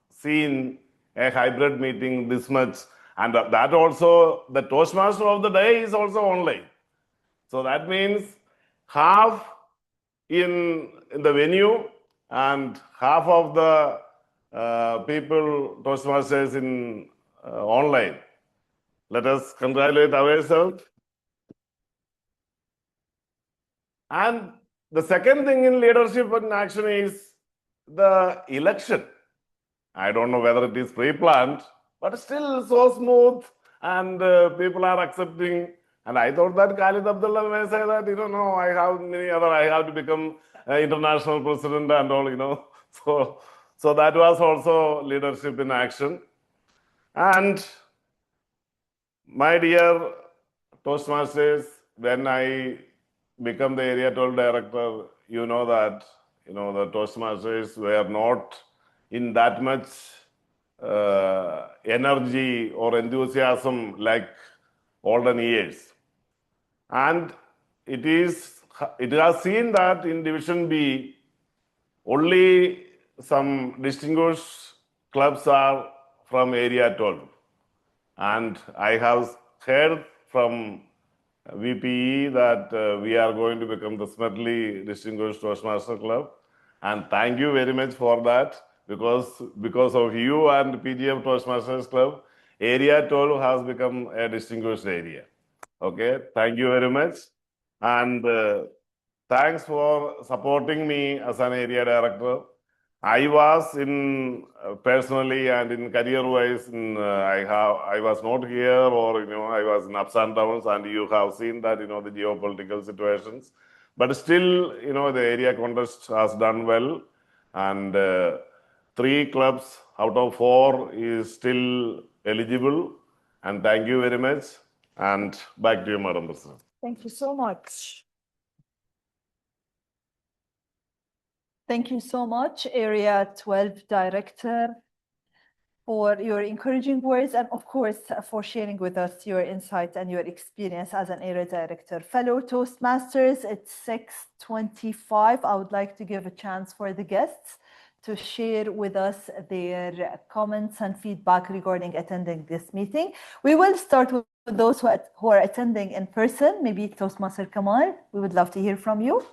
seen a hybrid meeting this much, and that also the Toastmaster of the day is also online. So that means half in the venue and half of the people Toastmasters in online. Let us congratulate ourselves. And the second thing in leadership in action is the election. I don't know whether it is pre-planned, but still so smooth, and people are accepting. And I thought that Khalid Abdullah may say that, no, I have to become international president and all, So that was also leadership in action. And my dear Toastmasters, when I become the area 12 director, you know that, the Toastmasters were not in that much energy or enthusiasm like olden years. And it has seen that in Division B, only some distinguished clubs are from Area 12. And I have heard from VPE that we are going to become the Smedley Distinguished Toastmaster Club. And thank you very much for that, because of you and PGF Toastmasters Club, Area 12 has become a distinguished area. Okay, thank you very much. And thanks for supporting me as an area director. I was in personally and in career-wise, I was not here, or I was in ups and downs, and you have seen that the geopolitical situations. But still, the area contest has done well, and 3 clubs out of 4 is still eligible. And thank you very much. And back to you, Madam President. Thank you so much. Thank you so much, Area 12 Director, for your encouraging words, and of course, for sharing with us your insights and your experience as an Area Director. Fellow Toastmasters, it's 6:25. I would like to give a chance for the guests to share with us their comments and feedback regarding attending this meeting. We will start with those who are attending in person. Maybe Toastmaster Kamal, we would love to hear from you.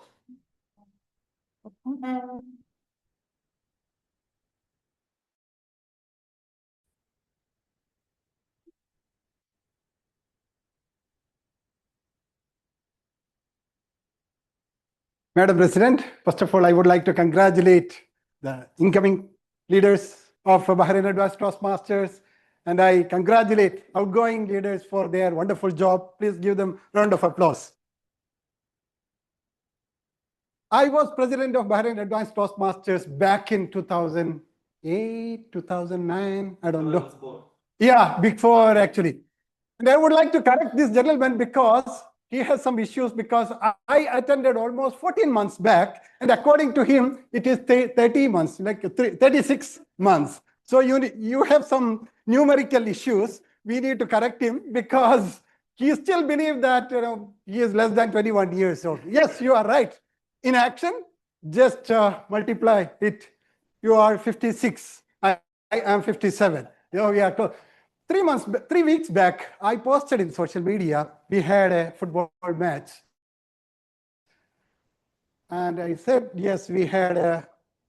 Madam President, first of all, I would like to congratulate the incoming leaders of Bahrain Advanced Toastmasters, and I congratulate outgoing leaders for their wonderful job. Please give them a round of applause. I was president of Bahrain Advanced Toastmasters back in 2008, 2009, I don't know. Yeah, before actually. And I would like to correct this gentleman because he has some issues, because I attended almost 14 months back, and according to him, it is 30 months, like 36 months. So you have some numerical issues. We need to correct him because he still believes that he is less than 21 years old. Yes, you are right. In action, just multiply it. You are 56. I am 57. We are 3 weeks back, I posted in social media, we had a football match. And I said, yes, we had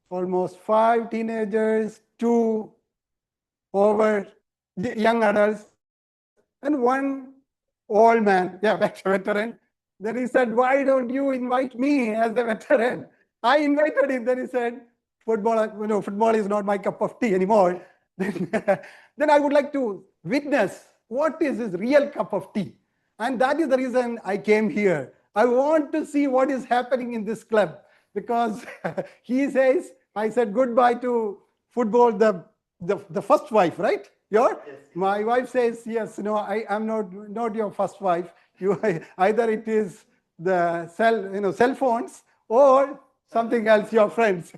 almost 5 teenagers, 2 over young adults, and 1 old man, veteran. Then he said, why don't you invite me as the veteran? I invited him. Then he said, football is not my cup of tea anymore. then I would like to witness what is his real cup of tea. And that is the reason I came here. I want to see what is happening in this club, because he says, I said goodbye to football, the first wife, right? Your? Yes. My wife says, yes, no, I am not your first wife. You either it is the cell phones or something else, your friends.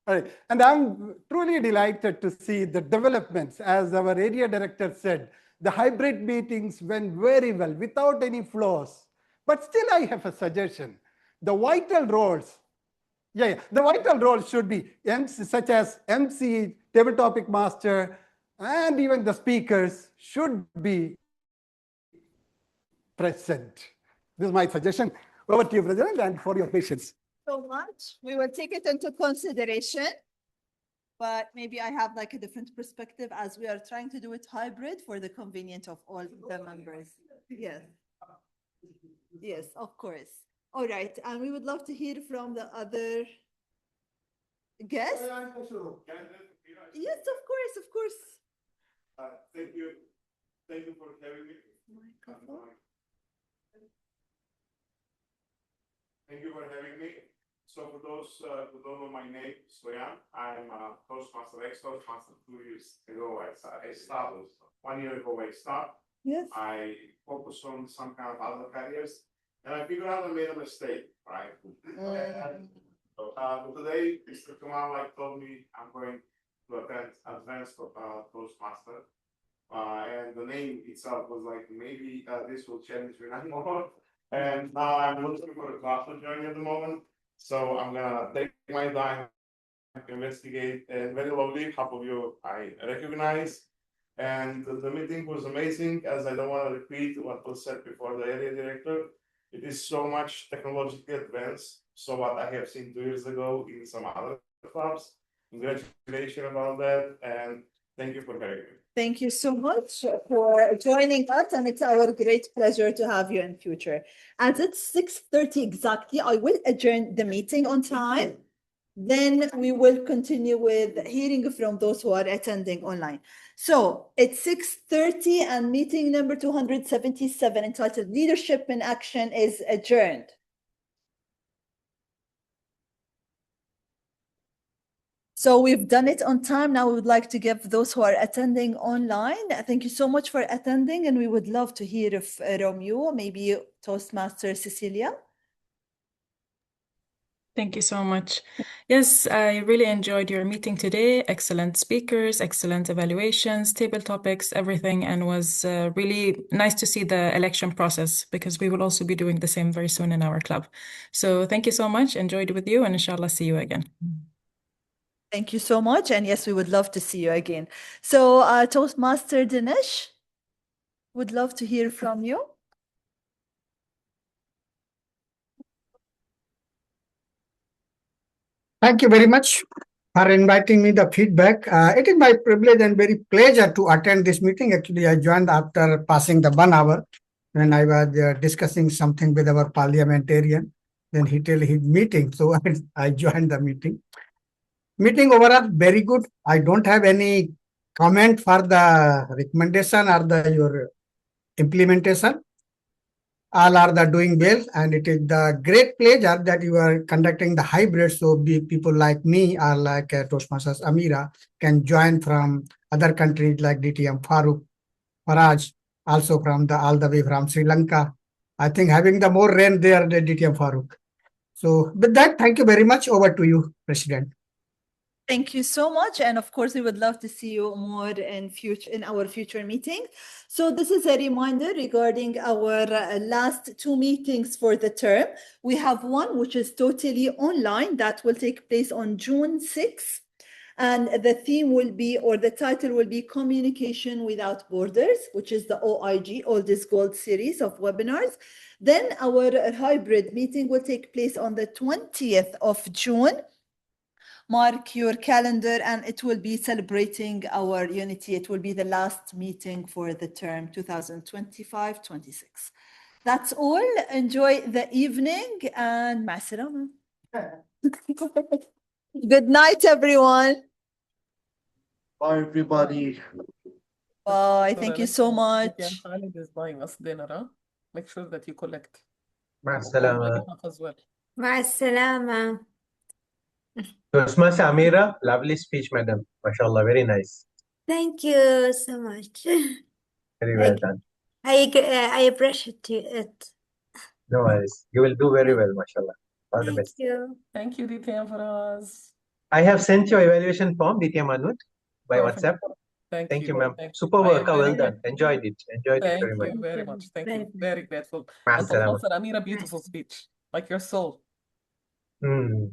Right. And I'm truly delighted to see the developments. As our area director said, the hybrid meetings went very well without any flaws. But still, I have a suggestion. The vital roles, the vital roles should be such as MC, table topic master, and even the speakers should be present. This is my suggestion. Over to you, President, and for your patience. So much. We will take it into consideration, but maybe I have like a different perspective as we are trying to do it hybrid for the convenience of all the members. Yes. Yes, of course. All right. And we would love to hear from the other guests. Yes, of course, of course. Thank you. Thank you for having me. Thank you for having me. So for those who don't know my name, Soyan, I'm a Toastmaster, ex-Toastmaster 2 years ago. I started 1 year ago. I started. Yes. I focused on some kind of other careers, and I figured out I made a mistake, right? So today, Mr. Kamal told me I'm going to attend Advanced Toastmaster, and the name itself was like, maybe this will change me more. And now I'm looking for a class to join at the moment. So I'm gonna take my time, investigate, and very lovely. Half of you I recognize. And the meeting was amazing, as I don't want to repeat what was said before the area director. It is so much technologically advanced. So what I have seen 2 years ago in some other clubs. Congratulations about that, and thank you for having me. Thank you so much for joining us, and it's our great pleasure to have you in future. As it's 6:30 exactly, I will adjourn the meeting on time. Then we will continue with hearing from those who are attending online. So it's 6:30 and meeting number 277 entitled Leadership in Action is adjourned. So we've done it on time. Now we would like to give those who are attending online. Thank you so much for attending, and we would love to hear from you, maybe Toastmaster Cecilia. Thank you so much. Yes, I really enjoyed your meeting today. Excellent speakers, excellent evaluations, table topics, everything, and was really nice to see the election process, because we will also be doing the same very soon in our club. So thank you so much. Enjoyed with you, and inshallah see you again. Thank you so much. And yes, we would love to see you again. So Toastmaster Dinesh, would love to hear from you. Thank you very much for inviting me the feedback. It is my privilege and very pleasure to attend this meeting. Actually, I joined after passing the 1 hour when I was discussing something with our parliamentarian. Then he tell his meeting, so I joined the meeting. Meeting overall very good. I don't have any comment for the recommendation or your implementation. All are doing well, and it is the great pleasure that you are conducting the hybrid, so people like me or like Toastmasters Amira can join from other countries like DTM Farooq, Faraj, also from all the way from Sri Lanka. I think having the more rain there, the DTM Farooq. So with that, thank you very much. Over to you, President. Thank you so much. And of course, we would love to see you more in our future meeting. So this is a reminder regarding our last 2 meetings for the term. We have one which is totally online that will take place on June 6th. And the theme will be, or the title will be Communication Without Borders, which is the OIG, Oldest Gold series of webinars. Then our hybrid meeting will take place on the 20th of June. Mark your calendar, and it will be celebrating our unity. It will be the last meeting for the term 2025-26. That's all. Enjoy the evening, and ma salama. Good night, everyone. Bye, everybody. Bye. So Thank the you next so time much. Diti Khalid is buying us dinner, huh? Make sure that you collect. مع Oh, السلامة. Nabiha as well. مع السلامة. Toastmaster Amira, lovely speech, madam. MashaAllah, very nice. Thank you so much. Very well done. I appreciate it. No worries. You will do very well, mashallah. All the Thank best. you. Thank you, Diti Faraz. I have sent your evaluation form, Ditya Manut, by Perfect. WhatsApp. Thank Thank you, you. ma'am. Thank you. Super I work. am very Well done. grateful. Enjoyed it. Enjoyed it very Thank much. you very much. Thank you. Very grateful. مع And السلامة. Toastmaster Amira, beautiful speech. Like your soul. Hmm.